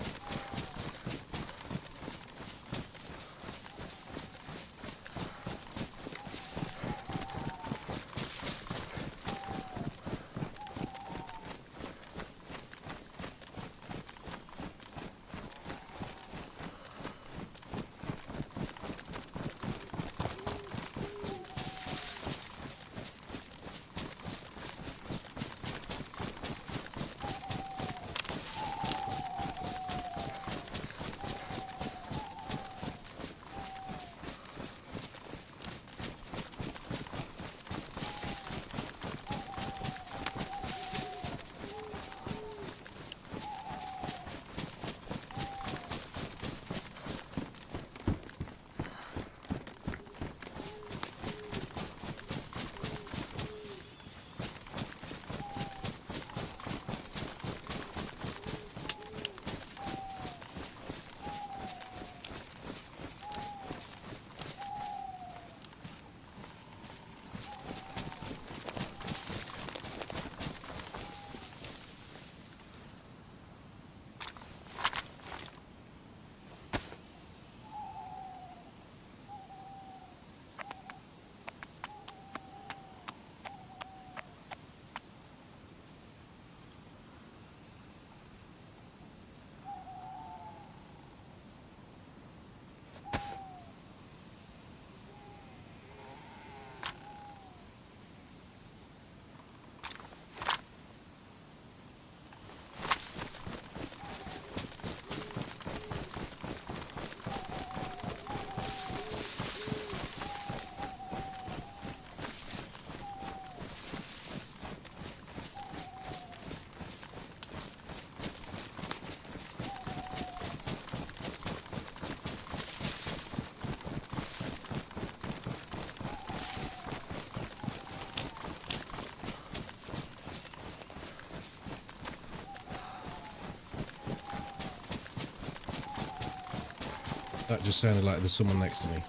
That just sounded like there's someone next to me.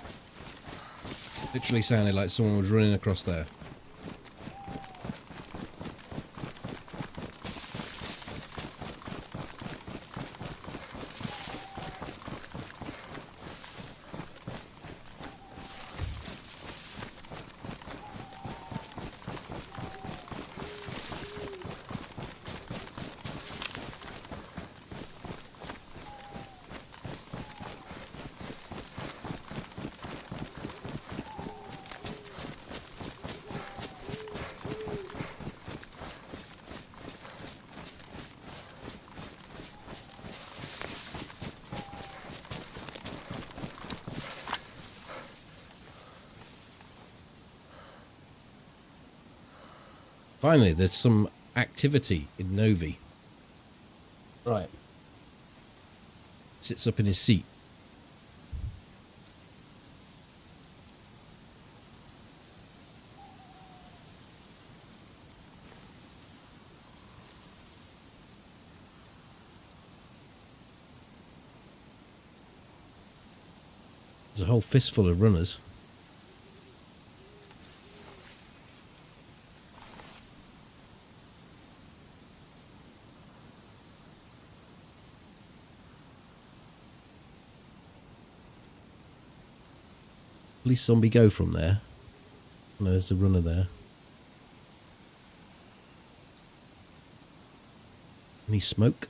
Literally sounded like someone was running across there. Finally, there's some activity in Novi. Right. Sits up in his seat. There's a whole fistful of runners. Police zombie go from there. No, there's a runner there. Any smoke?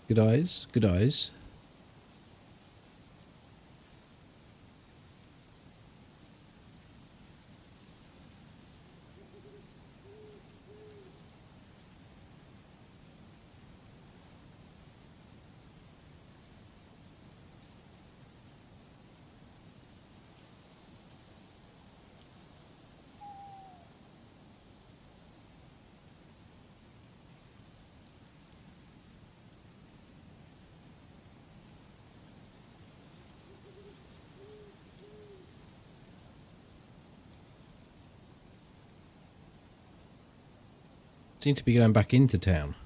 Good eyes, good eyes. Seem to be going back into town.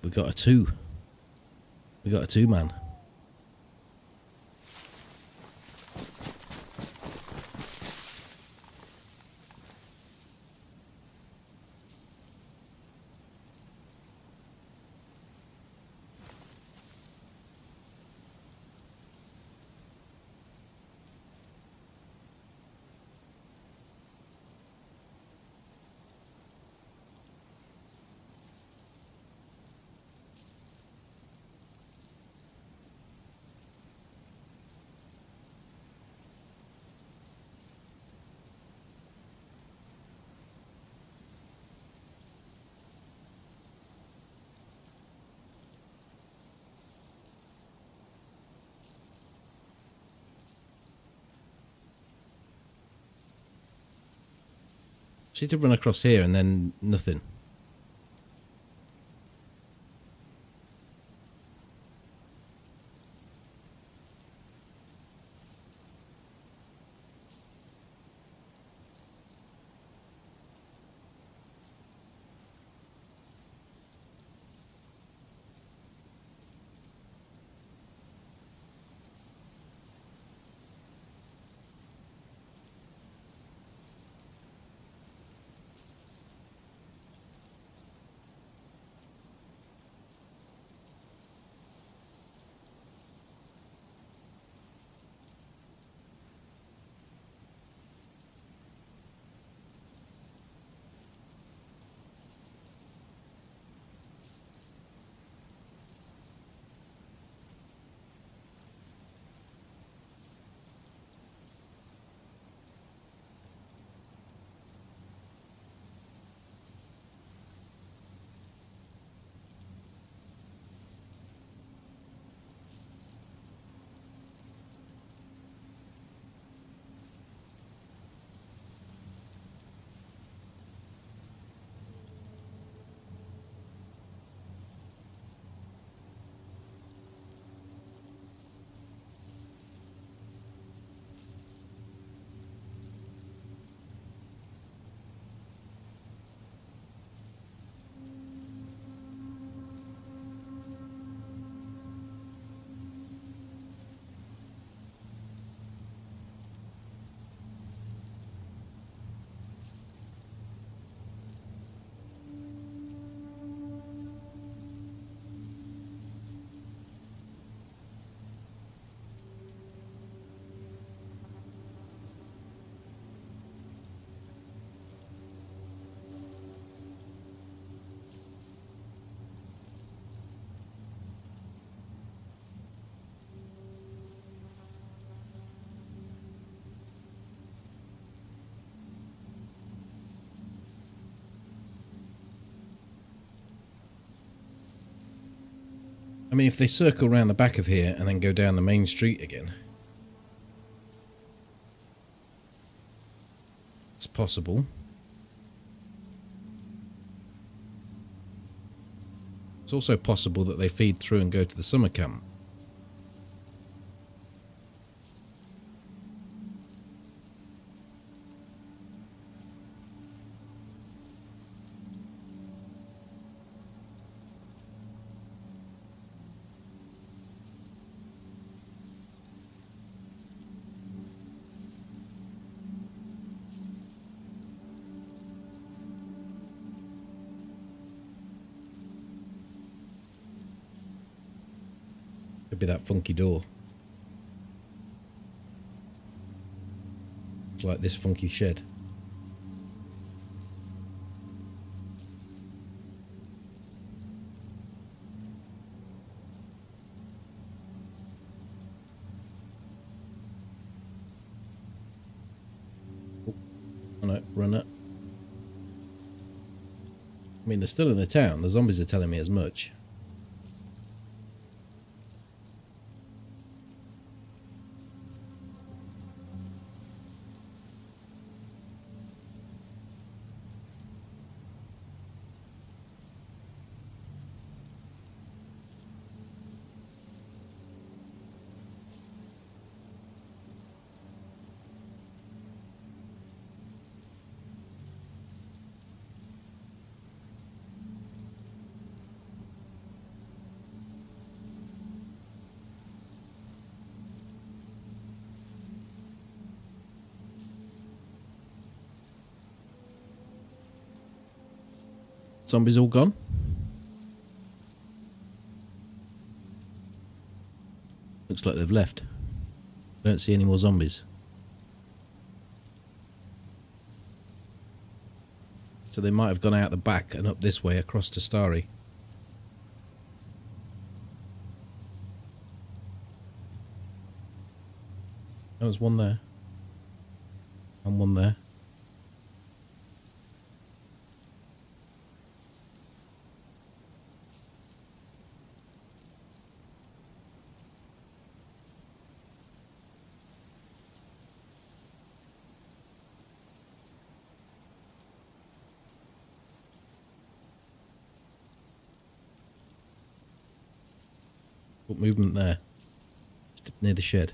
we got a 2. We got a 2-man. She did run across here and then nothing. I mean, if they circle around the back of here and then go down the main street again, it's possible. It's also possible that they feed through and go to the summer camp. Could be that funky door. It's like this funky shed. Oh, no, run it. I mean, they're still in the town. The zombies are telling me as much. Zombies all gone? Looks like they've left. I don't see any more zombies. So they might have gone out the back and up this way across to Starry. There was one there. And one there. What movement there? Just near the shed.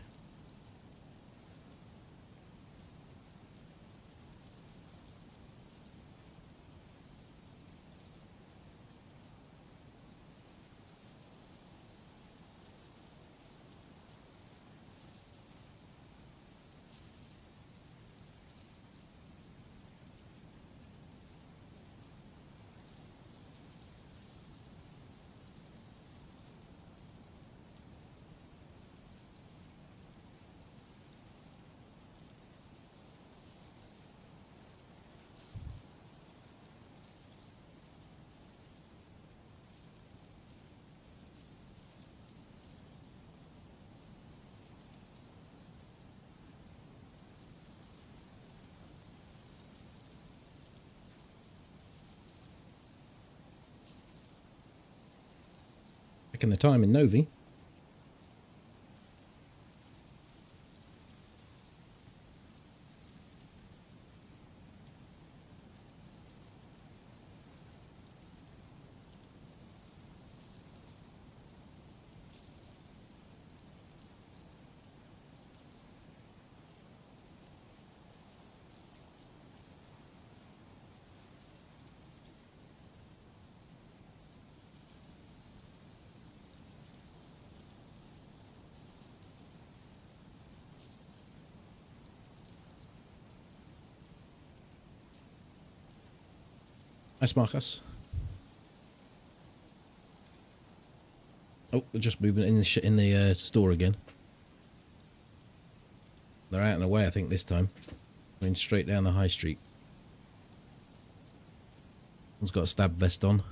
Checking the time in Novi. Nice, Marcus. Oh, they're just moving in the store again. They're out and away, I think, this time. Going straight down the high street. One's got a stab vest on.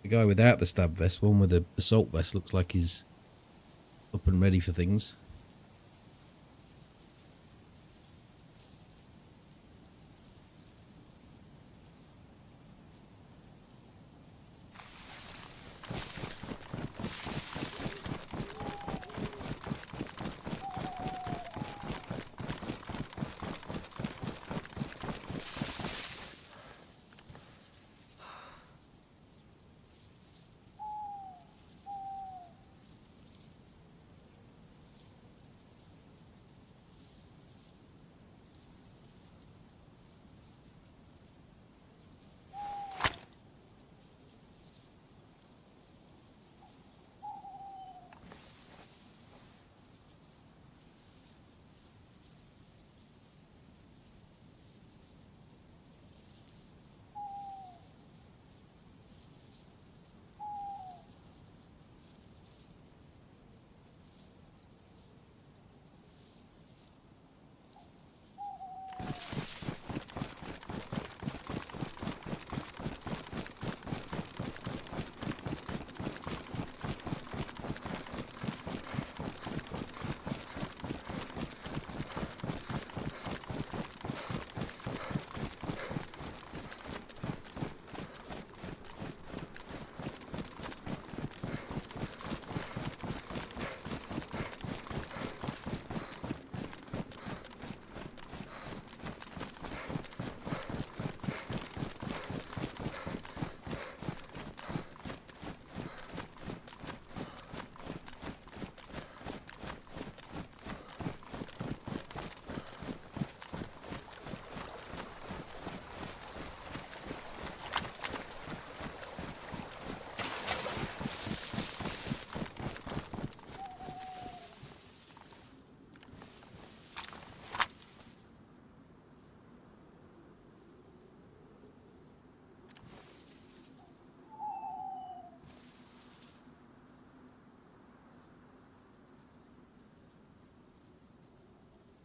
The guy without the stab vest, one with the assault vest, looks like he's up and ready for things.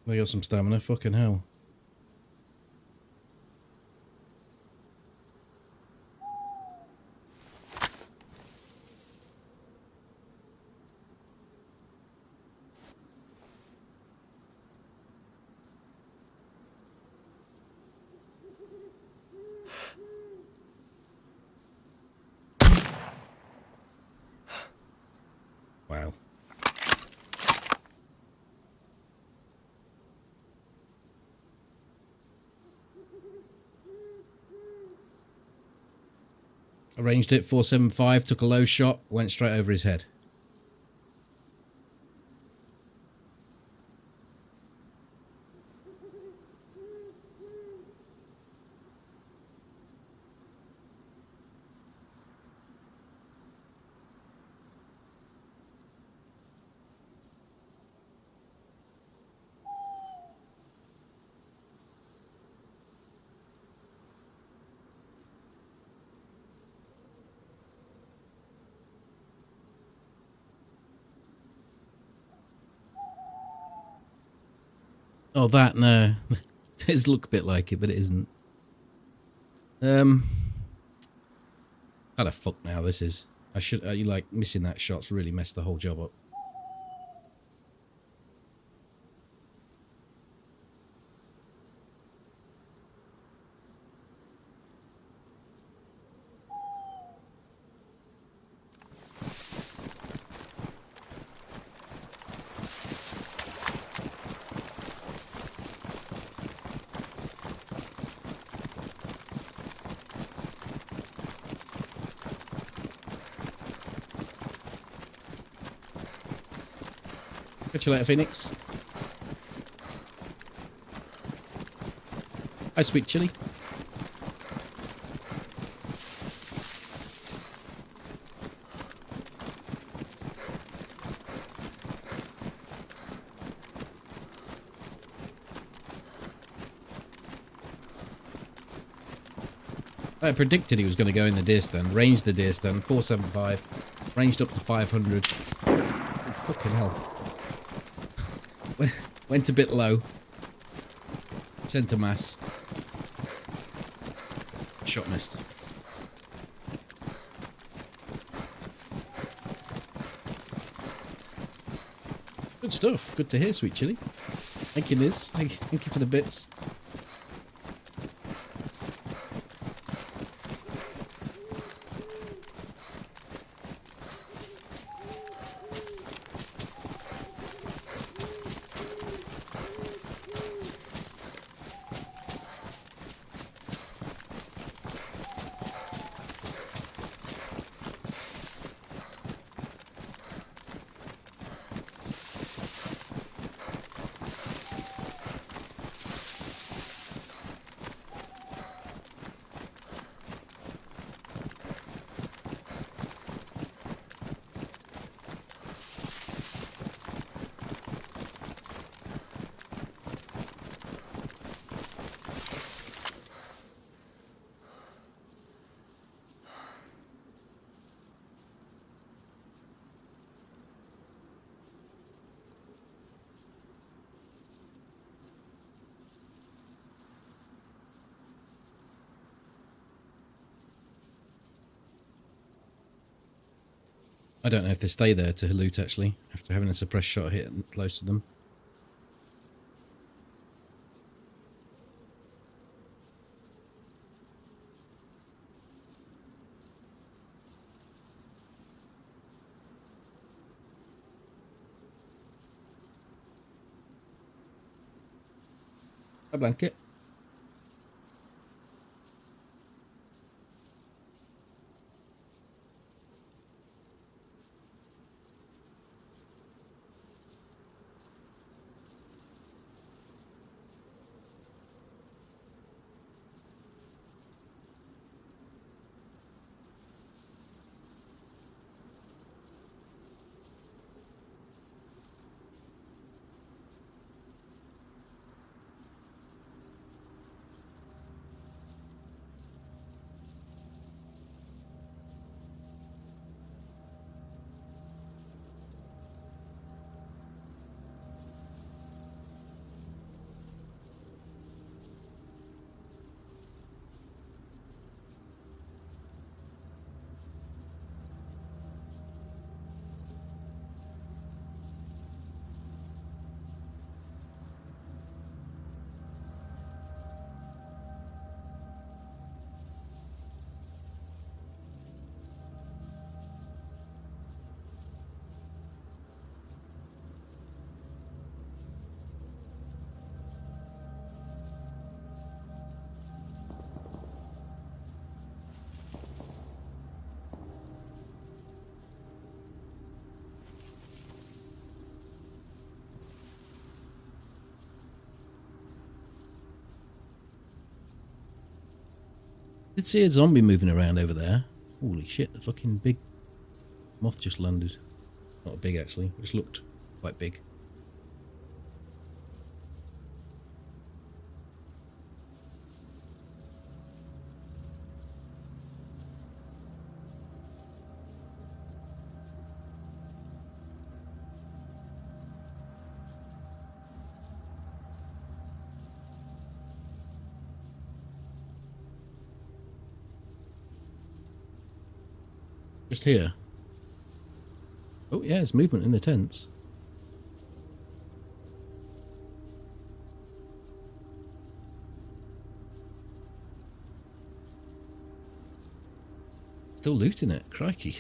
They got some stamina. Fucking hell. Wow. Arranged it, 475, took a low shot, went straight over his head. Oh, that, no. It does look a bit like it, but it isn't. How the fuck now this is? I should, you like, missing that shot's really messed the whole job up. Catch you later, Phoenix. Hi, sweet chili. I predicted he was going to go in the deer stand, ranged the deer stand, 475, ranged up to 500. Oh, fucking hell. Went a bit low. Centre mass. Shot missed. Good stuff. Good to hear, sweet chili. Thank you, Liz. Thank you for the bits. I don't know if they stay there to loot, actually, after having a suppressed shot hit close to them. A blanket. did see a zombie moving around over there. Holy shit, the fucking big moth just landed. Not big actually, it just looked quite big. Just here. Oh yeah, there's movement in the tents. Still looting it, crikey.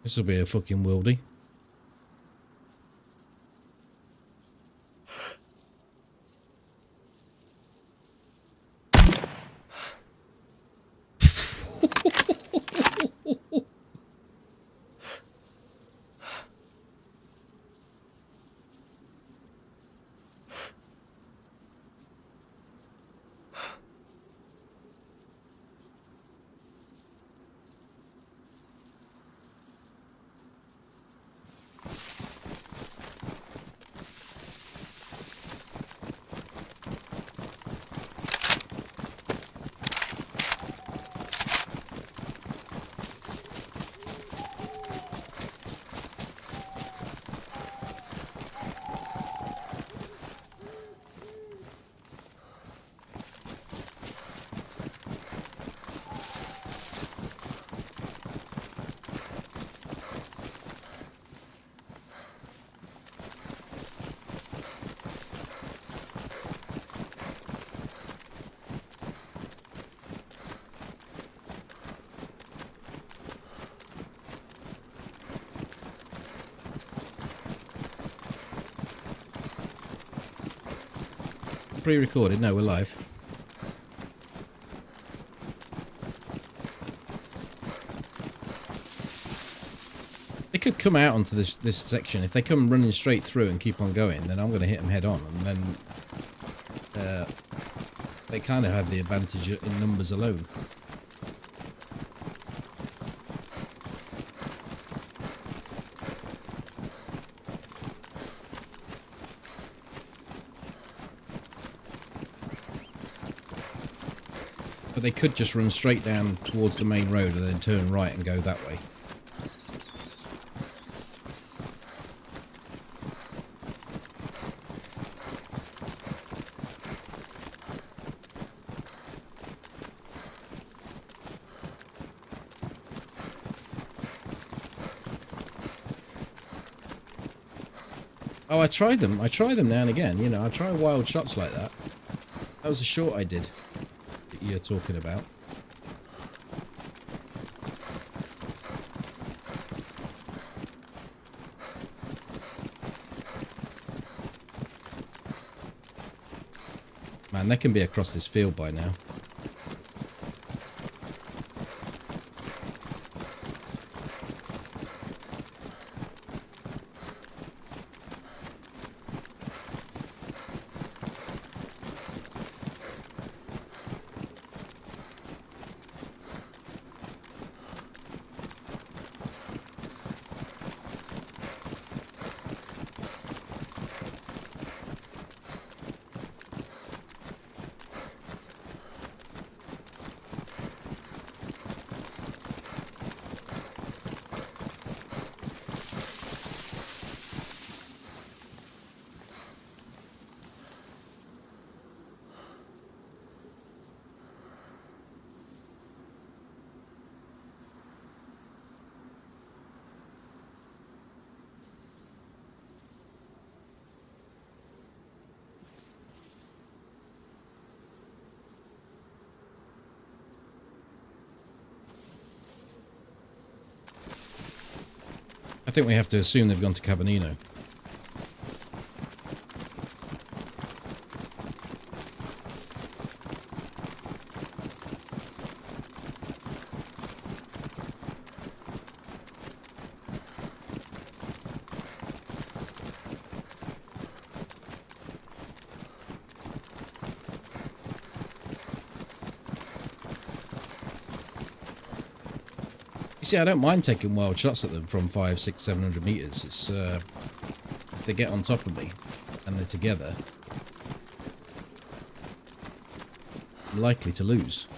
This will be a fucking worldie. Pre-recorded? No, we're live. They could come out onto this section. If they come running straight through and keep on going, then I'm going to hit them head on, and then they kind of have the advantage in numbers alone. But they could just run straight down towards the main road and then turn right and go that way. Oh, I tried them. I try them now and again. You know, I try wild shots like that. That was a short I did that you're talking about. Man, they can be across this field by now. I think we have to assume they've gone to Cabanino. You see, I don't mind taking wild shots at them from 500, 600, 700 meters. It's if they get on top of me and they're together, I'm likely to lose.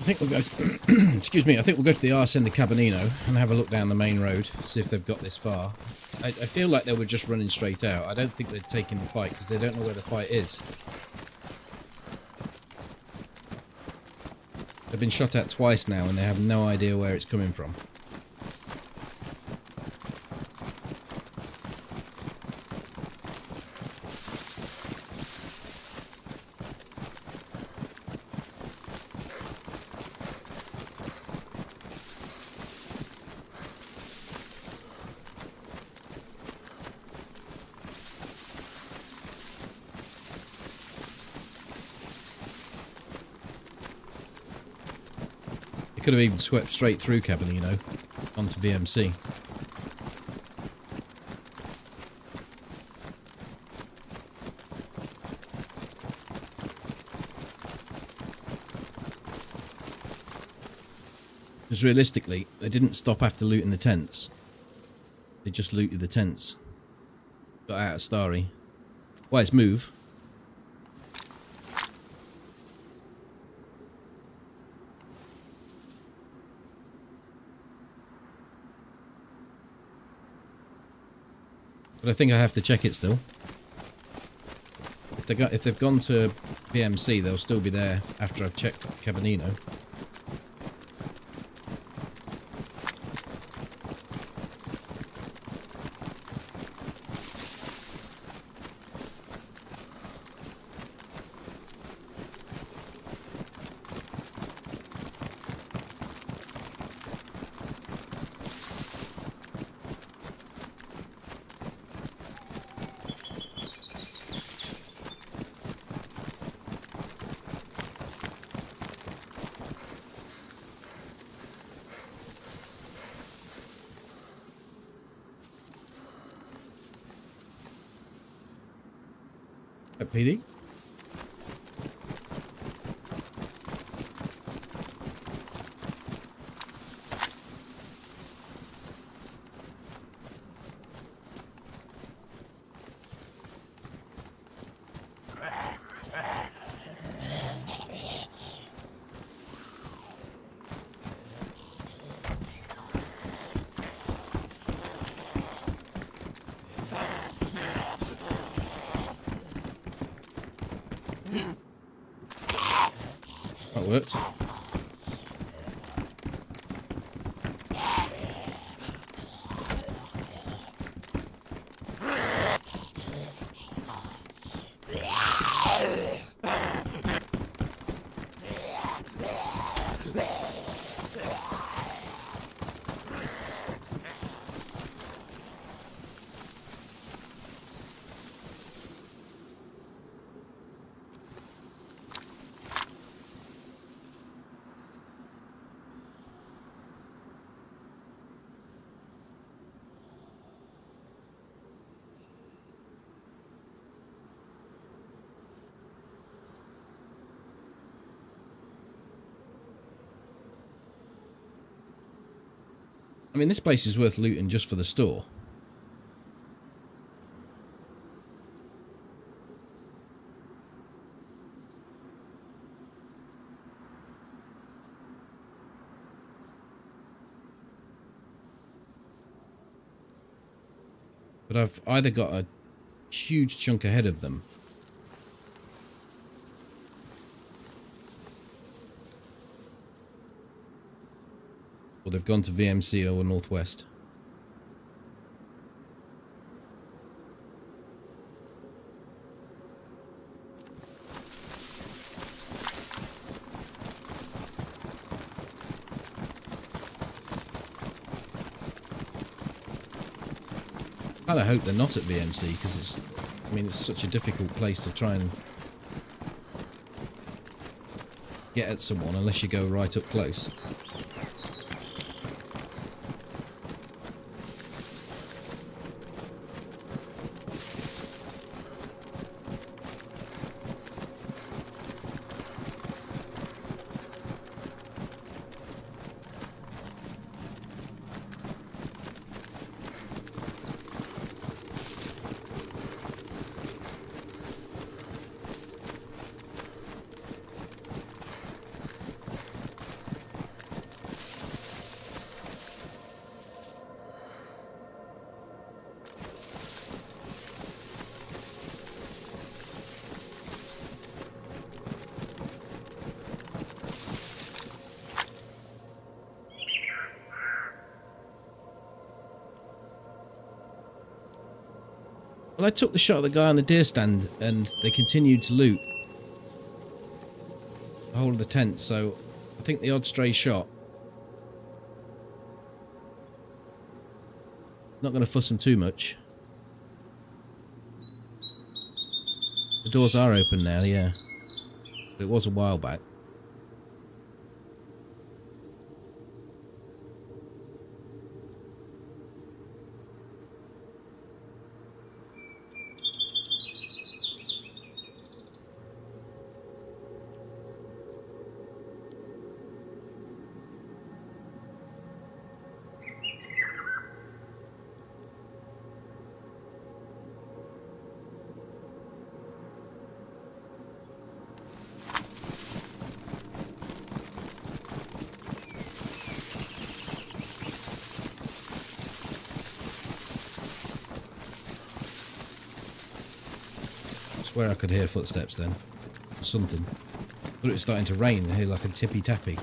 I think we'll go to, excuse me, I think we'll go to the arse end of Cabanino and have a look down the main road, see if they've got this far. I feel like they were just running straight out. I don't think they're taking the fight because they don't know where the fight is. They've been shot at twice now and they have no idea where it's coming from. could have even swept straight through Cabinino onto VMC. Because realistically, they didn't stop after looting the tents. They just looted the tents. Got out of Starry. Why, it's move. But I think I have to check it still. If they've gone to BMC, they'll still be there after I've checked Cabinino. At PD? That worked. I mean, this place is worth looting just for the store. But I've either got a huge chunk ahead of them, or they've gone to VMC or Northwest. I kind of hope they're not at VMC because it's, I mean, it's such a difficult place to try and get at someone unless you go right up close. Well, I took the shot at the guy on the deer stand and they continued to loot the whole of the tent, so I think the odd stray shot. Not going to fuss them too much. The doors are open now, yeah. But it was a while back. Where I could hear footsteps then. Or something. Thought it was starting to rain. I hear like a tippy tappy.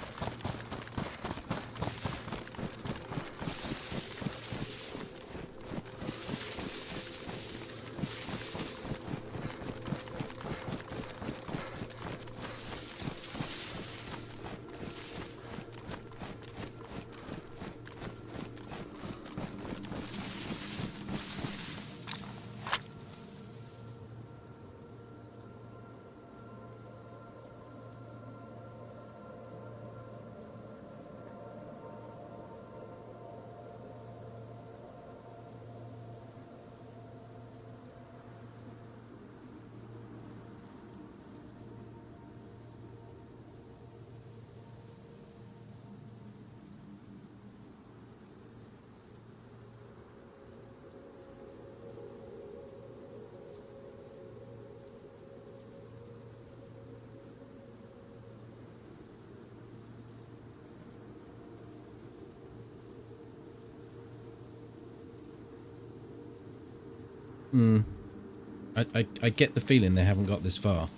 I get the feeling they haven't got this far.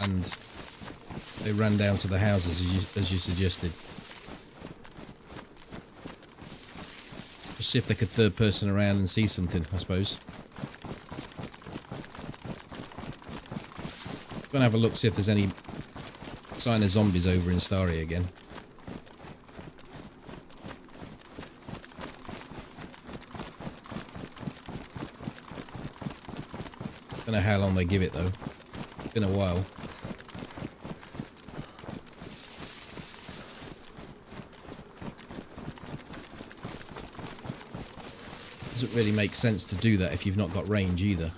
And they ran down to the houses as you suggested. Just see if they could third person around and see something, I suppose. Gonna have a look, see if there's any sign of zombies over in Starry again. Don't know how long they give it though. It's been a while. Doesn't really make sense to do that if you've not got range either.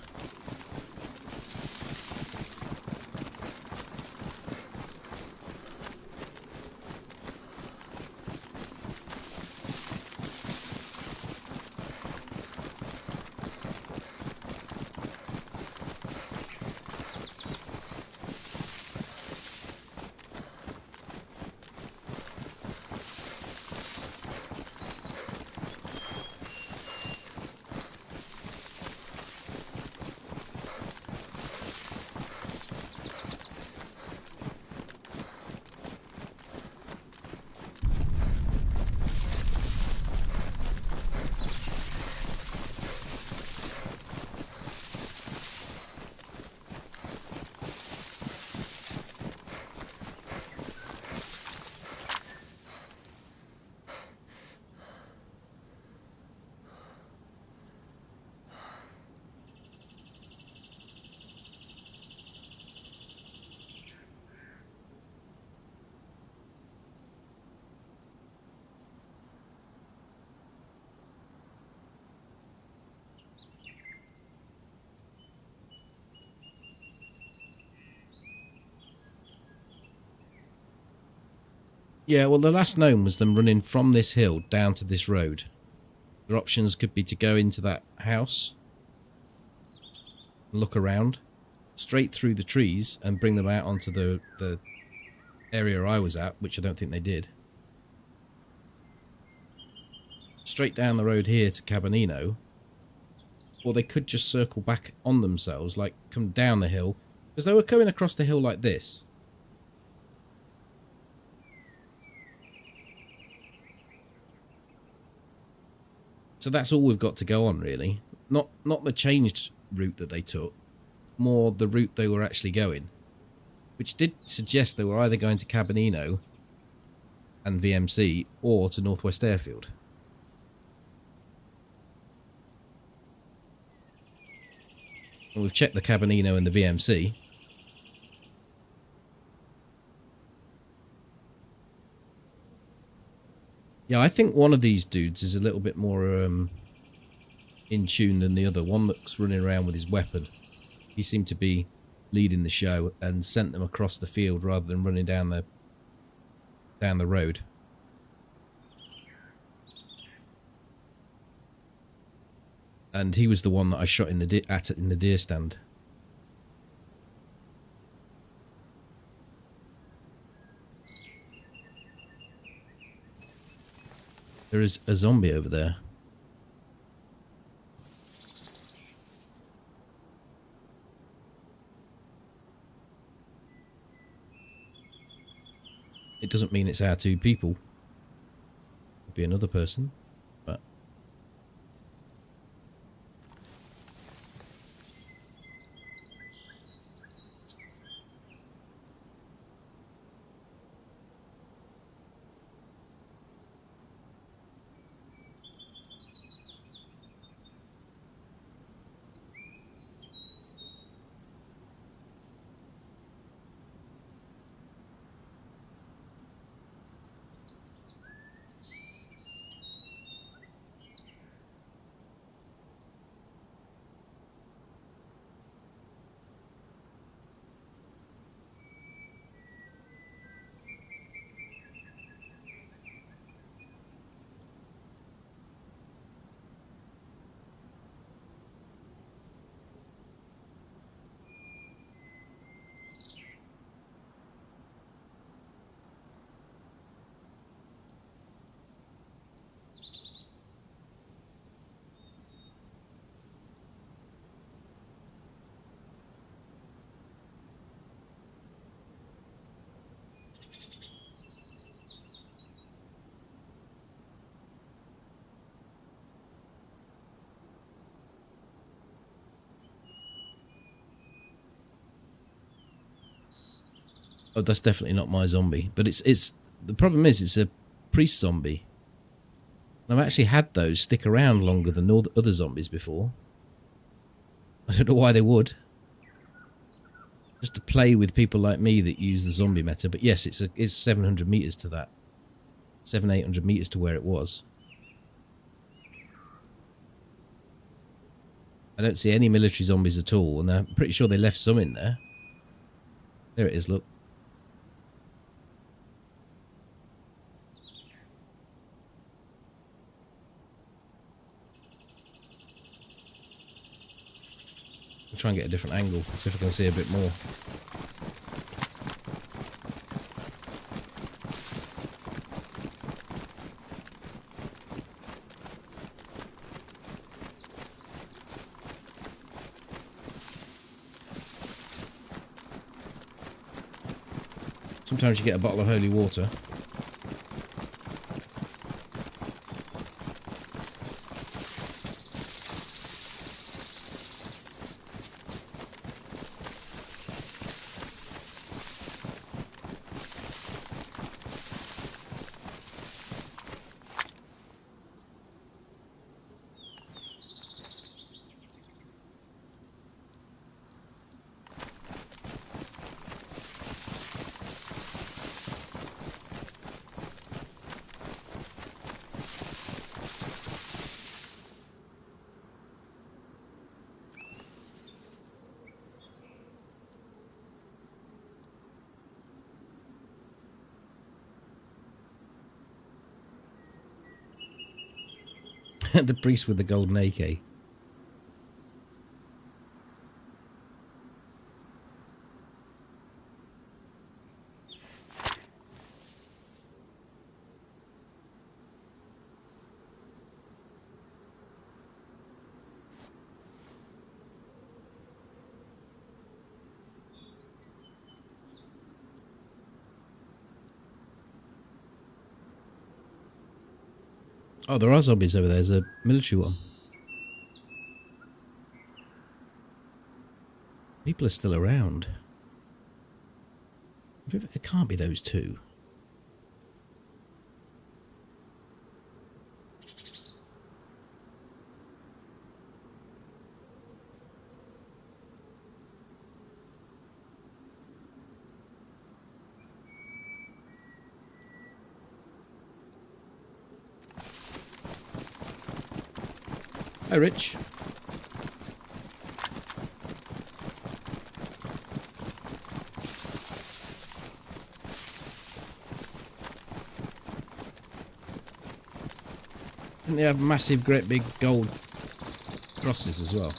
Yeah, well, the last known was them running from this hill down to this road. Their options could be to go into that house, look around, straight through the trees and bring them out onto the area I was at, which I don't think they did. Straight down the road here to Cabanino, or they could just circle back on themselves, like come down the hill, because they were coming across the hill like this. So that's all we've got to go on, really. Not the changed route that they took, more the route they were actually going, which did suggest they were either going to Cabanino and VMC or to Northwest Airfield. And we've checked the Cabanino and the VMC. Yeah, I think one of these dudes is a little bit more in tune than the other. One that's running around with his weapon. He seemed to be leading the show and sent them across the field rather than running down the road. And he was the one that I shot in the deer stand. There is a zombie over there. It doesn't mean it's our 2 people. Could be another person, but... Oh, that's definitely not my zombie. But it's the problem is it's a priest zombie. And I've actually had those stick around longer than all the other zombies before. I don't know why they would. Just to play with people like me that use the zombie meta. But yes, it's 700 meters to that. 800 meters to where it was. I don't see any military zombies at all, and I'm pretty sure they left some in there. There it is, look. I'll try and get a different angle, see if I can see a bit more. Sometimes you get a bottle of holy water. The priest with the golden AK. Oh, there are zombies over there. There's a military one. People are still around. It can't be those 2. Hi, Rich. Didn't they have massive, great big gold crosses as well?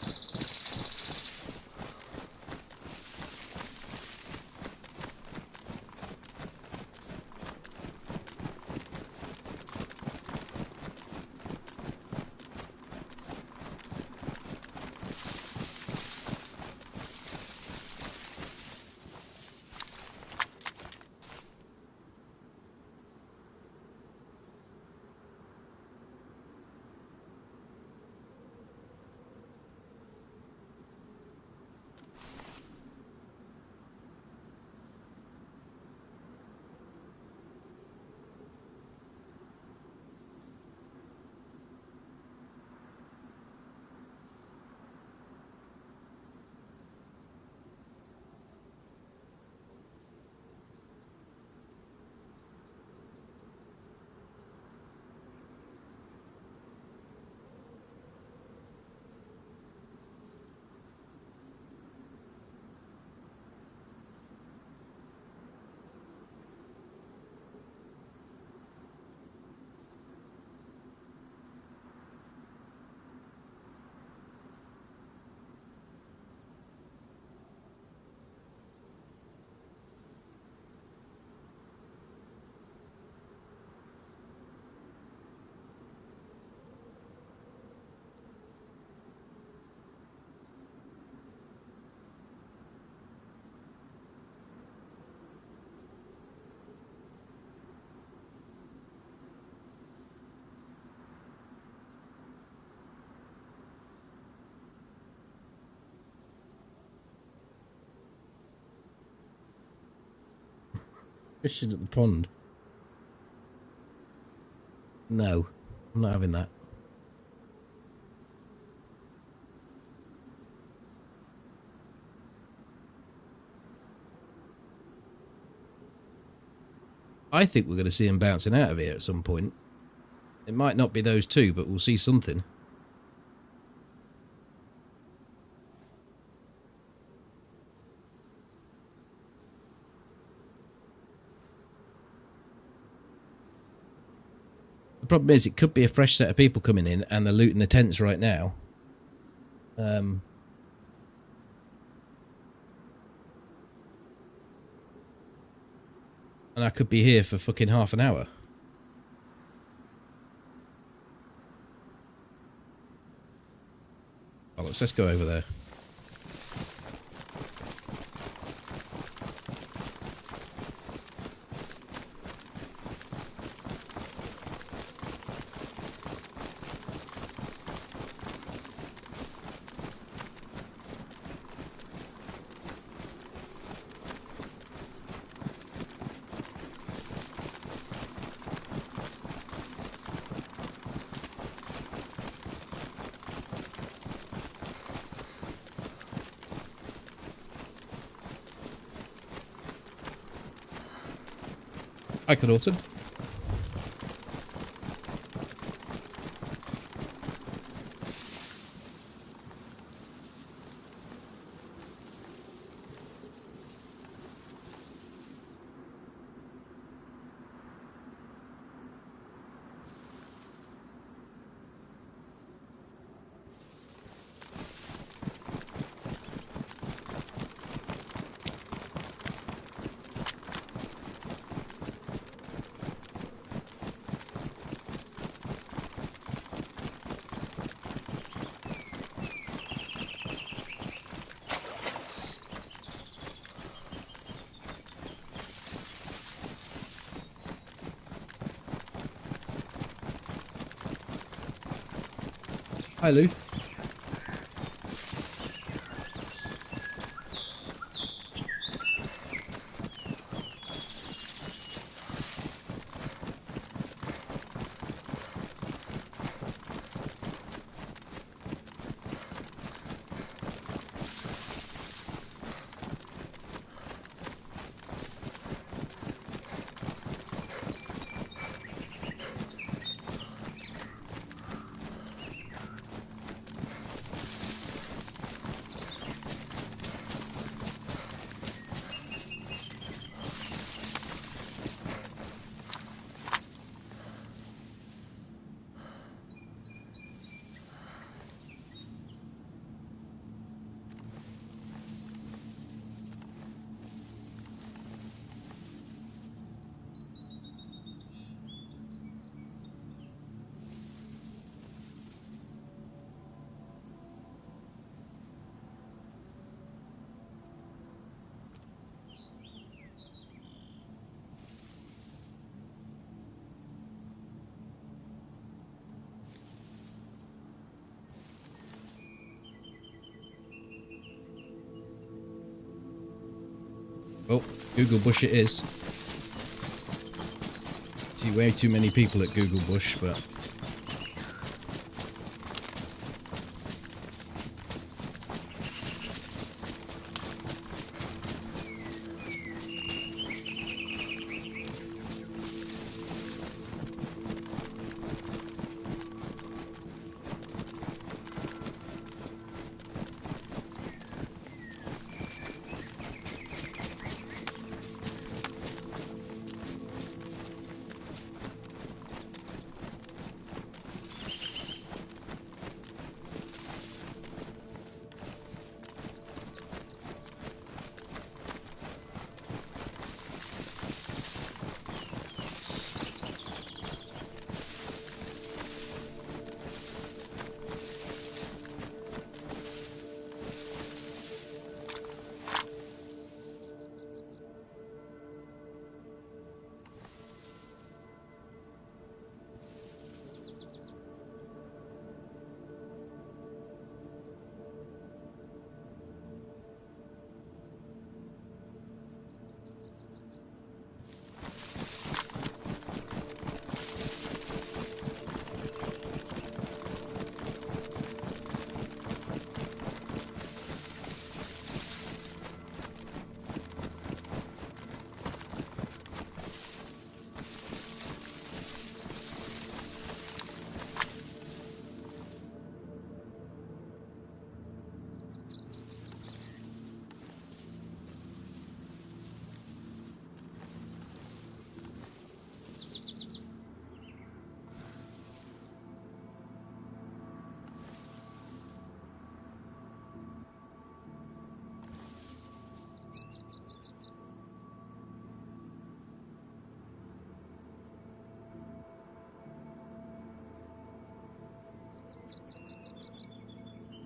Fishing at the pond. No, I'm not having that. I think we're going to see him bouncing out of here at some point. It might not be those two, but we'll see something. The problem is, it could be a fresh set of people coming in, and they're looting the tents right now. And I could be here for fucking half an hour. Oh, let's go over there. Hi, Canorton. Hi, Luth. Oh, Google Bush it is. See way too many people at Google Bush, but...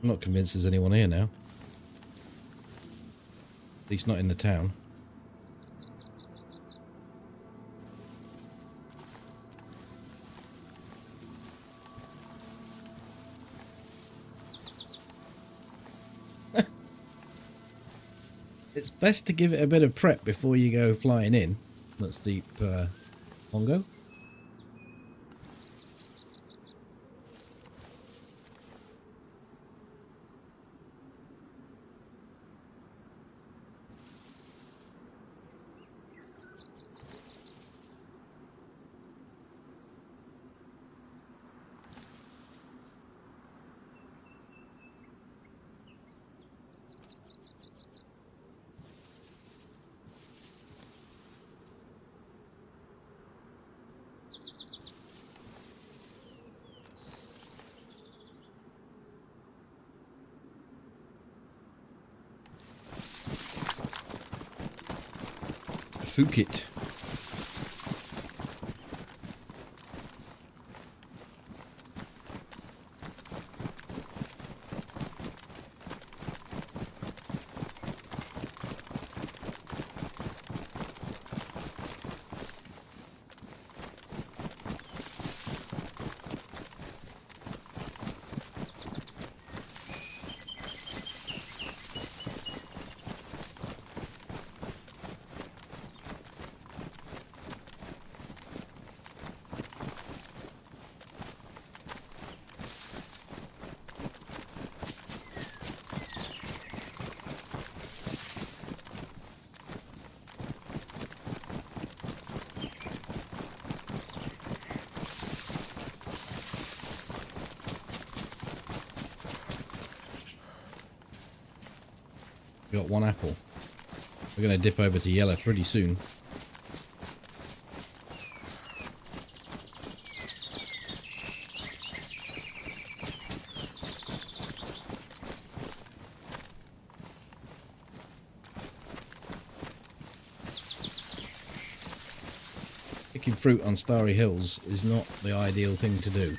I'm not convinced there's anyone here now. At least not in the town. It's best to give it a bit of prep before you go flying in. Let's deep Pongo. Phuket. We got one apple. We're going to dip over to yellow pretty soon. Picking fruit on starry hills is not the ideal thing to do.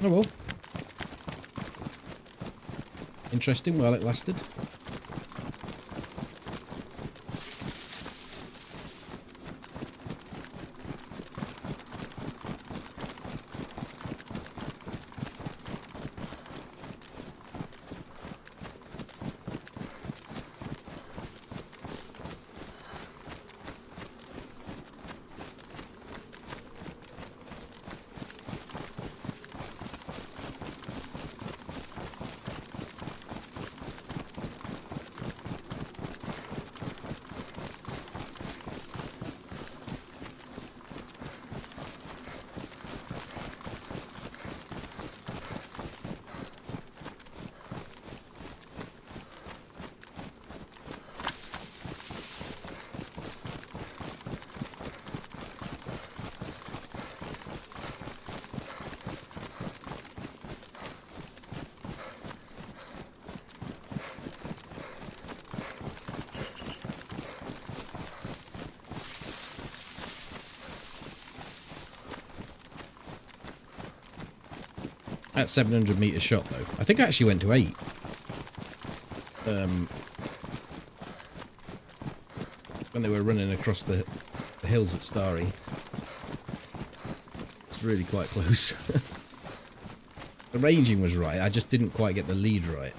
Oh well. Interesting while it lasted. At 700 meter shot though. I think I actually went to 8. When they were running across the hills at Starry. It's really quite close. The ranging was right, I just didn't quite get the lead right.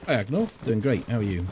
Hi Agnor, doing great, how are you?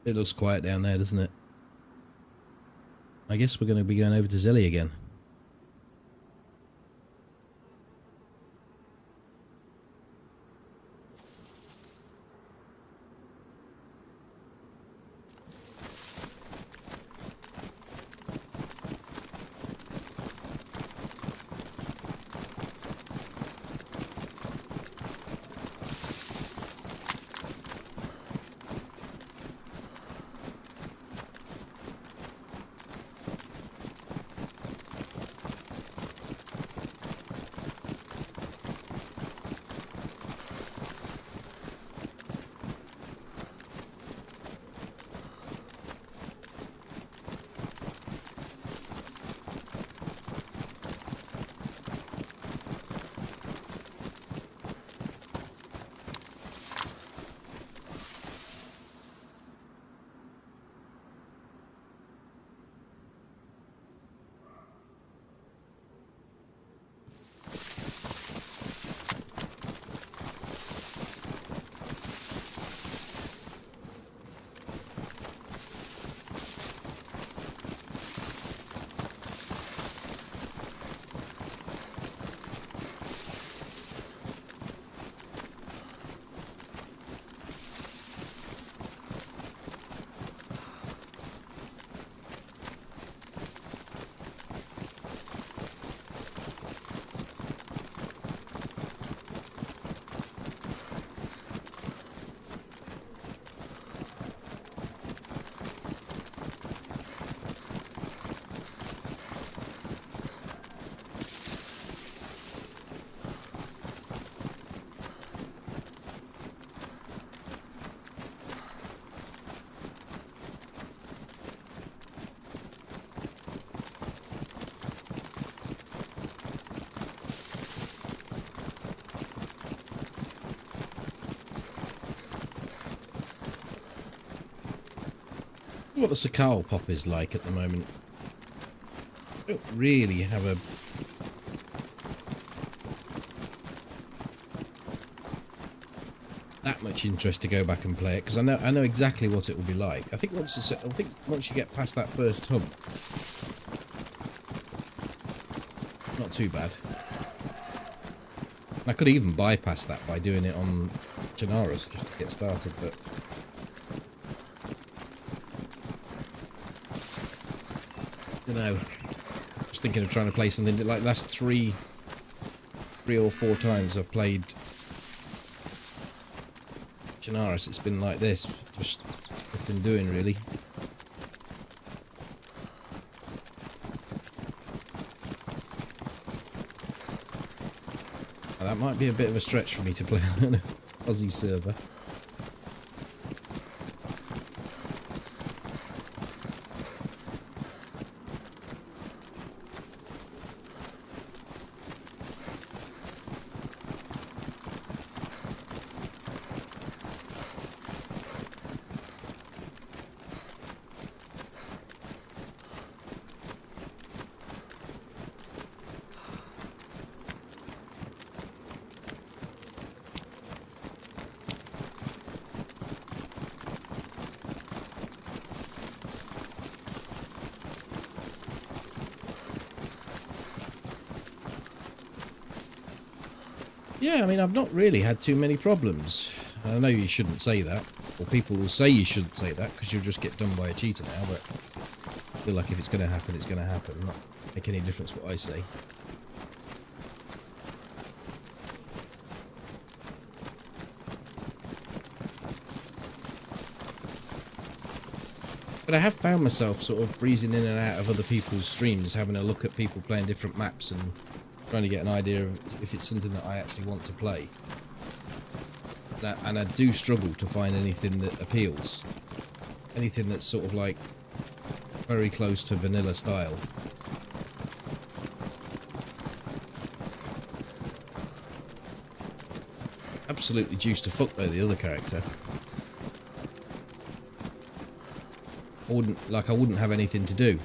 It looks quiet down there, doesn't it? I guess we're going to be going over to Zelly again. What the Sakal pop is like at the moment. I don't really have a that much interest to go back and play it because I know exactly what it will be like. I think once you get past that first hump, not too bad. I could even bypass that by doing it on Chernarus just to get started, but you know, just thinking of trying to play something like last three or four times I've played Chernarus, it's been like this, just nothing doing really. That might be a bit of a stretch for me to play on an Aussie server. Yeah, I mean, I've not really had too many problems. I know you shouldn't say that, or people will say you shouldn't say that because you'll just get done by a cheater now, but I feel like if it's going to happen, it's going to happen. Not make any difference what I say. But I have found myself sort of breezing in and out of other people's streams, having a look at people playing different maps and trying to get an idea of if it's something that I actually want to play. And I do struggle to find anything that appeals. Anything that's sort of like very close to vanilla style. Absolutely juiced to fuck though, the other character. I wouldn't have anything to do.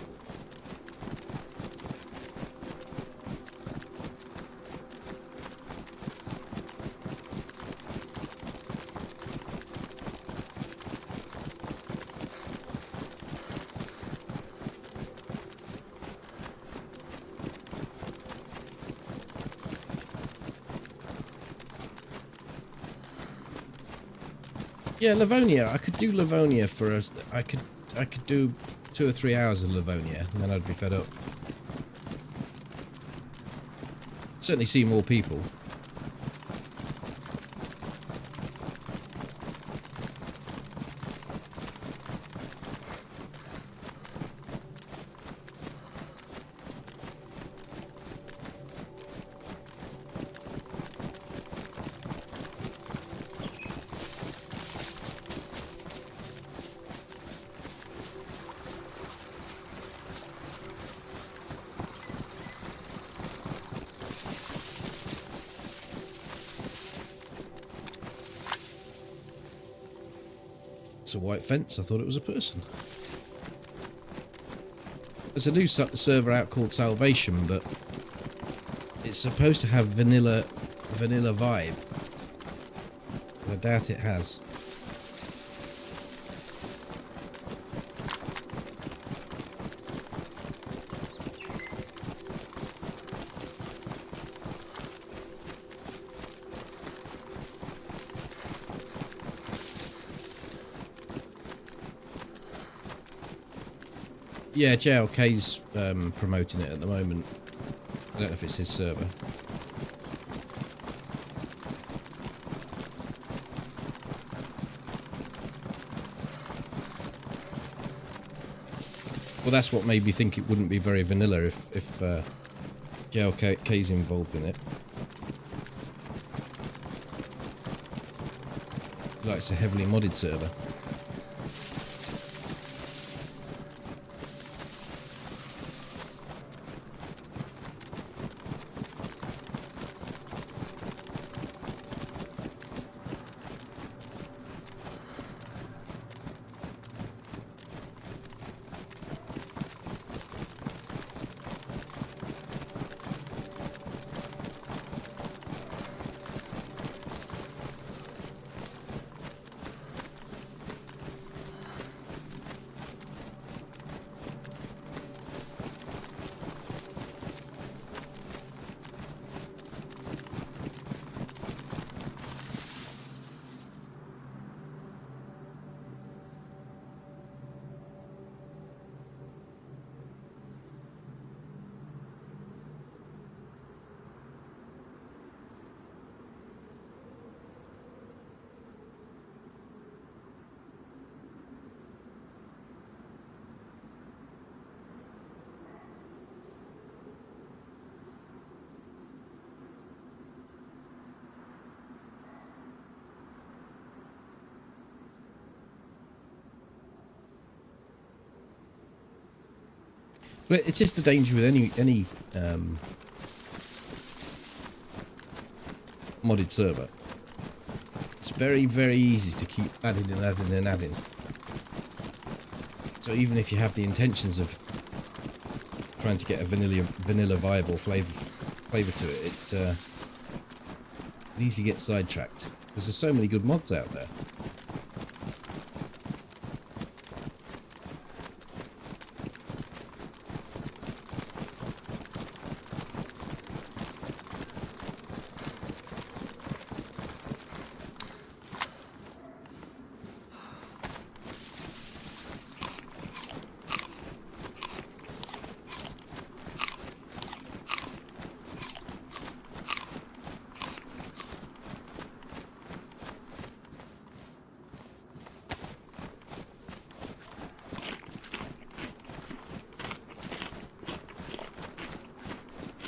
Yeah, Livonia. I could do Livonia for us. I could do 2 or 3 hours of Livonia, and then I'd be fed up. Certainly see more people. A white fence. I thought it was a person. There's a new server out called Salvation, but it's supposed to have vanilla vibe. But I doubt it has. Yeah, JLK's promoting it at the moment. I don't know if it's his server. Well, that's what made me think it wouldn't be very vanilla if JLK's involved in it. Like it's a heavily modded server. But it is the danger with any modded server. It's very, very easy to keep adding and adding and adding. So even if you have the intentions of trying to get a vanilla viable flavour to it, it easily gets sidetracked because there's so many good mods out there.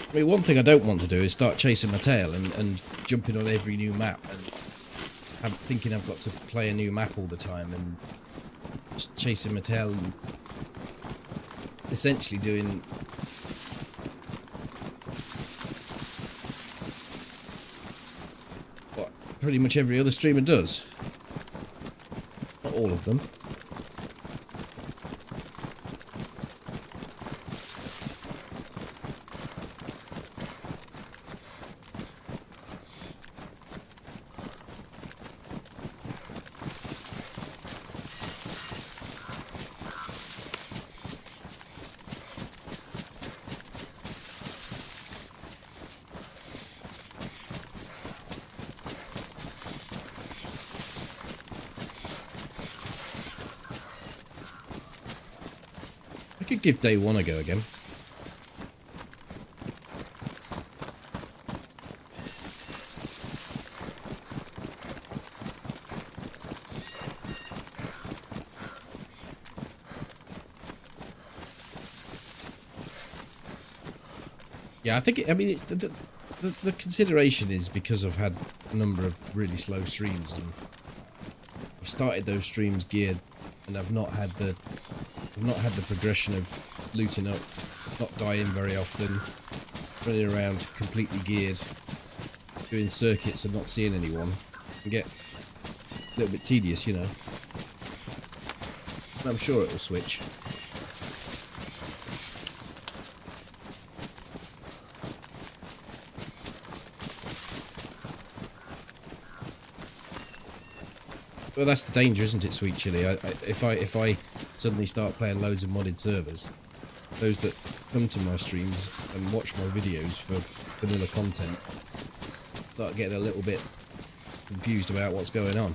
I mean, one thing I don't want to do is start chasing my tail and jumping on every new map and thinking I've got to play a new map all the time and just chasing my tail and essentially doing what pretty much every other streamer does. Not all of them. I could give day one a go again. Yeah, I think I mean, it's the consideration is because I've had a number of really slow streams, and I've started those streams geared, and I've not had the progression of looting up, not dying very often, running around completely geared, doing circuits and not seeing anyone, and get a little bit tedious, you know. And I'm sure it will switch. Well, that's the danger, isn't it, Sweet Chili? If I suddenly start playing loads of modded servers, those that come to my streams and watch my videos for vanilla content start getting a little bit confused about what's going on.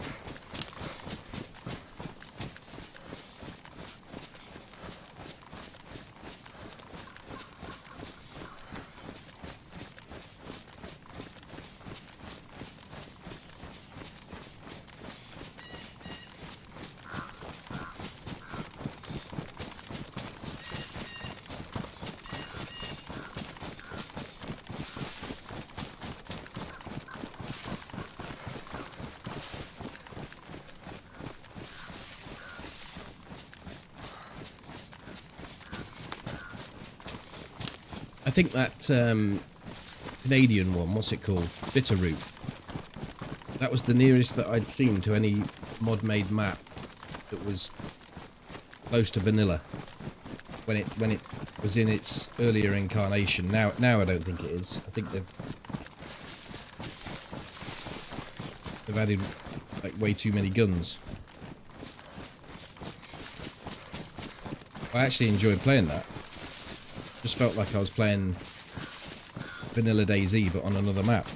I think that Canadian one, what's it called? Bitterroot. That was the nearest that I'd seen to any mod-made map that was close to vanilla when it was in its earlier incarnation. Now I don't think it is. I think they've added like way too many guns. I actually enjoyed playing that. Just felt like I was playing vanilla DayZ but on another map.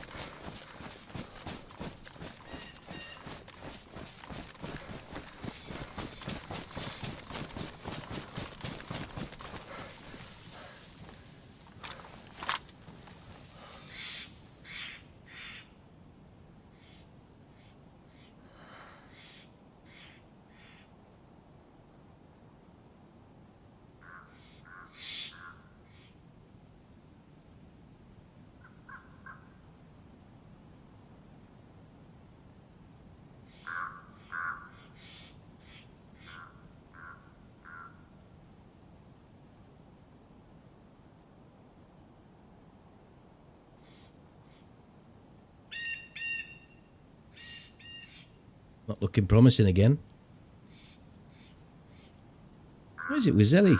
Not looking promising again. Where is it with Zelly?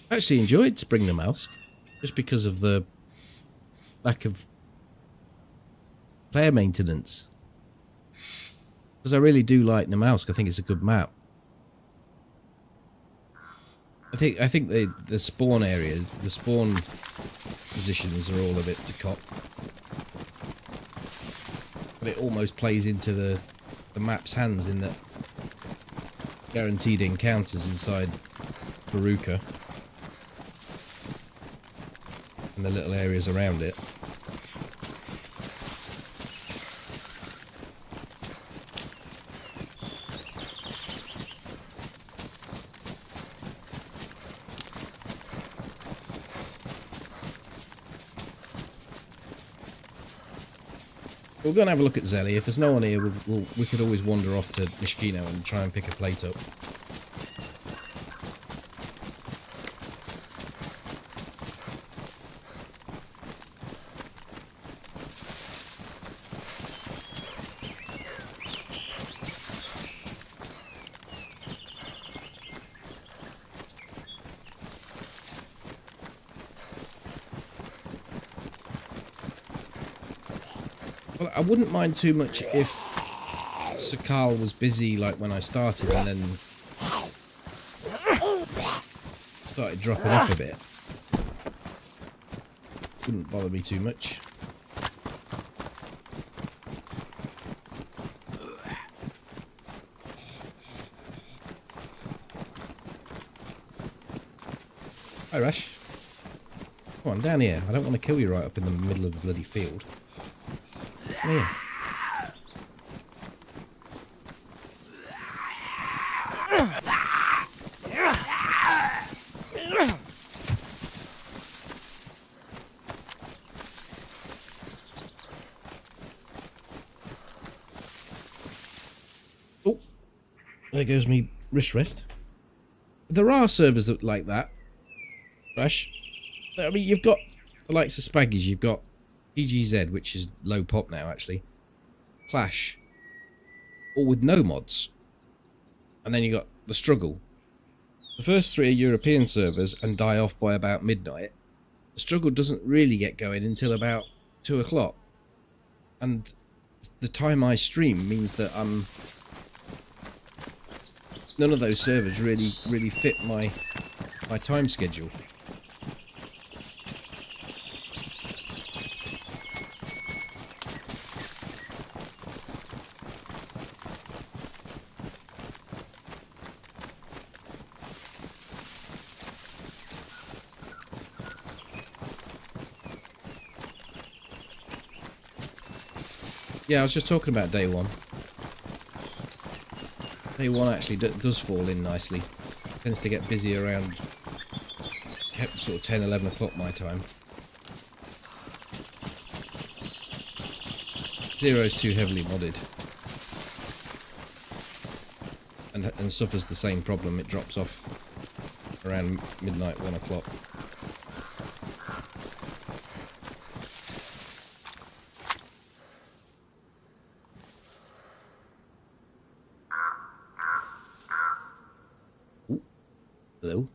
I actually enjoyed Spring the Mouse, just because of the lack of player maintenance. Because I really do like Namalsk. I think it's a good map. I think the spawn areas, the spawn positions are all a bit to cop. But it almost plays into the map's hands in that guaranteed encounters inside Baruka and the little areas around it. We're going to have a look at Zelly. If there's no one here, we could always wander off to Mishkino and try and pick a plate up. Well, I wouldn't mind too much if Sakal was busy like when I started and then started dropping off a bit. Wouldn't bother me too much. Hi, Rash. Come on, down here. I don't want to kill you right up in the middle of the bloody field. Come here. Oh, there goes me wrist rest. There are servers that like that, Rash. I mean, you've got the likes of Spaggies, you've got PGZ, which is low pop now, actually. Clash. All with no mods. And then you got the Struggle. The first three are European servers and die off by about midnight. The Struggle doesn't really get going until about 2 o'clock. And the time I stream means that none of those servers really fit my time schedule. Yeah, I was just talking about day one. Day one actually does fall in nicely. Tends to get busy around sort of 10, 11 o'clock my time. Zero's too heavily modded. And suffers the same problem. It drops off around midnight, 1 o'clock. Hello.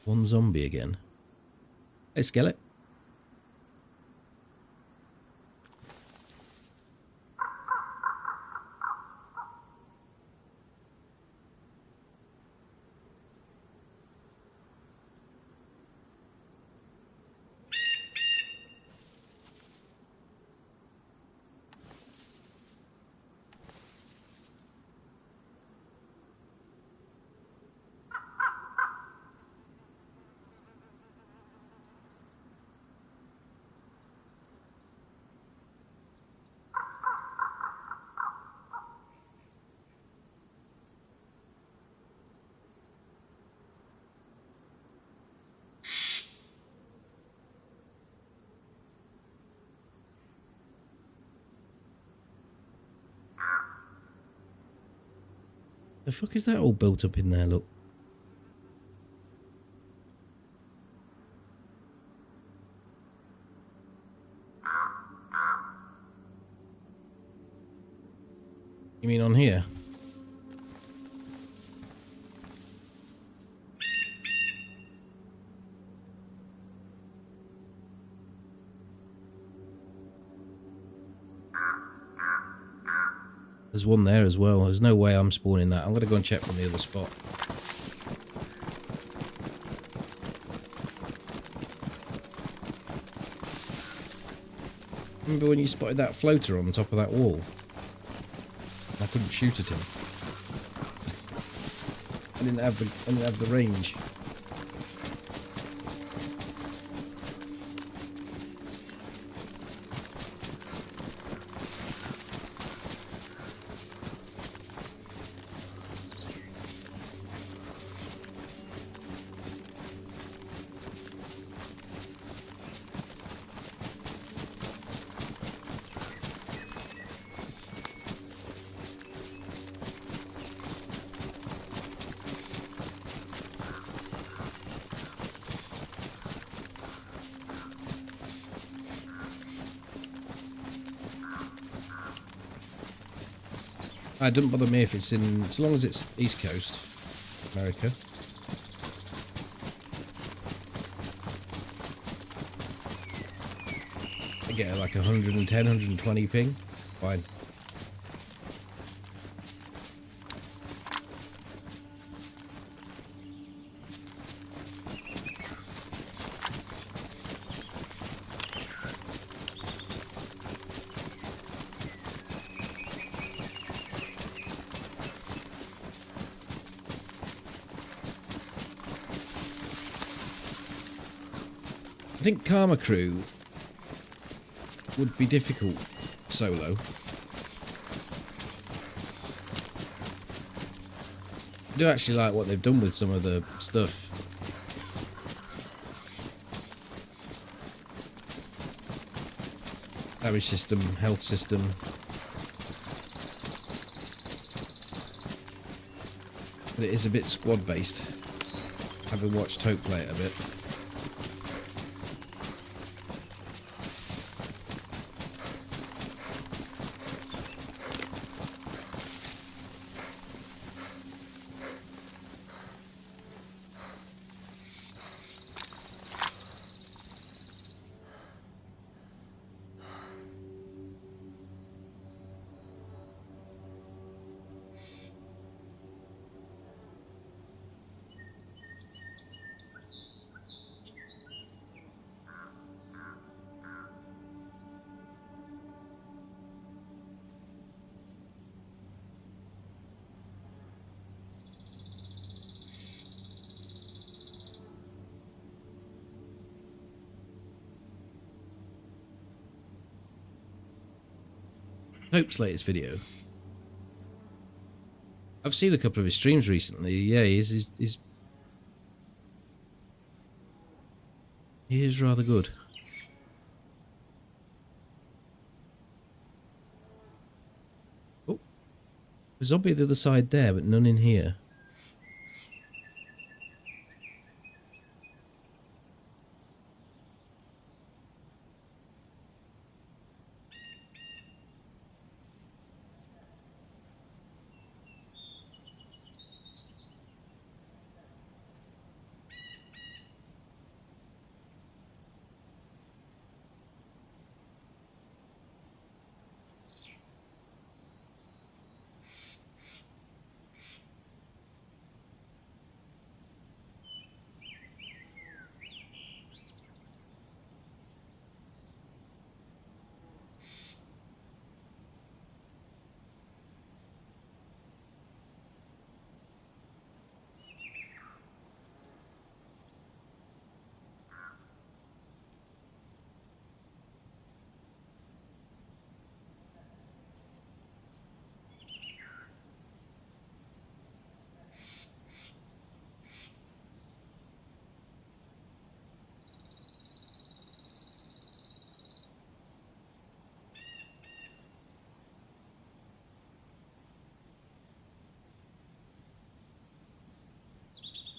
One zombie again. Hey, Skeleton. The fuck is that all built up in there, look? You mean on here? There's one there as well. There's no way I'm spawning that. I'm going to go and check from the other spot. Remember when you spotted that floater on the top of that wall? I couldn't shoot at him. I didn't have the range. It doesn't bother me if it's in, as long as it's East Coast, America. I get like 110, 120 ping. Fine. I think Karma Crew would be difficult solo. I do actually like what they've done with some of the stuff. Damage system, health system. But it is a bit squad based. Having watched Toke play it a bit. Hope's latest video. I've seen a couple of his streams recently. Yeah, he is rather good. Oh, there's a zombie the other side there, but none in here.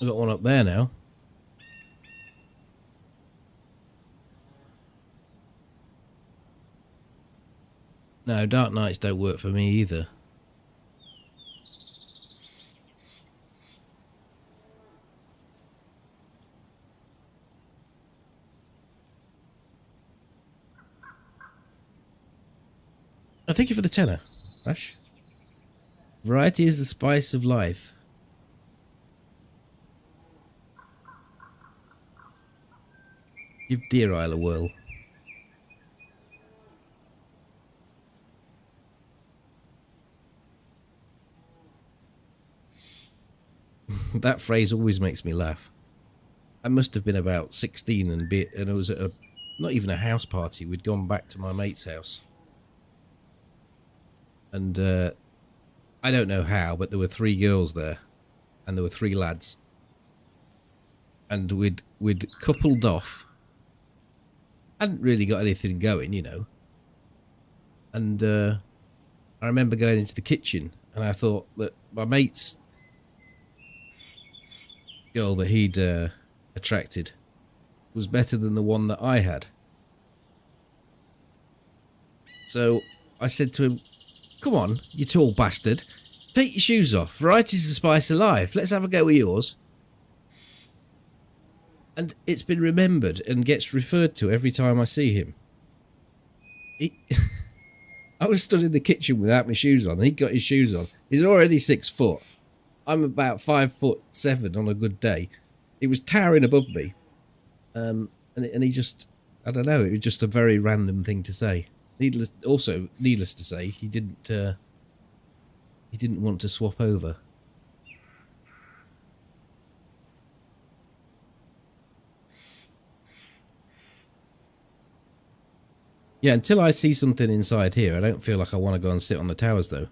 I've got one up there now. No, dark nights don't work for me either. Oh, thank you for the tenner, Ash. Variety is the spice of life. Give Deer Isle a whirl. That phrase always makes me laugh. I must have been about 16 and it was at not even a house party. We'd gone back to my mate's house. And I don't know how, but there were 3 girls there. And there were 3 lads. And we'd coupled off. Hadn't really got anything going, you know. And I remember going into the kitchen and I thought that my mate's girl that he'd attracted was better than the one that I had. So I said to him, "Come on, you tall bastard. Take your shoes off. Variety's the spice of life. Let's have a go with yours." And it's been remembered and gets referred to every time I see him. I was stood in the kitchen without my shoes on. He got his shoes on. He's already 6 foot. I'm about 5'7" on a good day. He was towering above me. And he just, I don't know, it was just a very random thing to say. Needless to say, he didn't want to swap over. Yeah, until I see something inside here, I don't feel like I want to go and sit on the towers, though.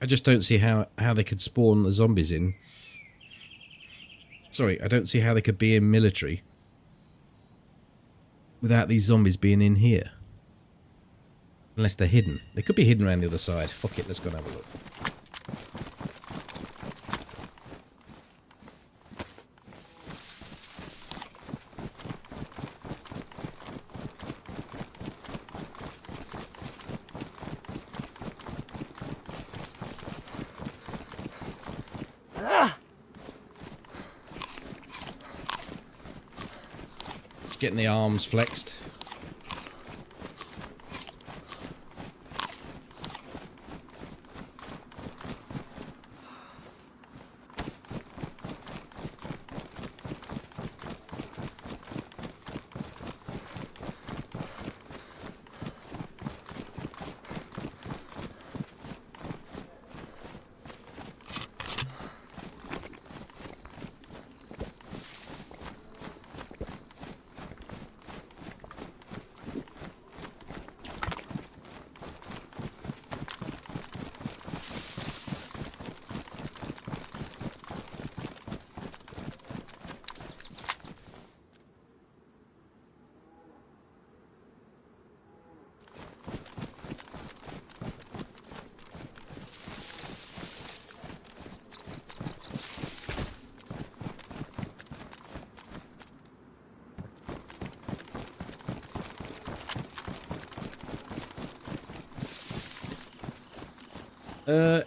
I just don't see how they could spawn the zombies in. Sorry, I don't see how they could be in military without these zombies being in here. Unless they're hidden. They could be hidden around the other side. Fuck it, let's go and have a look. Getting the arms flexed.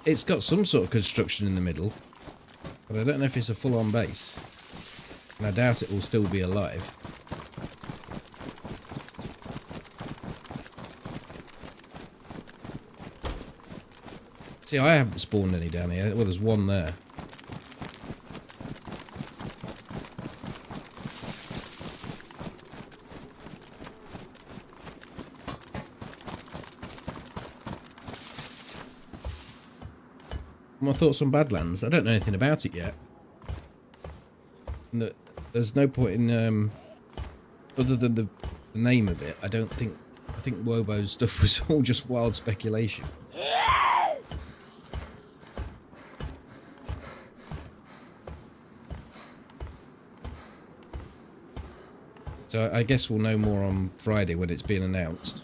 It's got some sort of construction in the middle, but I don't know if it's a full-on base, and I doubt it will still be alive. See, I haven't spawned any down here. Well, there's one there. My thoughts on Badlands. I don't know anything about it yet. There's no point in other than the name of it. I think Wobo's stuff was all just wild speculation. So I guess we'll know more on Friday when it's being announced.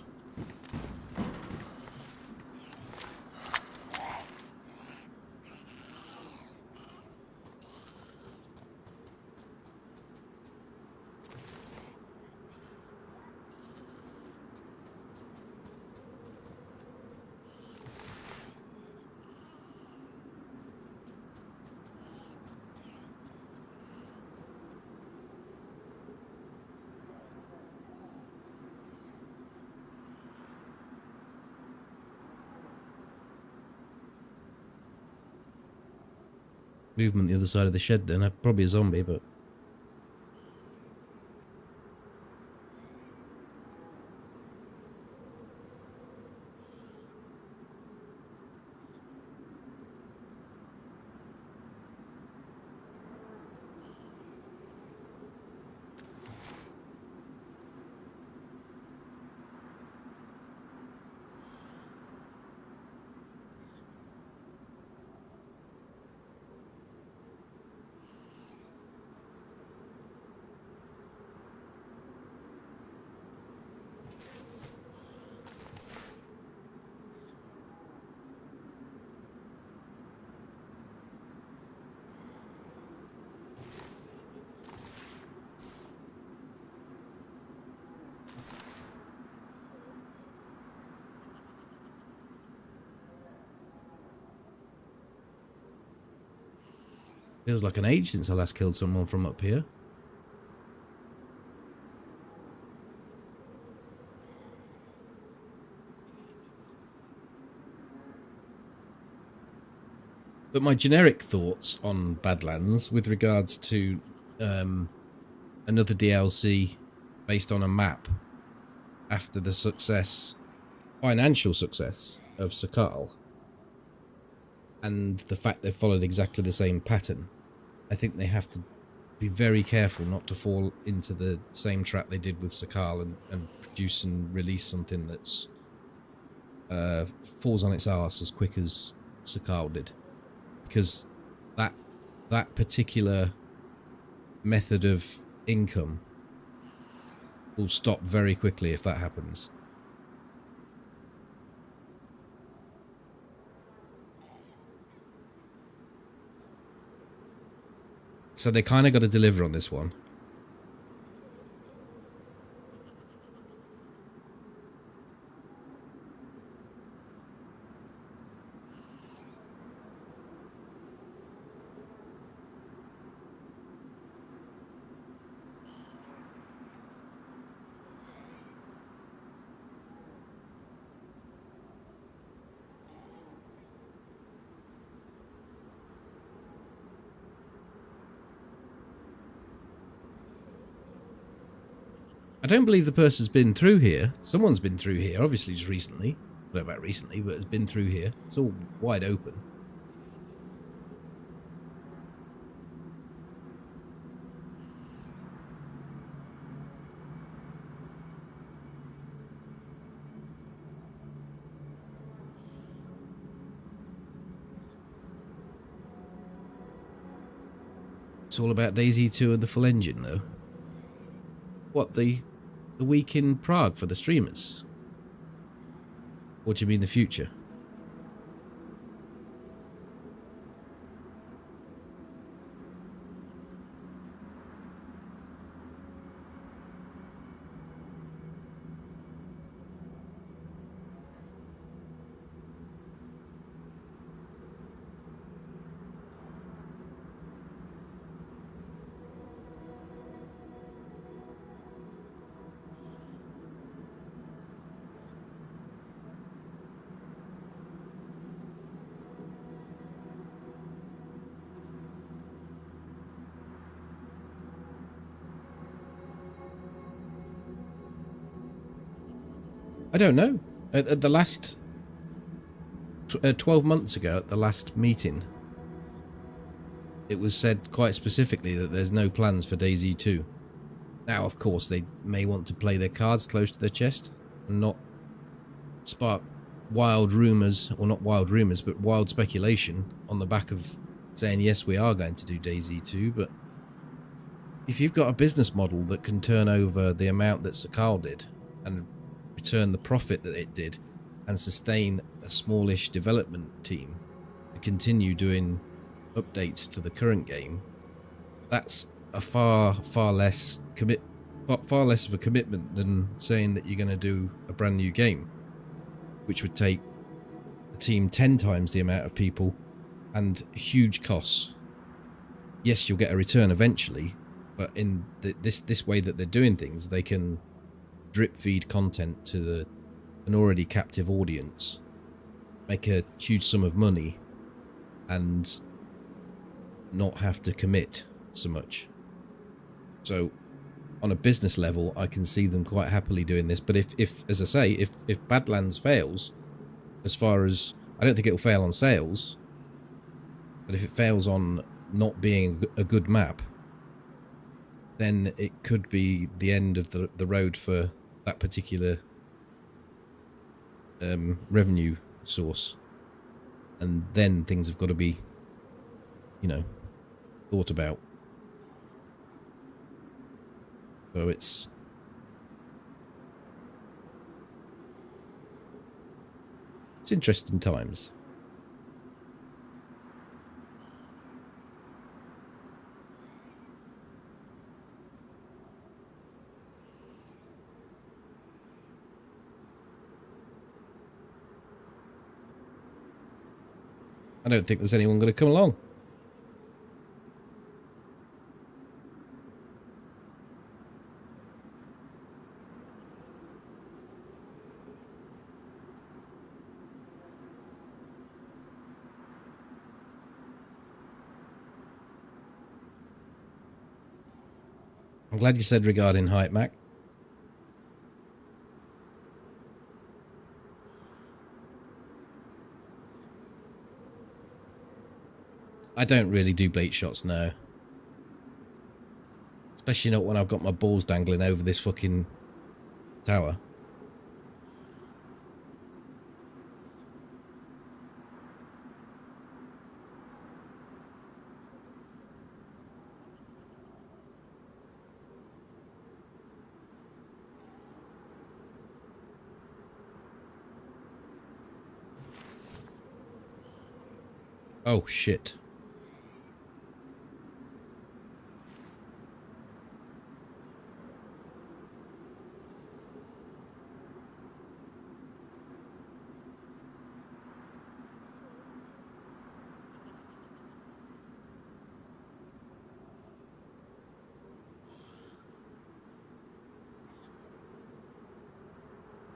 Movement the other side of the shed then. Probably a zombie, but... Feels like an age since I last killed someone from up here. But my generic thoughts on Badlands with regards to another DLC based on a map after the financial success of Sakal, and the fact they've followed exactly the same pattern, I think they have to be very careful not to fall into the same trap they did with Sakal and produce and release something that's falls on its arse as quick as Sakal did. Because that particular method of income will stop very quickly if that happens. So they kind of got to deliver on this one. I don't believe the person's been through here. Someone's been through here, obviously just recently. I don't know about recently, but has been through here. It's all wide open. It's all about DayZ 2 and the full engine, though. What, the week in Prague for the streamers? Or do you mean the future? I don't know. At the last 12 months ago at the last meeting, it was said quite specifically that there's no plans for DayZ 2. Now, of course, they may want to play their cards close to their chest and not spark wild rumours, or not wild rumours, but wild speculation on the back of saying, yes, we are going to do DayZ 2, but if you've got a business model that can turn over the amount that Sakal did and return the profit that it did and sustain a smallish development team to continue doing updates to the current game, that's a far less of a commitment than saying that you're going to do a brand new game, which would take a team 10 times the amount of people and huge costs. Yes, you'll get a return eventually, but in this way that they're doing things, they can drip feed content to an already captive audience, make a huge sum of money, and not have to commit so much. So on a business level, I can see them quite happily doing this. But if as I say, if Badlands fails, as far as, I don't think it'll fail on sales, but if it fails on not being a good map, then it could be the end of the road for that particular revenue source. And then things have got to be, you know, thought about. So it's interesting times. I don't think there's anyone going to come along. I'm glad you said regarding height, Mac. I don't really do bait shots now. Especially not when I've got my balls dangling over this fucking tower. Oh, shit.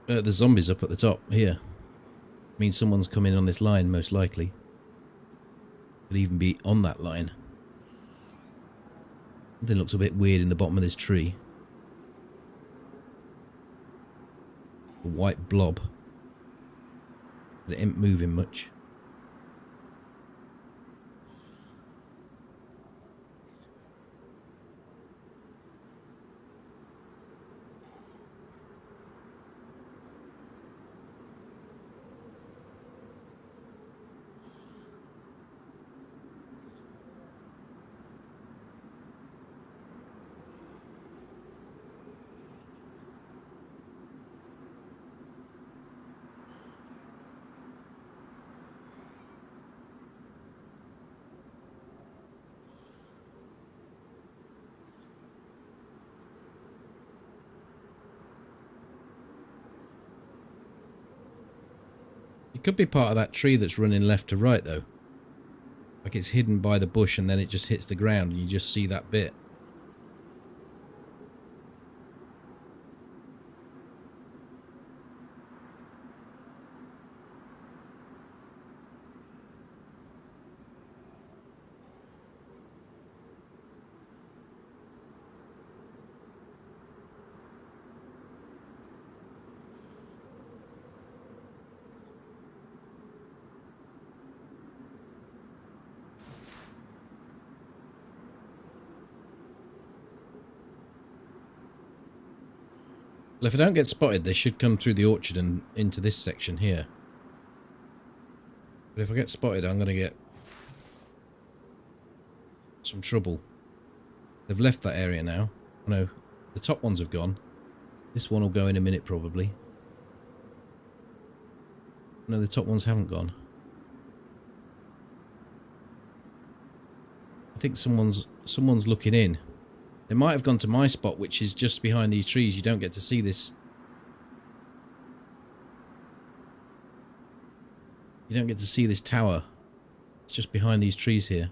The zombies up at the top here. Means someone's coming on this line, most likely. Could even be on that line. Something looks a bit weird in the bottom of this tree. A white blob. But it ain't moving much. It could be part of that tree that's running left to right, though. Like it's hidden by the bush and then it just hits the ground and you just see that bit. Well, if I don't get spotted, they should come through the orchard and into this section here. But if I get spotted, I'm going to get some trouble. They've left that area now. No, the top ones have gone. This one will go in a minute, probably. No, the top ones haven't gone. I think someone's looking in. They might have gone to my spot, which is just behind these trees. You don't get to see this. You don't get to see this tower. It's just behind these trees here.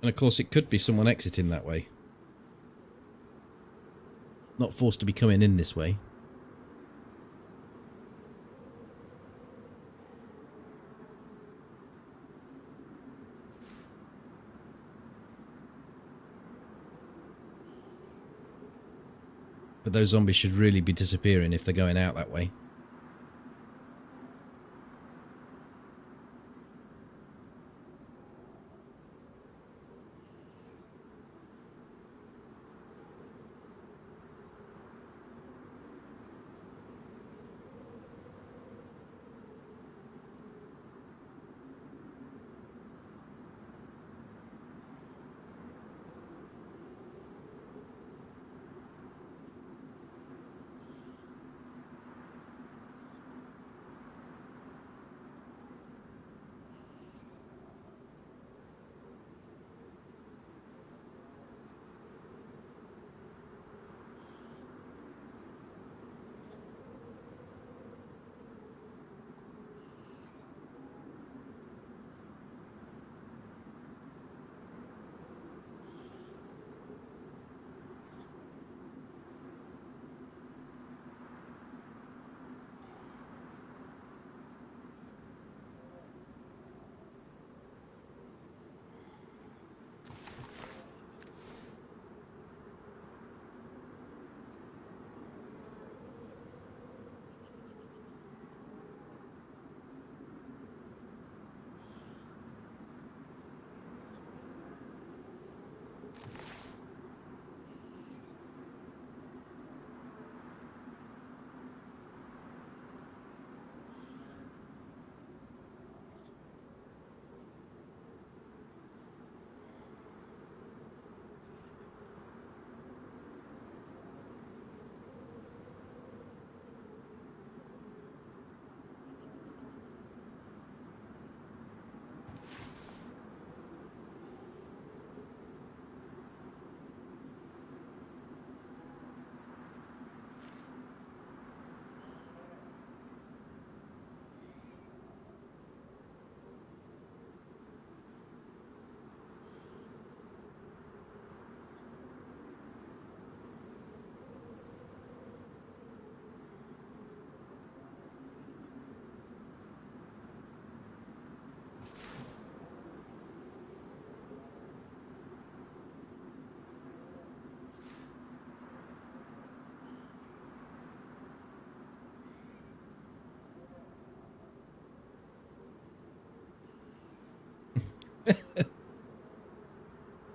And of course it could be someone exiting that way. Not forced to be coming in this way. But those zombies should really be disappearing if they're going out that way.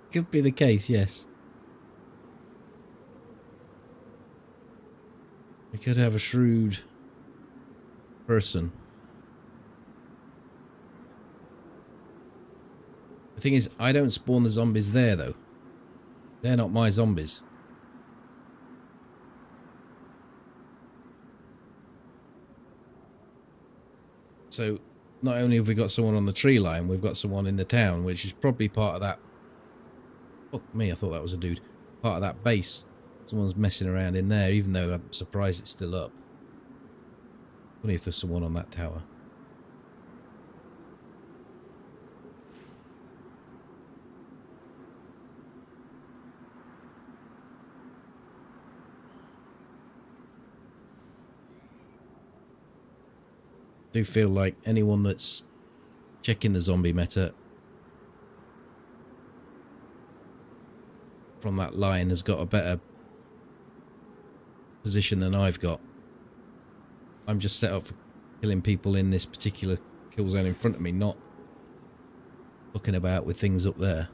Could be the case, yes. We could have a shrewd person. The thing is, I don't spawn the zombies there, though. They're not my zombies. So, not only have we got someone on the tree line, we've got someone in the town, which is probably part of that... Fuck me, I thought that was a dude. Part of that base. Someone's messing around in there, even though I'm surprised it's still up. Funny if there's someone on that tower. do feel like anyone that's checking the zombie meta from that line has got a better position than I've got. I'm just set up for killing people in this particular kill zone in front of me, not looking about with things up there.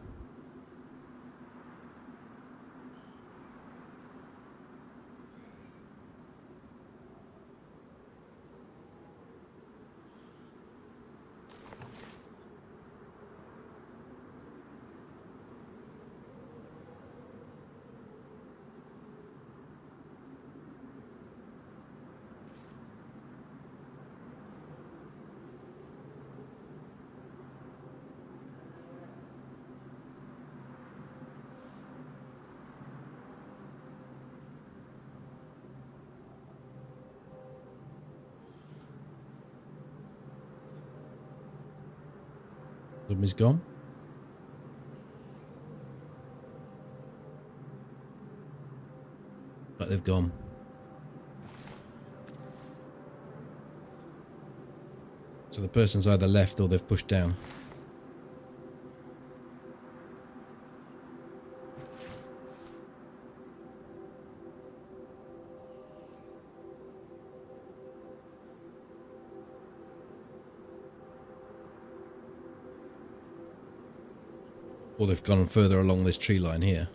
Zombies gone. But they've gone. So the person's either left or they've pushed down. Or they've gone further along this tree line here.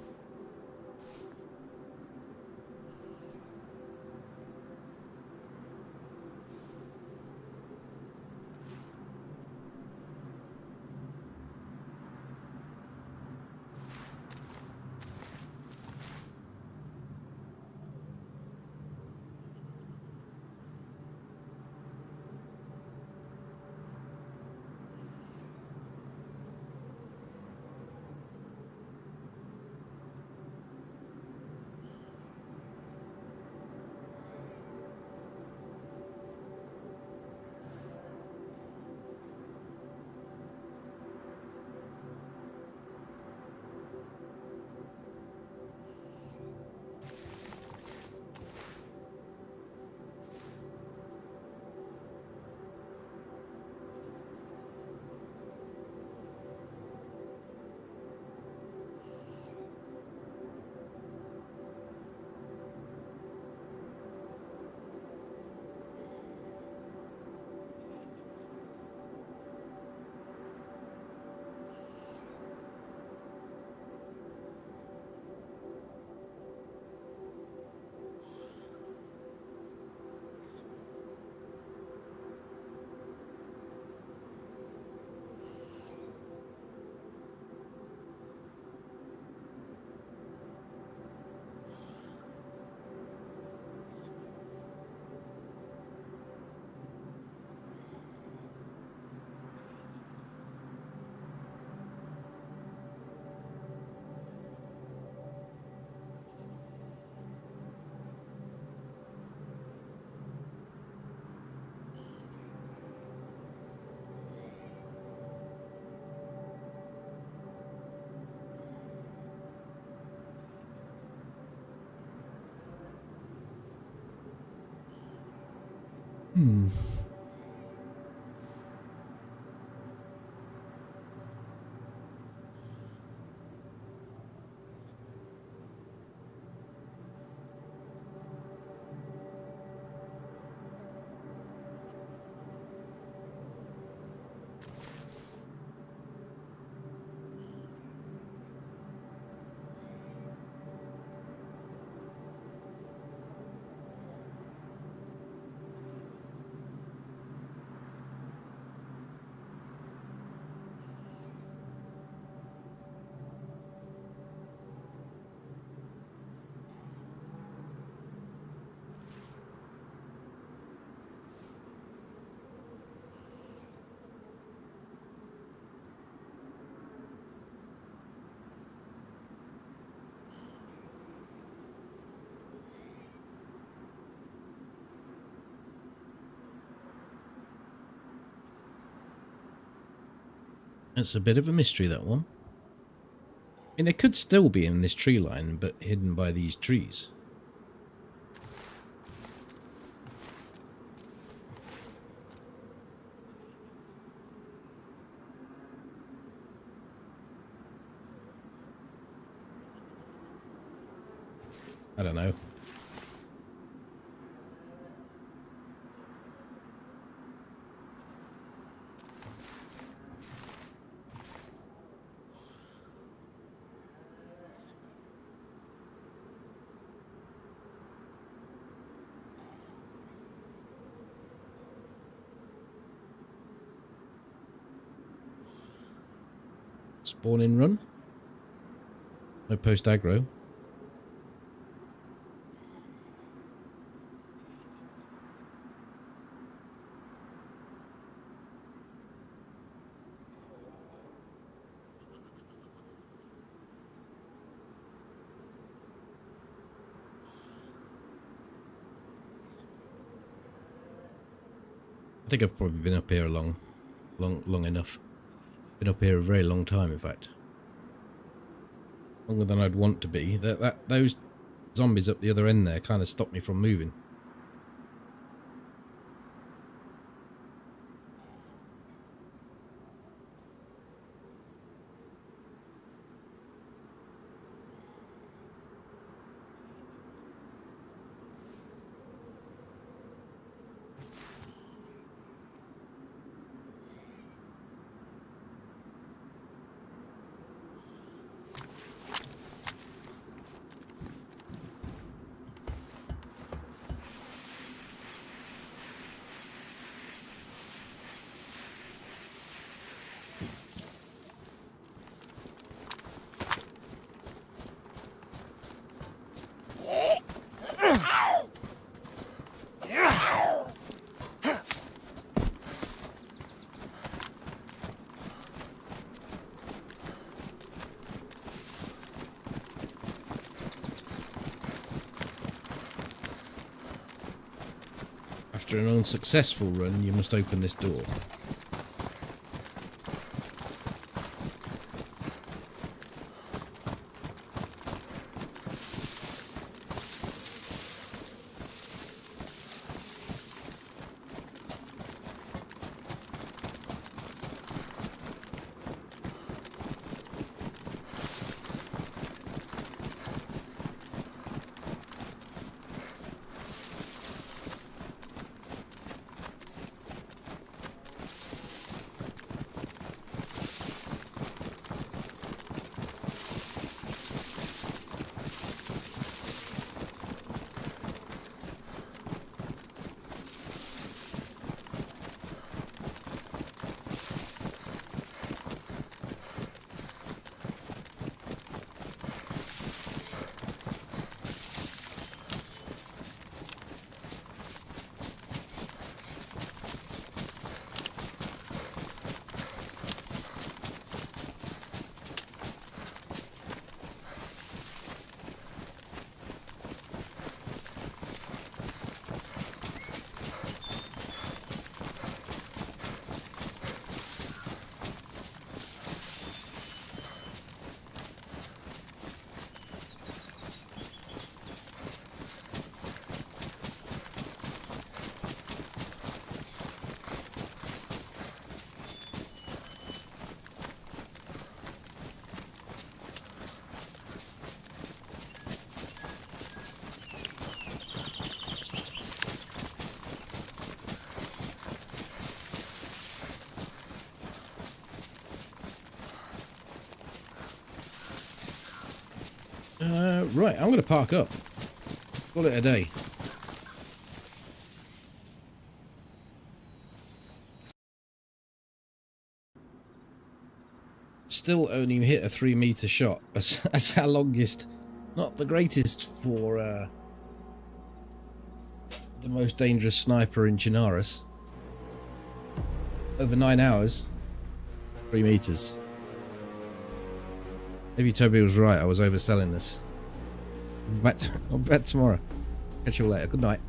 It's a bit of a mystery, that one. I mean, it could still be in this tree line, but hidden by these trees. I don't know. Spawn in run. No post aggro. I think I've probably been up here long enough. Been up here a very long time, in fact. Longer than I'd want to be. Those zombies up the other end there kind of stopped me from moving. After an unsuccessful run, you must open this door. Right, I'm going to park up. Call it a day. Still only hit a 3-meter shot as our longest. Not the greatest for the most dangerous sniper in Chinaris. Over 9 hours. 3 meters. Maybe Toby was right, I was overselling this. I'll be back tomorrow. Catch you all later. Good night.